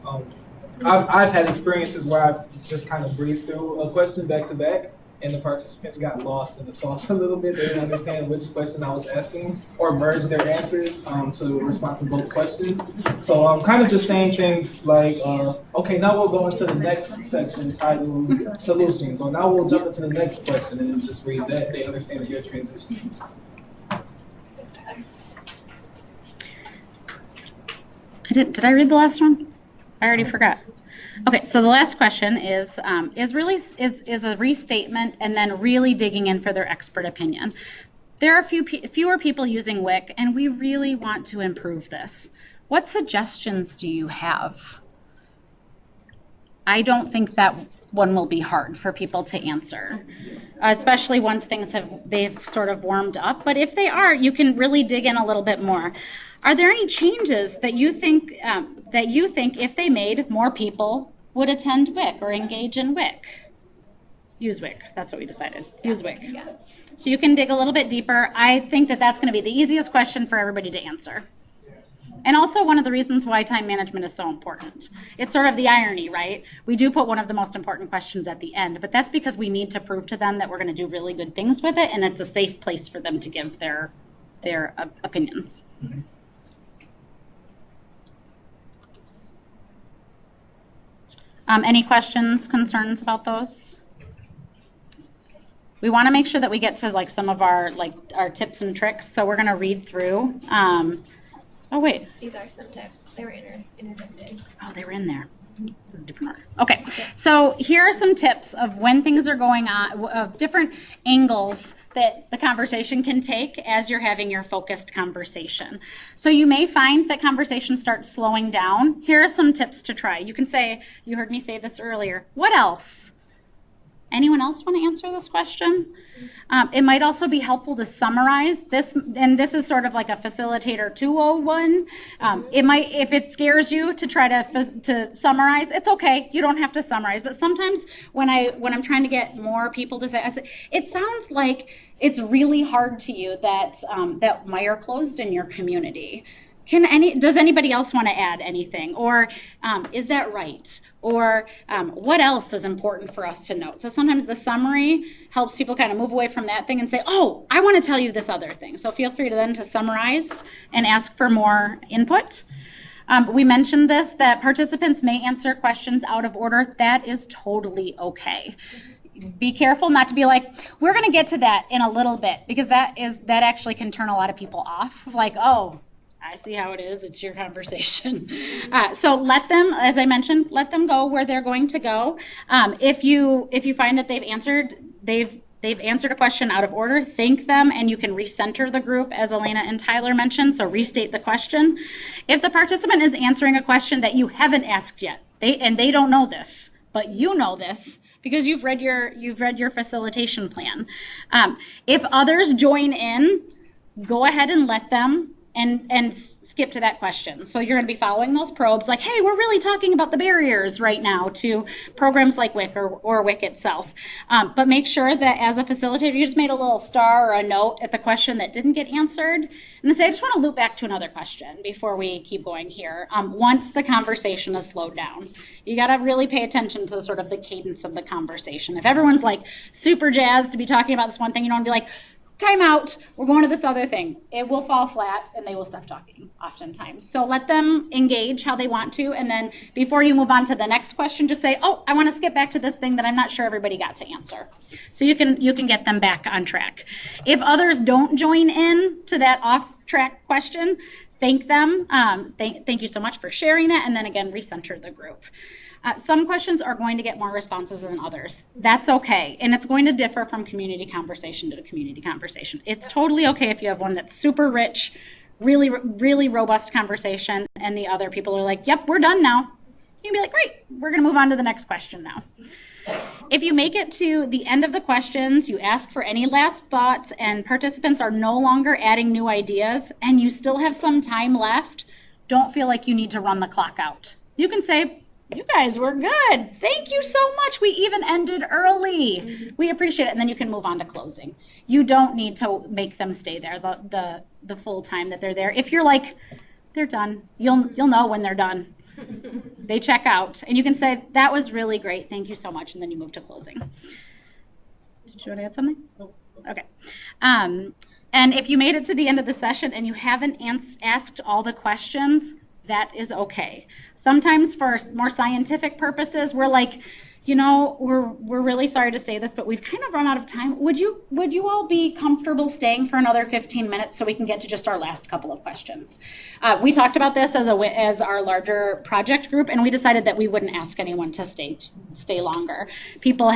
I've had experiences where I've just kind of breezed through a question back to back, and the participants got lost in the sauce a little bit. They didn't understand which question I was asking, or merged their answers to respond to both questions. So I'm kind of just saying things like, okay, now we'll go into the next section titled solutions, or now we'll jump into the next question and just read that. They understand that you're transitioning. Did I read the last one? I already forgot. Okay, so the last question is a restatement and then really digging in for their expert opinion. There are fewer people using WIC, and we really want to improve this. What suggestions do you have? I don't think that one will be hard for people to answer, especially once they've sort of warmed up. But if they are, you can really dig in a little bit more. Are there any changes that you think if they made, more people would attend WIC or engage in WIC? Use WIC. That's what we decided. Use WIC. Yeah. So you can dig a little bit deeper. I think that that's going to be the easiest question for everybody to answer. And also one of the reasons why time management is so important. It's sort of the irony, right? We do put one of the most important questions at the end, but that's because we need to prove to them that we're going to do really good things with it, and it's a safe place for them to give their opinions. Mm-hmm. Any questions, concerns about those? We want to make sure that we get to like some of our tips and tricks, so we're going to read through. Oh wait. These are some tips. They were interjected. Oh, they were in there. This is a different order. Okay, so here are some tips of when things are going on, of different angles that the conversation can take as you're having your focused conversation. So you may find that conversation starts slowing down. Here are some tips to try. You can say, you heard me say this earlier, what else? Anyone else want to answer this question? It might also be helpful to summarize this, and this is sort of like a facilitator 201. It might, if it scares you to try to summarize, it's okay. You don't have to summarize. But sometimes when I'm trying to get more people to say, I say, it sounds like it's really hard to you that that Meijer closed in your community. Does anybody else want to add anything? Or is that right? Or what else is important for us to note? So sometimes the summary helps people kind of move away from that thing and say, oh, I want to tell you this other thing. So feel free to then to summarize and ask for more input. We mentioned this, that participants may answer questions out of order. That is totally okay. Be careful not to be like, we're going to get to that in a little bit, because that actually can turn a lot of people off. Like, oh, I see how it is. It's your conversation. So let them, as I mentioned, let them go where they're going to go. If you find that they've answered a question out of order, thank them, and you can recenter the group, as Elena and Tyler mentioned. So restate the question. If the participant is answering a question that you haven't asked yet, they don't know this, but you know this, because you've read your facilitation plan. If others join in, go ahead and let them. And skip to that question. So you're going to be following those probes like, hey, we're really talking about the barriers right now to programs like WIC or WIC itself. But make sure that as a facilitator, you just made a little star or a note at the question that didn't get answered. And then say, I just want to loop back to another question before we keep going here. Once the conversation has slowed down, you got to really pay attention to sort of the cadence of the conversation. If everyone's like super jazzed to be talking about this one thing, you don't be like, time out, we're going to this other thing. It will fall flat and they will stop talking oftentimes. So let them engage how they want to, and then before you move on to the next question, just say, oh, I want to skip back to this thing that I'm not sure everybody got to answer. So you can get them back on track. If others don't join in to that off-track question, thank them. Thank you so much for sharing that, and then again, recenter the group. Some questions are going to get more responses than others. That's okay. And it's going to differ from community conversation to community conversation. It's totally okay if you have one that's super rich, really, really robust conversation, and the other people are like, yep, we're done now. You can be like, great, we're going to move on to the next question now. If you make it to the end of the questions, you ask for any last thoughts, and participants are no longer adding new ideas, and you still have some time left, don't feel like you need to run the clock out. You can say, you guys were good. Thank you so much. We even ended early. Mm-hmm. We appreciate it. And then you can move on to closing. You don't need to make them stay there the full time that they're there. If you're like, they're done, you'll know when they're done. They check out. And you can say, that was really great. Thank you so much. And then you move to closing. Did you want to add something? Oh. Okay. And if you made it to the end of the session and you haven't asked all the questions, that is okay. Sometimes for more scientific purposes, we're like, you know, we're really sorry to say this, but we've kind of run out of time. Would you all be comfortable staying for another 15 minutes so we can get to just our last couple of questions? We talked about this as our larger project group, and we decided that we wouldn't ask anyone to stay longer. People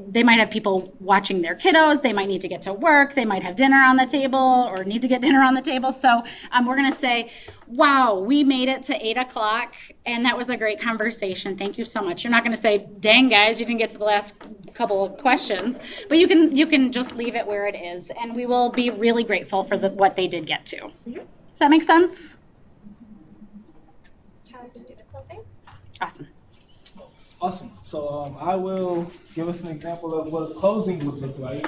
they might have people watching their kiddos. They might need to get to work. They might have dinner on the table or need to get dinner on the table. So we're going to say, wow, we made it to 8 o'clock, and that was a great conversation. Thank you so much. You're not going to say, dang, guys, you didn't get to the last couple of questions, but you can just leave it where it is, and we will be really grateful for what they did get to. Mm-hmm. Does that make sense? Tyler's going to do the closing. Awesome. Awesome. So I will give us an example of what a closing would look like.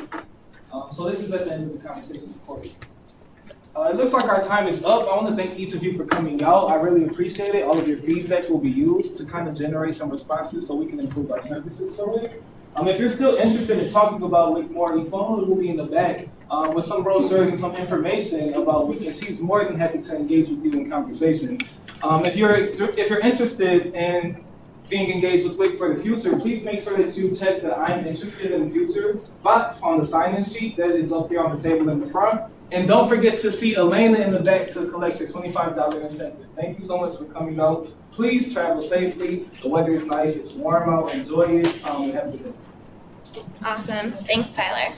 So this is at the end of the conversation, of course. It looks like our time is up. I want to thank each of you for coming out. I really appreciate it. All of your feedback will be used to kind of generate some responses so we can improve our services for WIC. If you're still interested in talking about WIC more, Yvonne will be in the back with some brochures and some information about WIC, and she's more than happy to engage with you in conversation. If you're interested in being engaged with WIC for the future, please make sure that you check the I'm interested in the future box on the sign-in sheet that is up there on the table in the front. And don't forget to see Elena in the back to collect your $25 incentive. Thank you so much for coming out. Please travel safely. The weather is nice. It's warm out. Enjoy it. And have a good day. Awesome. Thanks, Tyler.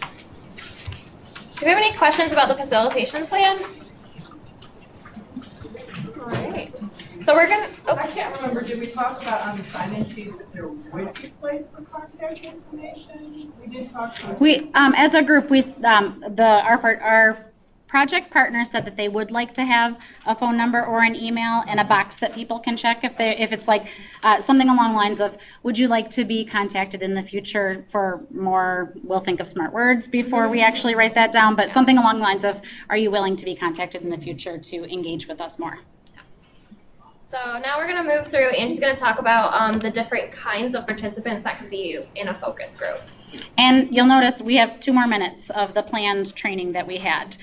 Do we have any questions about the facilitation plan? All right. So we're going to... I can't remember. Did we talk about on the sign-in sheet that there would be a place for contact information? We did talk about... We, as a group, our project partner said that they would like to have a phone number or an email and a box that people can check if it's like something along the lines of, would you like to be contacted in the future for more, we'll think of smart words before we actually write that down, but something along the lines of, are you willing to be contacted in the future to engage with us more? So now we're going to move through and she's going to talk about the different kinds of participants that could be in a focus group. And you'll notice we have 2 more minutes of the planned training that we had.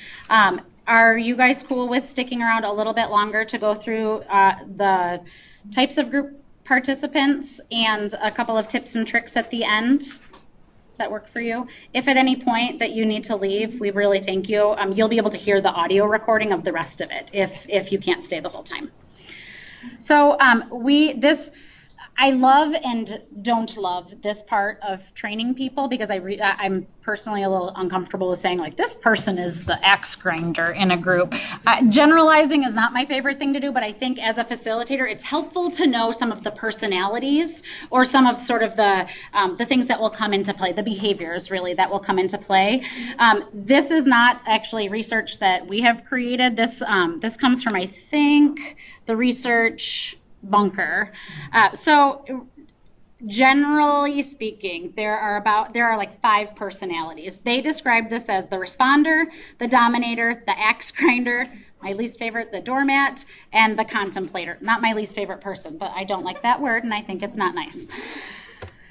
Are you guys cool with sticking around a little bit longer to go through the types of group participants and a couple of tips and tricks at the end? Does that work for you? If at any point that you need to leave, we really thank you. You'll be able to hear the audio recording of the rest of it if you can't stay the whole time. So I love and don't love this part of training people because I'm personally a little uncomfortable with saying like this person is the axe grinder in a group. Generalizing is not my favorite thing to do, but I think as a facilitator it's helpful to know some of the personalities or some of sort of the things that will come into play, the behaviors really that will come into play. This is not actually research that we have created. This comes from, I think, the research bunker. So generally speaking, there are like 5 personalities. They describe this as the responder, the dominator, the axe grinder, my least favorite, the doormat, and the contemplator. Not my least favorite person, but I don't like that word and I think it's not nice.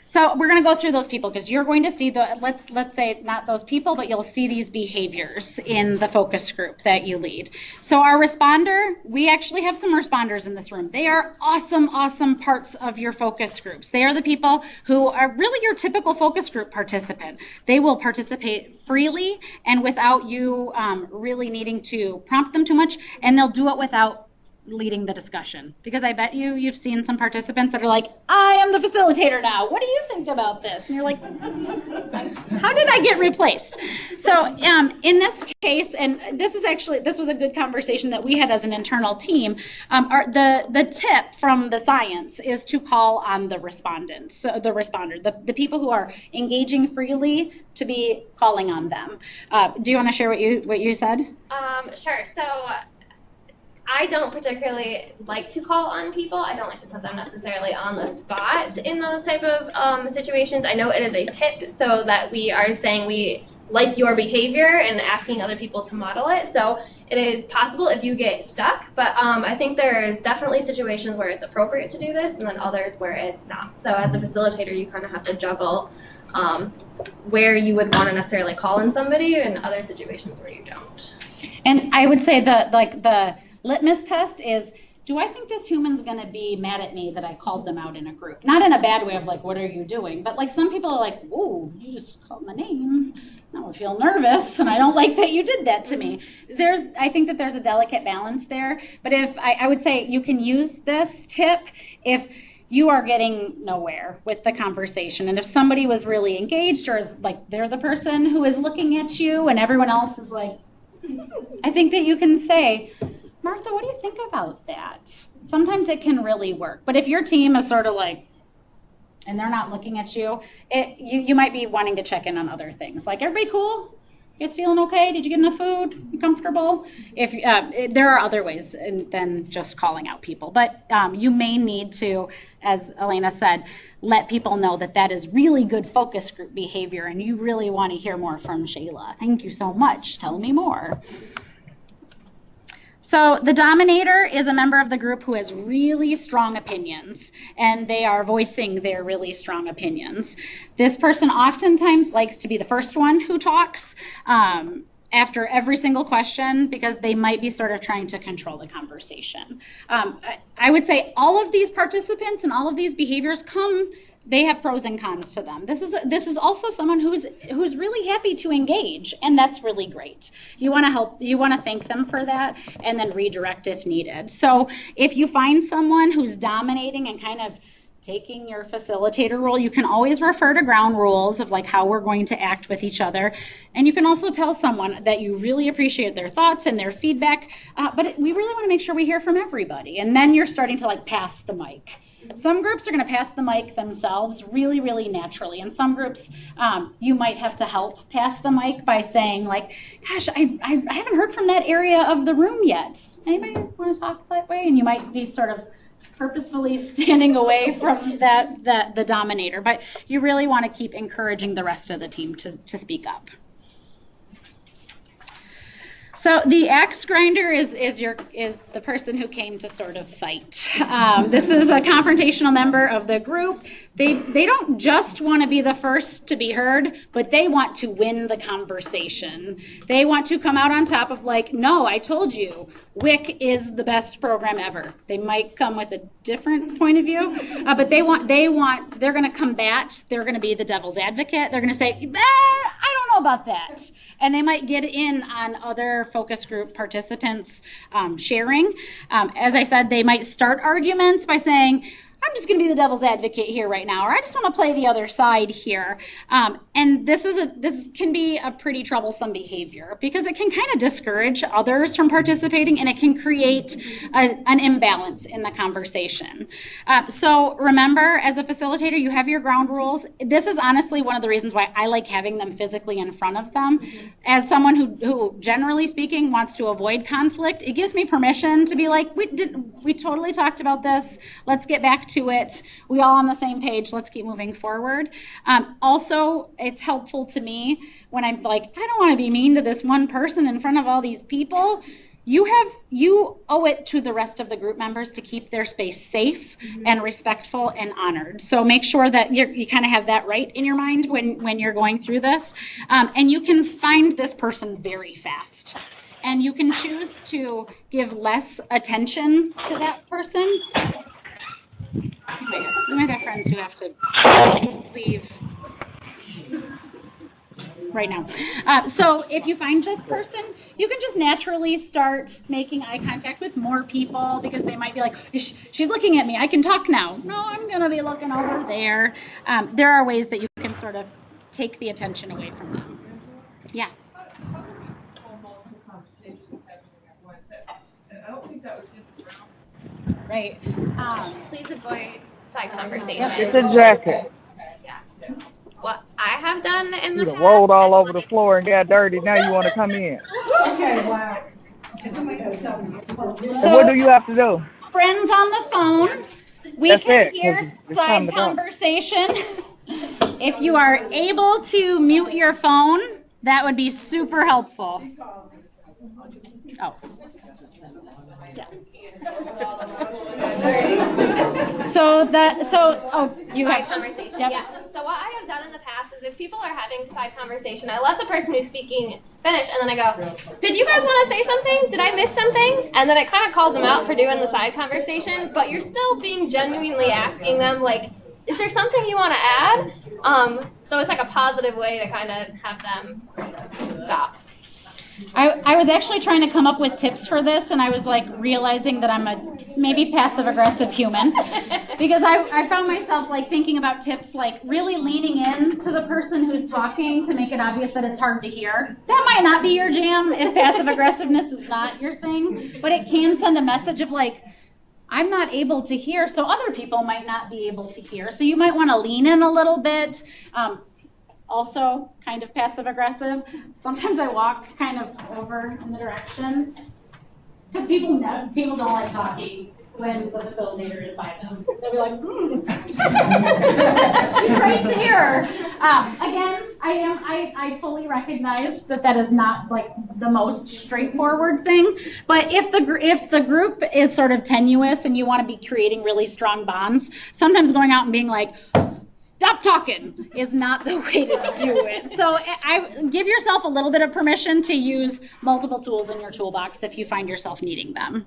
So we're going to go through those people because you're going to see let's say not those people, but you'll see these behaviors in the focus group that you lead. So our responder, we actually have some responders in this room. They are awesome, awesome parts of your focus groups. They are the people who are really your typical focus group participant. They will participate freely and without you really needing to prompt them too much, and they'll do it without leading the discussion, because I bet you've seen some participants that are like, I am the facilitator now, what do you think about this? And you're like, how did I get replaced? So in this case, and this was a good conversation that we had as an internal team, the tip from the science is to call on the respondents, so the responder, the people who are engaging freely, to be calling on them. Do you want to share what you said? Sure. So I don't particularly like to call on people. I don't like to put them necessarily on the spot in those type of situations. I know it is a tip so that we are saying we like your behavior and asking other people to model it. So it is possible if you get stuck, but I think there's definitely situations where it's appropriate to do this and then others where it's not. So as a facilitator, you kind of have to juggle where you would want to necessarily call on somebody and other situations where you don't. And I would say the litmus test is do I think this human's gonna be mad at me that I called them out in a group? Not in a bad way of like, what are you doing? But like some people are like, whoa, you just called my name. Now I feel nervous and I don't like that you did that to me. I think that there's a delicate balance there. But if I would say you can use this tip if you are getting nowhere with the conversation. And if somebody was really engaged or is like, they're the person who is looking at you and everyone else is like, I think that you can say, Martha, what do you think about that? Sometimes it can really work. But if your team is sort of like, and they're not looking at you, you might be wanting to check in on other things. Like, everybody cool? You guys feeling okay? Did you get enough food? You comfortable? If there are other ways than just calling out people. But you may need to, as Elena said, let people know that that is really good focus group behavior and you really want to hear more from Shayla. Thank you so much. Tell me more. So the dominator is a member of the group who has really strong opinions, and they are voicing their really strong opinions. This person oftentimes likes to be the first one who talks after every single question because they might be sort of trying to control the conversation. I would say all of these participants and all of these behaviors they have pros and cons to them. This is also someone who's really happy to engage, and that's really great. You want to thank them for that, and then redirect if needed. So if you find someone who's dominating and kind of taking your facilitator role, you can always refer to ground rules of like how we're going to act with each other, and you can also tell someone that you really appreciate their thoughts and their feedback. But we really want to make sure we hear from everybody, and then you're starting to like pass the mic. Some groups are going to pass the mic themselves really, really naturally. And some groups, you might have to help pass the mic by saying like, gosh, I haven't heard from that area of the room yet. Anybody want to talk that way? And you might be sort of purposefully standing away from the dominator. But you really want to keep encouraging the rest of the team to speak up. So the axe grinder is the person who came to sort of fight. This is a confrontational member of the group. They don't just want to be the first to be heard, but they want to win the conversation. They want to come out on top of like, no, I told you, WIC is the best program ever. They might come with a different point of view, but they're going to combat. They're going to be the devil's advocate. They're going to say, I don't know about that. And they might get in on other focus group participants sharing. As I said, they might start arguments by saying, I'm just going to be the devil's advocate here right now, or I just want to play the other side here. And this can be a pretty troublesome behavior because it can kind of discourage others from participating, and it can create an imbalance in the conversation. So remember, as a facilitator, you have your ground rules. This is honestly one of the reasons why I like having them physically in front of them. As someone who generally speaking wants to avoid conflict, it gives me permission to be like, we totally talked about this. Let's get back to it. We all on the same page. Let's keep moving forward. Also, it's helpful to me when I'm like, I don't want to be mean to this one person in front of all these people. You owe it to the rest of the group members to keep their space safe and respectful and honored. So make sure that you kind of have that right in your mind when you're going through this. And you can find this person very fast. And you can choose to give less attention to that person. We might have friends who have to leave right now. So if you find this person, you can just naturally start making eye contact with more people because they might be like, she's looking at me, I can talk now. No, I'm going to be looking over there. There are ways that you can sort of take the attention away from them. Yeah. I don't think that was right. Please avoid side conversations. It's a jacket. Yeah. What I have done in the You past. rolled all over the floor and got dirty. Now you want to come in. Okay, wow. So what do you have to do? Friends on the phone. We That's can it, hear 'cause it's side time to go. conversation. If you are able to mute your phone, that would be super helpful. Oh. Yeah. Side conversation. Yep. Yeah. So what I have done in the past is if people are having side conversation, I let the person who's speaking finish, and then I go, "Did you guys want to say something? Did I miss something?" And then it kind of calls them out for doing the side conversation, but you're still being genuinely asking them, like, "Is there something you want to add?" So it's like a positive way to kind of have them stop. I was actually trying to come up with tips for this, and I was like realizing that I'm a maybe passive-aggressive human, because I found myself like thinking about tips like really leaning in to the person who's talking to make it obvious that it's hard to hear. That might not be your jam if passive-aggressiveness is not your thing, but it can send a message of like, I'm not able to hear, so other people might not be able to hear. So you might want to lean in a little bit. Also kind of passive-aggressive. Sometimes I walk kind of over in the direction, because people don't like talking when the facilitator is by them. They'll be like, she's right there. Again, I fully recognize that is not like the most straightforward thing. But if the group is sort of tenuous and you want to be creating really strong bonds, sometimes going out and being like, stop talking is not the way to do it. So I give yourself a little bit of permission to use multiple tools in your toolbox if you find yourself needing them.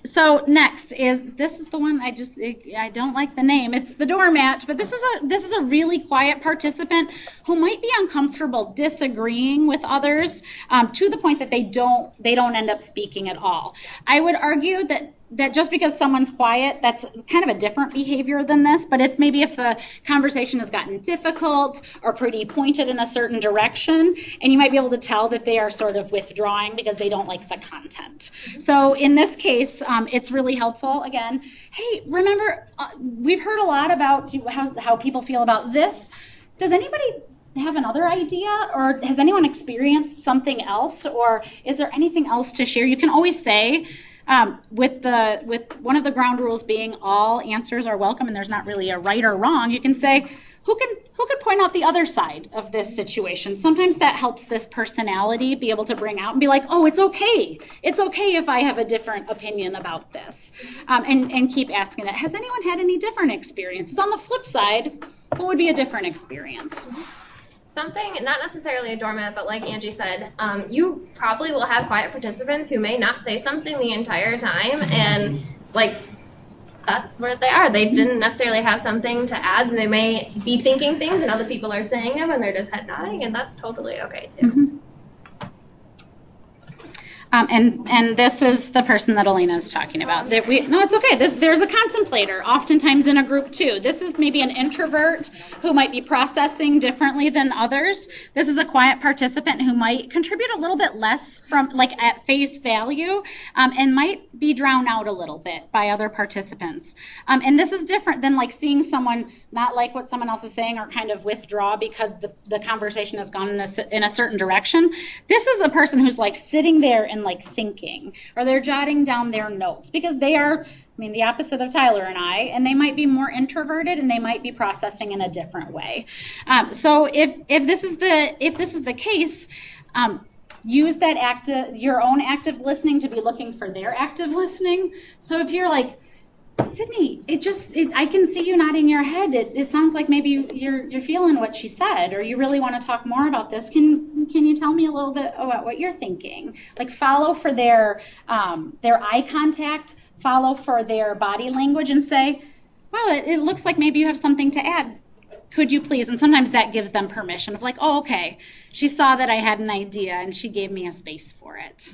So next this is the one I don't like the name. It's the doormat, but this is a really quiet participant who might be uncomfortable disagreeing with others to the point that they don't end up speaking at all. I would argue that just because someone's quiet, that's kind of a different behavior than this, but it's maybe if the conversation has gotten difficult or pretty pointed in a certain direction, and you might be able to tell that they are sort of withdrawing because they don't like the content. So in this case, it's really helpful. Again, hey, remember, we've heard a lot about how people feel about this. Does anybody have another idea, or has anyone experienced something else, or is there anything else to share? You can always say, with one of the ground rules being all answers are welcome and there's not really a right or wrong, you can say, who can point out the other side of this situation? Sometimes that helps this personality be able to bring out and be like, oh, it's okay. It's okay if I have a different opinion about this. And keep asking that. Has anyone had any different experiences? On the flip side, what would be a different experience? Something, not necessarily a doormat, but like Angie said, you probably will have quiet participants who may not say something the entire time, and like that's where they are. They didn't necessarily have something to add, and they may be thinking things and other people are saying them and they're just head nodding, and that's totally okay too. Mm-hmm. And this is the person that Alina is talking about. No, it's okay. There's a contemplator, oftentimes in a group too. This is maybe an introvert who might be processing differently than others. This is a quiet participant who might contribute a little bit less from like at face value, and might be drowned out a little bit by other participants. And this is different than like seeing someone not like what someone else is saying or kind of withdraw because the conversation has gone in a certain direction. This is a person who's like sitting there and like thinking, or they're jotting down their notes, because they are, the opposite of Tyler and I, and they might be more introverted and they might be processing in a different way. So if this is the case, use that your own active listening to be looking for their active listening. So if you're like, Sydney, I can see you nodding your head. It sounds like maybe you're feeling what she said, or you really want to talk more about this. Can you tell me a little bit about what you're thinking? Like follow for their eye contact, follow for their body language, and say, well, it looks like maybe you have something to add. Could you please? And sometimes that gives them permission of like, oh, okay, she saw that I had an idea and she gave me a space for it.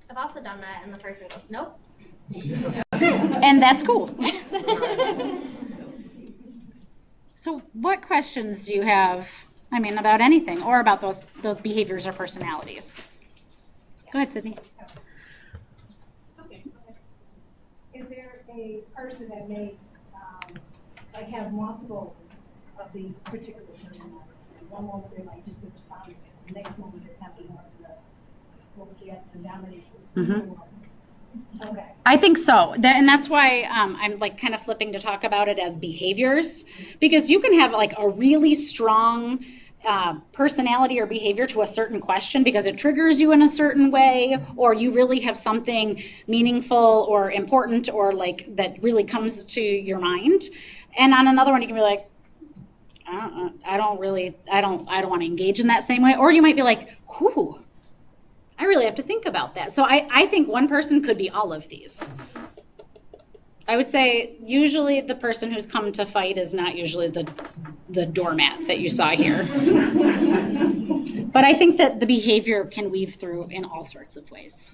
I've also done that, and the person goes, nope. And that's cool. So what questions do you have, about anything or about those behaviors or personalities? Go ahead, Sydney. Okay. Is there a person that may have multiple of these particular personalities? And one moment they're like just a respondent, the next moment they're having more of the dominating. Mm-hmm. Okay. I think so. And that's why I'm like kind of flipping to talk about it as behaviors, because you can have like a really strong personality or behavior to a certain question because it triggers you in a certain way, or you really have something meaningful or important or like that really comes to your mind. And on another one, you can be like, I don't want to engage in that same way. Or you might be like, whew, I really have to think about that. So I think one person could be all of these. I would say usually the person who's come to fight is not usually the doormat that you saw here. But I think that the behavior can weave through in all sorts of ways.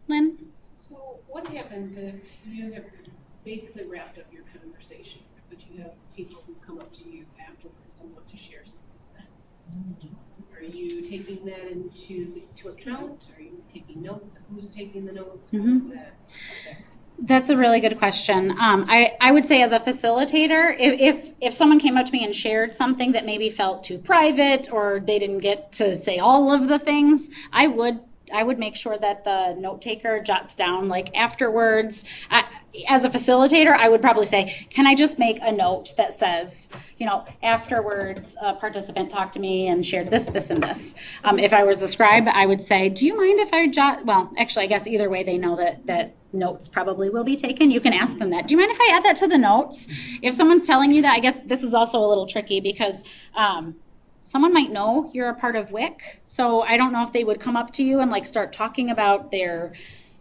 Lynn? So what happens if you have basically wrapped up your conversation, but you have people who come up to you afterwards and want to share something? Are you taking that into account? Are you taking notes? Who's taking the notes? Mm-hmm. How's that? That's a really good question. I would say as a facilitator, if someone came up to me and shared something that maybe felt too private or they didn't get to say all of the things, I would make sure that the note taker jots down like afterwards. As a facilitator, I would probably say, can I just make a note that says, afterwards a participant talked to me and shared this, this, and this. If I was the scribe, I would say, do you mind if I well, actually, I guess either way they know that notes probably will be taken. You can ask them that. Do you mind if I add that to the notes? If someone's telling you that, I guess this is also a little tricky because someone might know you're a part of WIC, so I don't know if they would come up to you and like start talking about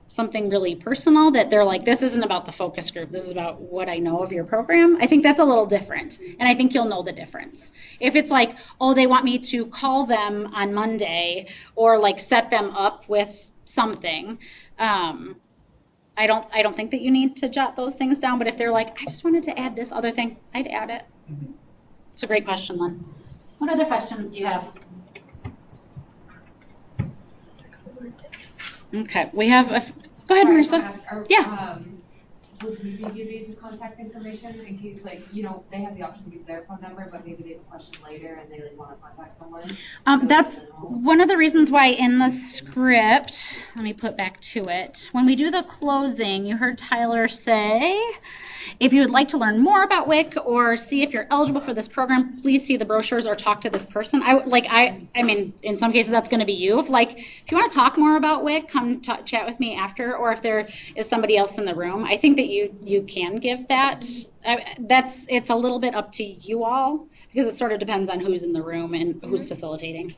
something really personal that they're like, this isn't about the focus group, this is about what I know of your program. I think that's a little different, and I think you'll know the difference. If it's like, oh, they want me to call them on Monday or like set them up with something, I don't think that you need to jot those things down, but if they're like, I just wanted to add this other thing, I'd add it. It's a great question, Lynn. What other questions do you have? Okay, we have go ahead, Marissa. Yeah. Would we be giving the contact information in case, they have the option to give their phone number, but maybe they have a question later and they want to contact someone? That's one of the reasons why in the script, let me put back to it, when we do the closing, you heard Tyler say, if you would like to learn more about WIC or see if you're eligible for this program, please see the brochures or talk to this person. I mean, in some cases that's going to be you. If you want to talk more about WIC, come chat with me after, or if there is somebody else in the room, I think that you can give that. It's a little bit up to you all because it sort of depends on who's in the room and who's facilitating.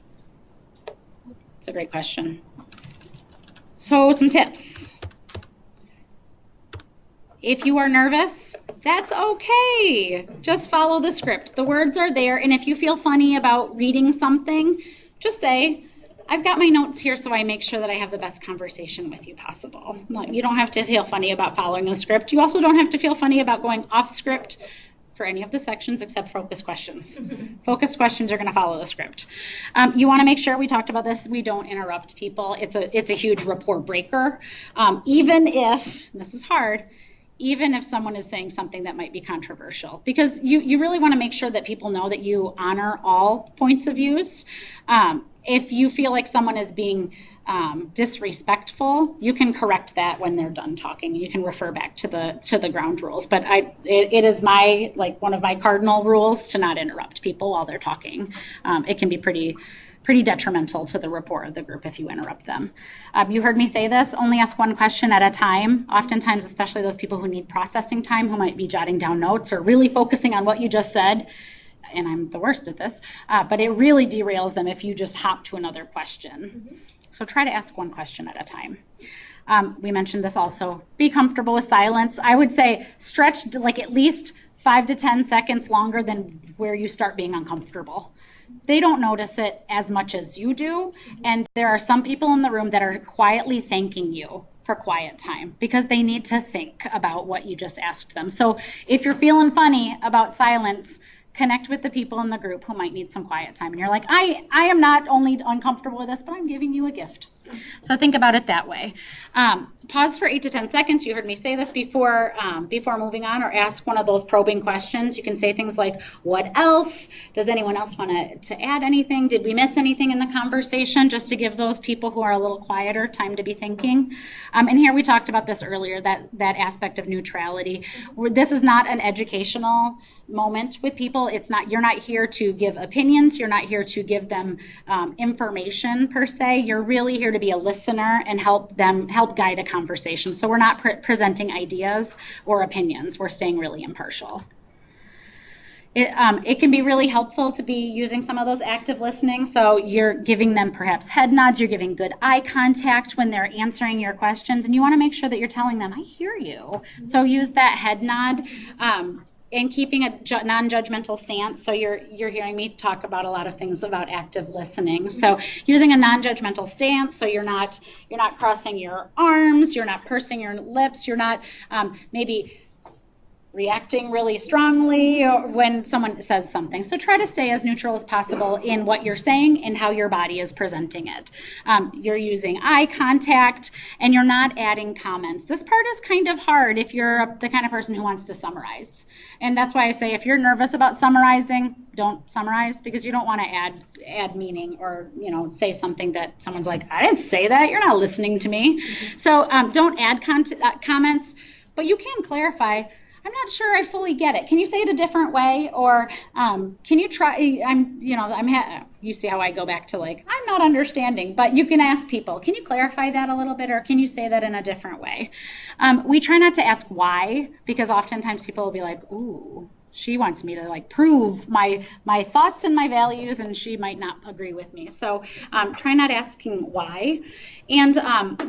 It's a great question. So some tips. If you are nervous, that's okay. Just follow the script. The words are there, and if you feel funny about reading something, just say, I've got my notes here so I make sure that I have the best conversation with you possible. You don't have to feel funny about following the script. You also don't have to feel funny about going off script for any of the sections except focus questions. Focus questions are going to follow the script. You want to make sure, we talked about this, we don't interrupt people. It's a huge rapport breaker. Even if, this is hard, even if someone is saying something that might be controversial, because you really want to make sure that people know that you honor all points of views. If you feel like someone is being disrespectful, you can correct that when they're done talking. You can refer back to the ground rules. But it is one of my cardinal rules to not interrupt people while they're talking. It can be pretty detrimental to the rapport of the group if you interrupt them. You heard me say this, only ask one question at a time. Oftentimes, especially those people who need processing time, who might be jotting down notes or really focusing on what you just said, and I'm the worst at this, but it really derails them if you just hop to another question. So try to ask one question at a time. We mentioned this also. Be comfortable with silence. I would say stretch at least 5 to 10 seconds longer than where you start being uncomfortable. They don't notice it as much as you do, and there are some people in the room that are quietly thanking you for quiet time because they need to think about what you just asked them. So if you're feeling funny about silence, connect with the people in the group who might need some quiet time. And you're like, I am not only uncomfortable with this, but I'm giving you a gift. So think about it that way. Pause for 8 to 10 seconds. You heard me say this before moving on, or ask one of those probing questions. You can say things like, what else? Does anyone else want to add anything? Did we miss anything in the conversation? Just to give those people who are a little quieter time to be thinking. And here we talked about this earlier, that aspect of neutrality. This is not an educational moment with people. You're not here to give opinions. You're not here to give them information per se. You're really here to be a listener and help guide a conversation. So we're not presenting ideas or opinions. We're staying really impartial. It can be really helpful to be using some of those active listening. So you're giving them perhaps head nods, you're giving good eye contact when they're answering your questions, and you want to make sure that you're telling them, I hear you. So use that head nod. And keeping a non-judgmental stance. So you're hearing me talk about a lot of things about active listening. So using a non-judgmental stance, so you're not crossing your arms, you're not pursing your lips, you're not maybe reacting really strongly when someone says something. So try to stay as neutral as possible in what you're saying and how your body is presenting it. You're using eye contact and you're not adding comments. This part is kind of hard if you're the kind of person who wants to summarize. And that's why I say if you're nervous about summarizing, don't summarize, because you don't want to add meaning or say something that someone's like, I didn't say that, you're not listening to me. So don't add comments, but you can clarify, I'm not sure I fully get it. Can you say it a different way? Or can you try, you see how I go back to like, I'm not understanding, but you can ask people, can you clarify that a little bit? Or can you say that in a different way? We try not to ask why, because oftentimes people will be like, ooh, she wants me to like prove my thoughts and my values, and she might not agree with me. So try not asking why. And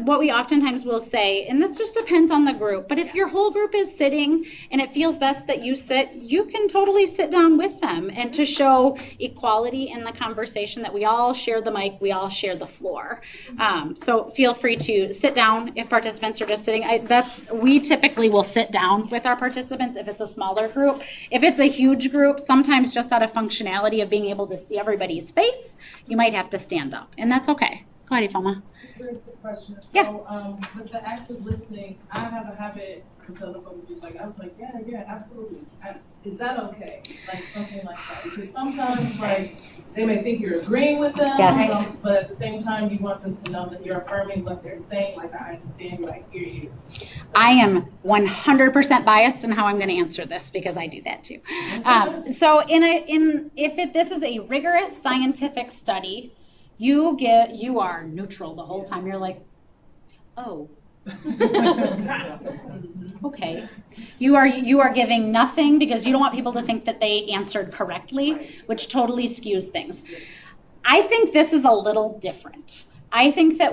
what we oftentimes will say, and this just depends on the group, but if your whole group is sitting and it feels best that you sit, you can totally sit down with them, and to show equality in the conversation that we all share the mic, we all share the floor. So feel free to sit down if participants are just sitting. We typically will sit down with our participants if it's a smaller group. If it's a huge group, sometimes just out of functionality of being able to see everybody's face, you might have to stand up, and that's okay. Go ahead, Ifoma. Very quick question. Yeah. So, with the active listening, I have a habit until the folks was like, I was like, yeah, absolutely. Is that okay? Like something like that. Because sometimes, like, they may think you're agreeing with them, Yes. But at the same time, you want them to know that you're affirming what they're saying. Like, I understand you, I hear you. I am 100% biased in how I'm going to answer this, because I do that too. So this is a rigorous scientific study, you are neutral the whole time. You're like, oh. Okay. You are giving nothing because you don't want people to think that they answered correctly, which totally skews things. I think this is a little different. I think that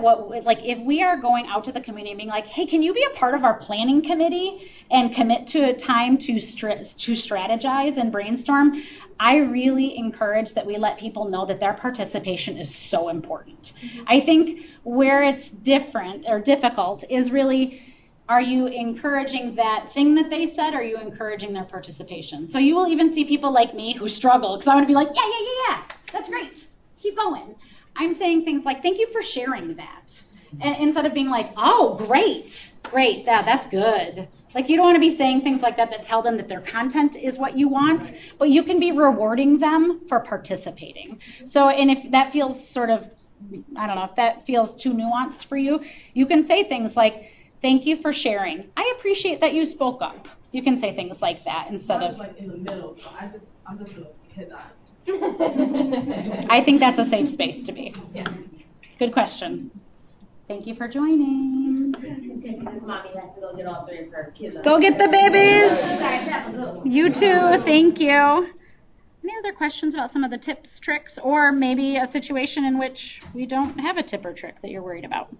if we are going out to the community and being like, hey, can you be a part of our planning committee and commit to a time to strategize and brainstorm? I really encourage that we let people know that their participation is so important. I think where it's different or difficult is really, are you encouraging that thing that they said, or are you encouraging their participation? So you will even see people like me who struggle, because I want to be like, yeah, that's great, keep going. I'm saying things like, thank you for sharing that. And instead of being like, oh, great, that's good. Like, you don't want to be saying things like that tell them that their content is what you want, but you can be rewarding them for participating. So, and if that feels sort of, I don't know, if that feels too nuanced for you, you can say things like, thank you for sharing. I appreciate that you spoke up. You can say things like that instead of. Like in the middle, so I'm just a kid. I think that's a safe space to be. Yeah. Good question. Thank you for joining. This mommy has to go get all three of her kids. Go get the babies. You too. Thank you. Any other questions about some of the tips, tricks, or maybe a situation in which we don't have a tip or trick that you're worried about?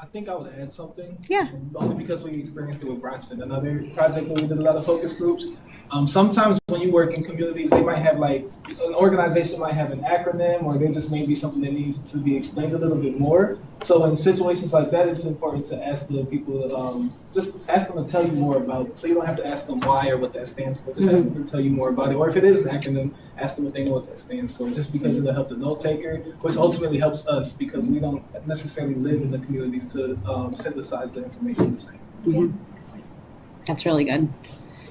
I think I would add something. Yeah. Only because we experienced it with Bronson, another project where we did a lot of focus groups. Sometimes when you work in communities, they might have like, an organization might have an acronym, or there just may be something that needs to be explained a little bit more. So in situations like that, it's important to ask the people, just ask them to tell you more about it. So you don't have to ask them why or what that stands for. Just ask them to tell you more about it. Or if it is an acronym, ask them if they know what that stands for, just because it'll help the note taker, which ultimately helps us because we don't necessarily live in the communities to synthesize the information the same. Mm-hmm. That's really good.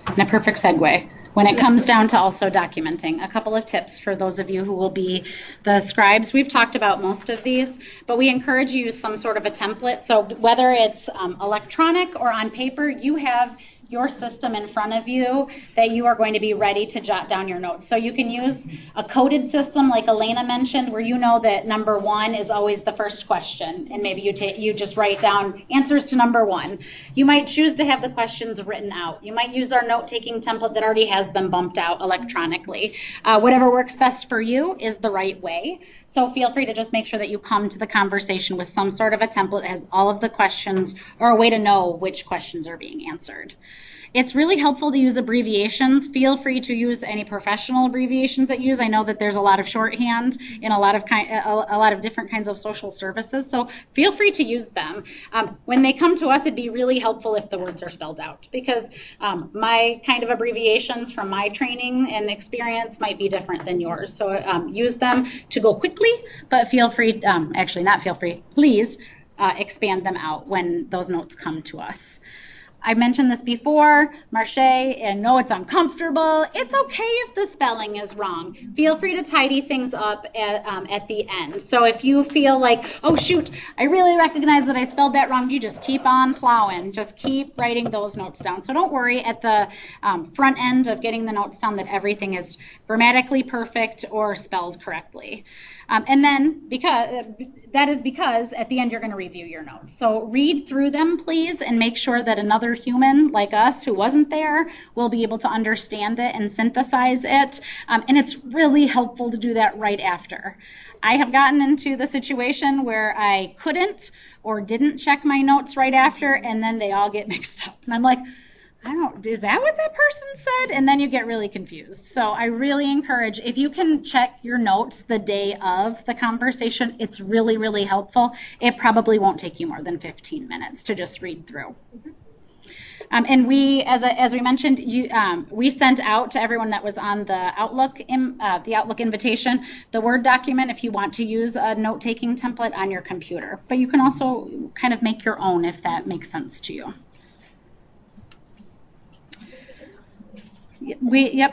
And a perfect segue. When it comes down to also documenting, a couple of tips for those of you who will be the scribes. We've talked about most of these, but we encourage you to use some sort of a template. So whether it's electronic or on paper, you have your system in front of you that you are going to be ready to jot down your notes. So you can use a coded system like Elena mentioned, where you know that number 1 is always the first question, and maybe you just write down answers to number 1. You might choose to have the questions written out. You might use our note-taking template that already has them bumped out electronically. Whatever works best for you is the right way. So feel free to just make sure that you come to the conversation with some sort of a template that has all of the questions, or a way to know which questions are being answered. It's really helpful to use abbreviations. Feel free to use any professional abbreviations that you use. I know that there's a lot of shorthand in a lot of different kinds of social services, so feel free to use them. When they come to us, it'd be really helpful if the words are spelled out, because my kind of abbreviations from my training and experience might be different than yours. So use them to go quickly, but feel free, actually not feel free, please expand them out when those notes come to us. I mentioned this before, Marche, and no, it's uncomfortable. It's okay if the spelling is wrong. Feel free to tidy things up at the end. So if you feel like, oh shoot, I really recognize that I spelled that wrong, you just keep on plowing. Just keep writing those notes down. So don't worry at the front end of getting the notes down that everything is grammatically perfect or spelled correctly. And then because at the end you're going to review your notes. So read through them, please, and make sure that another human like us who wasn't there will be able to understand it and synthesize it. And it's really helpful to do that right after. I have gotten into the situation where I couldn't or didn't check my notes right after, and then they all get mixed up. And I'm like, is that what that person said? And then you get really confused. So I really encourage, if you can check your notes the day of the conversation, it's really, really helpful. It probably won't take you more than 15 minutes to just read through. And we, as we mentioned, we sent out to everyone that was on the Outlook invitation, the Word document if you want to use a note-taking template on your computer. But you can also kind of make your own if that makes sense to you.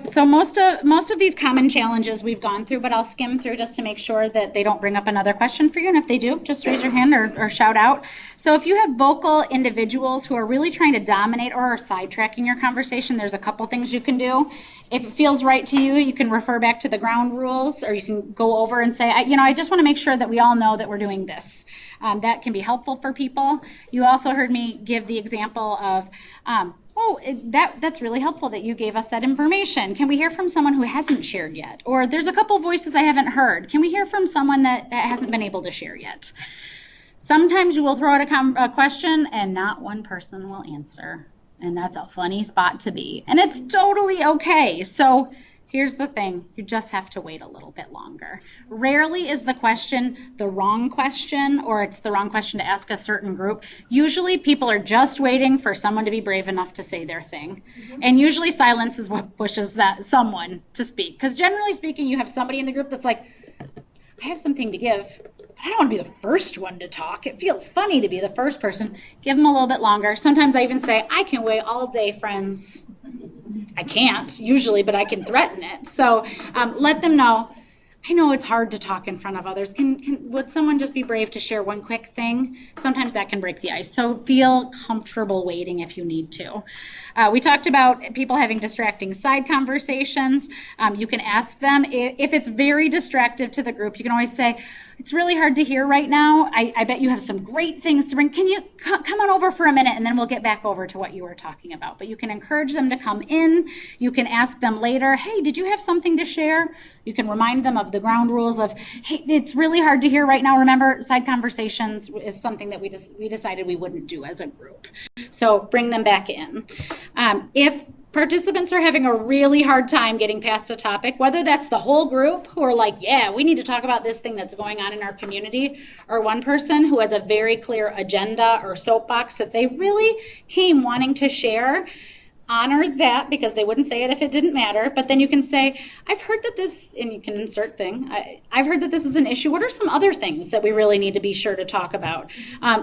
So most of these common challenges we've gone through, but I'll skim through just to make sure that they don't bring up another question for you. And if they do, just raise your hand or shout out. So if you have vocal individuals who are really trying to dominate or are sidetracking your conversation, there's a couple things you can do. If it feels right to you, you can refer back to the ground rules, or you can go over and say, I just want to make sure that we all know that we're doing this. That can be helpful for people. You also heard me give the example of, that's really helpful that you gave us that information. Can we hear from someone who hasn't shared yet? Or there's a couple voices I haven't heard. Can we hear from someone that hasn't been able to share yet? Sometimes you will throw out a question and not one person will answer. And that's a funny spot to be. And it's totally okay. So here's the thing, you just have to wait a little bit longer. Rarely is the question the wrong question, or it's the wrong question to ask a certain group. Usually people are just waiting for someone to be brave enough to say their thing. And usually silence is what pushes that someone to speak. Because generally speaking, you have somebody in the group that's like, I have something to give, but I don't want to be the first one to talk. It feels funny to be the first person. Give them a little bit longer. Sometimes I even say, I can wait all day, friends. I can't usually, but I can threaten it. So let them know, I know it's hard to talk in front of others. Would someone just be brave to share one quick thing? Sometimes that can break the ice. So feel comfortable waiting if you need to. We talked about people having distracting side conversations. You can ask them if it's very distractive to the group. You can always say, it's really hard to hear right now. I bet you have some great things to bring. Can you come on over for a minute, and then we'll get back over to what you were talking about. But you can encourage them to come in. You can ask them later, hey, did you have something to share? You can remind them of the ground rules of, hey, it's really hard to hear right now. Remember, side conversations is something that we decided we wouldn't do as a group. So bring them back in. If participants are having a really hard time getting past a topic, whether that's the whole group who are like, yeah, we need to talk about this thing that's going on in our community, or one person who has a very clear agenda or soapbox that they really came wanting to share, honor that, because they wouldn't say it if it didn't matter. But then you can say, I've heard that this, and you can insert thing, I've heard that this is an issue. What are some other things that we really need to be sure to talk about?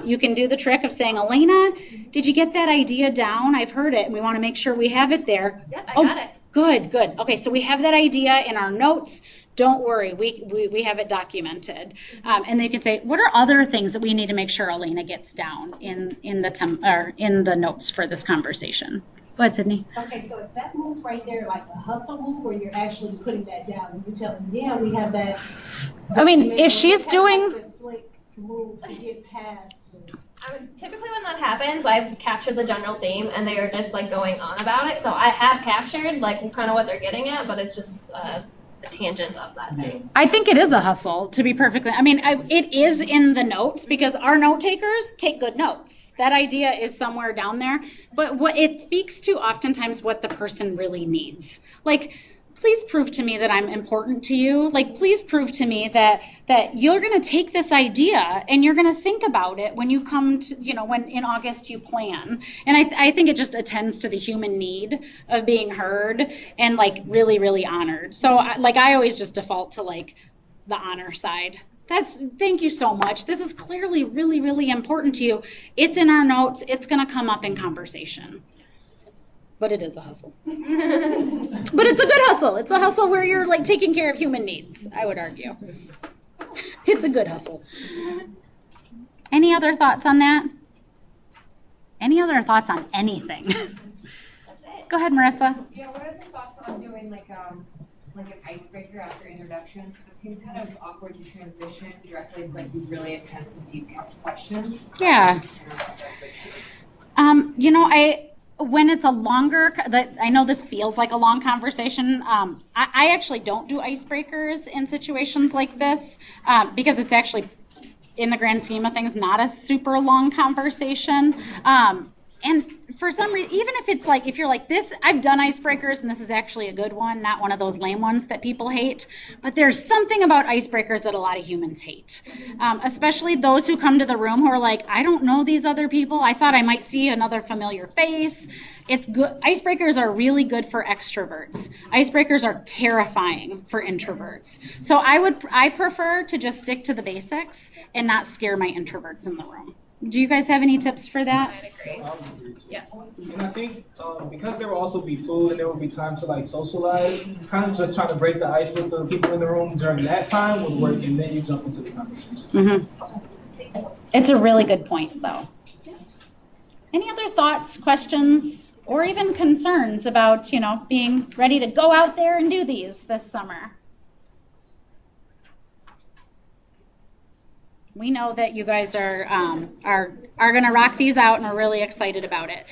You can do the trick of saying, Elena, did you get that idea down? I've heard it, and we want to make sure we have it there. Yep, I got it. Good. Okay, so we have that idea in our notes. Don't worry, we have it documented. And they can say, what are other things that we need to make sure Elena gets down in the notes for this conversation? Go ahead, Sydney. Okay, so if that move right there, like a hustle move, where you're actually putting that down, and you tell them, yeah, we have that. I mean, if she's doing. The slick move to get past. Typically when that happens, I've captured the general theme and they are just like going on about it. So I have captured like kind of what they're getting at, but it's just a tangent of that thing. I think it is a hustle, to be perfectly, it is in the notes because our note takers take good notes. That idea is somewhere down there, but what it speaks to oftentimes what the person really needs. Like, please prove to me that I'm important to you. Like, please prove to me that you're going to take this idea and you're going to think about it when you come to, when in August you plan. And I think it just attends to the human need of being heard and like really, really honored. So I always just default to like the honor side. Thank you so much. This is clearly really, really important to you. It's in our notes. It's going to come up in conversation. But it is a hustle. But it's a good hustle. It's a hustle where you're like taking care of human needs, I would argue. It's a good hustle. Any other thoughts on that? Any other thoughts on anything? Go ahead, Marissa. Yeah, what are the thoughts on doing like an icebreaker after introduction? It seems kind of awkward to transition directly to like these really intense and deep questions. Yeah. When it's a longer, I know this feels like a long conversation. I actually don't do icebreakers in situations like this because it's actually, in the grand scheme of things, not a super long conversation. And for some reason, even if it's like, if you're like this, I've done icebreakers and this is actually a good one, not one of those lame ones that people hate. But there's something about icebreakers that a lot of humans hate, especially those who come to the room who are like, I don't know these other people. I thought I might see another familiar face. It's good. Icebreakers are really good for extroverts. Icebreakers are terrifying for introverts. So I prefer to just stick to the basics and not scare my introverts in the room. Do you guys have any tips for that? I'd agree. Yeah. And I think because there will also be food and there will be time to like socialize, kind of just trying to break the ice with the people in the room during that time would work, and then you jump into the conversation. Mm-hmm. It's a really good point, though. Any other thoughts, questions, or even concerns about, being ready to go out there and do these this summer? We know that you guys are going to rock these out, and we're really excited about it.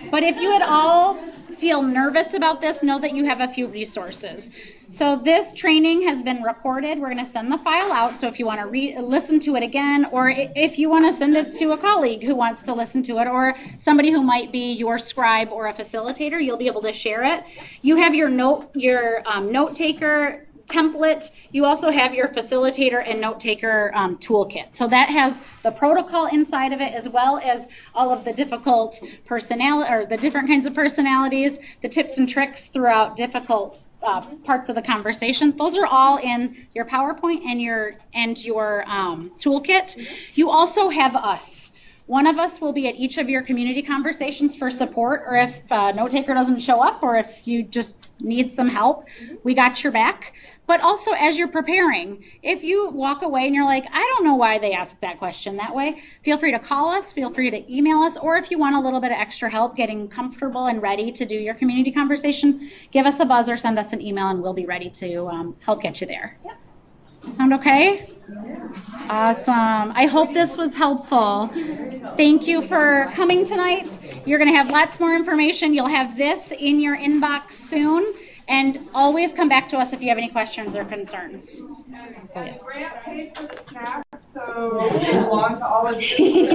But if you at all feel nervous about this, know that you have a few resources. So this training has been recorded. We're going to send the file out. So if you want to listen to it again, or if you want to send it to a colleague who wants to listen to it, or somebody who might be your scribe or a facilitator, you'll be able to share it. You have your note taker template. You also have your facilitator and note taker toolkit. So that has the protocol inside of it, as well as all of the difficult the different kinds of personalities, the tips and tricks throughout difficult parts of the conversation. Those are all in your PowerPoint and your toolkit. You also have us. One of us will be at each of your community conversations for support, or if a note taker doesn't show up, or if you just need some help, we got your back. But also, as you're preparing, if you walk away and you're like, I don't know why they asked that question that way, feel free to call us, feel free to email us, or if you want a little bit of extra help getting comfortable and ready to do your community conversation, give us a buzz or send us an email and we'll be ready to help get you there. Yep. Sound okay? Awesome. I hope this was helpful. Thank you for coming tonight. You're going to have lots more information. You'll have this in your inbox soon. And always come back to us if you have any questions or concerns. And Grant paid for the snacks, so we belong to all of you.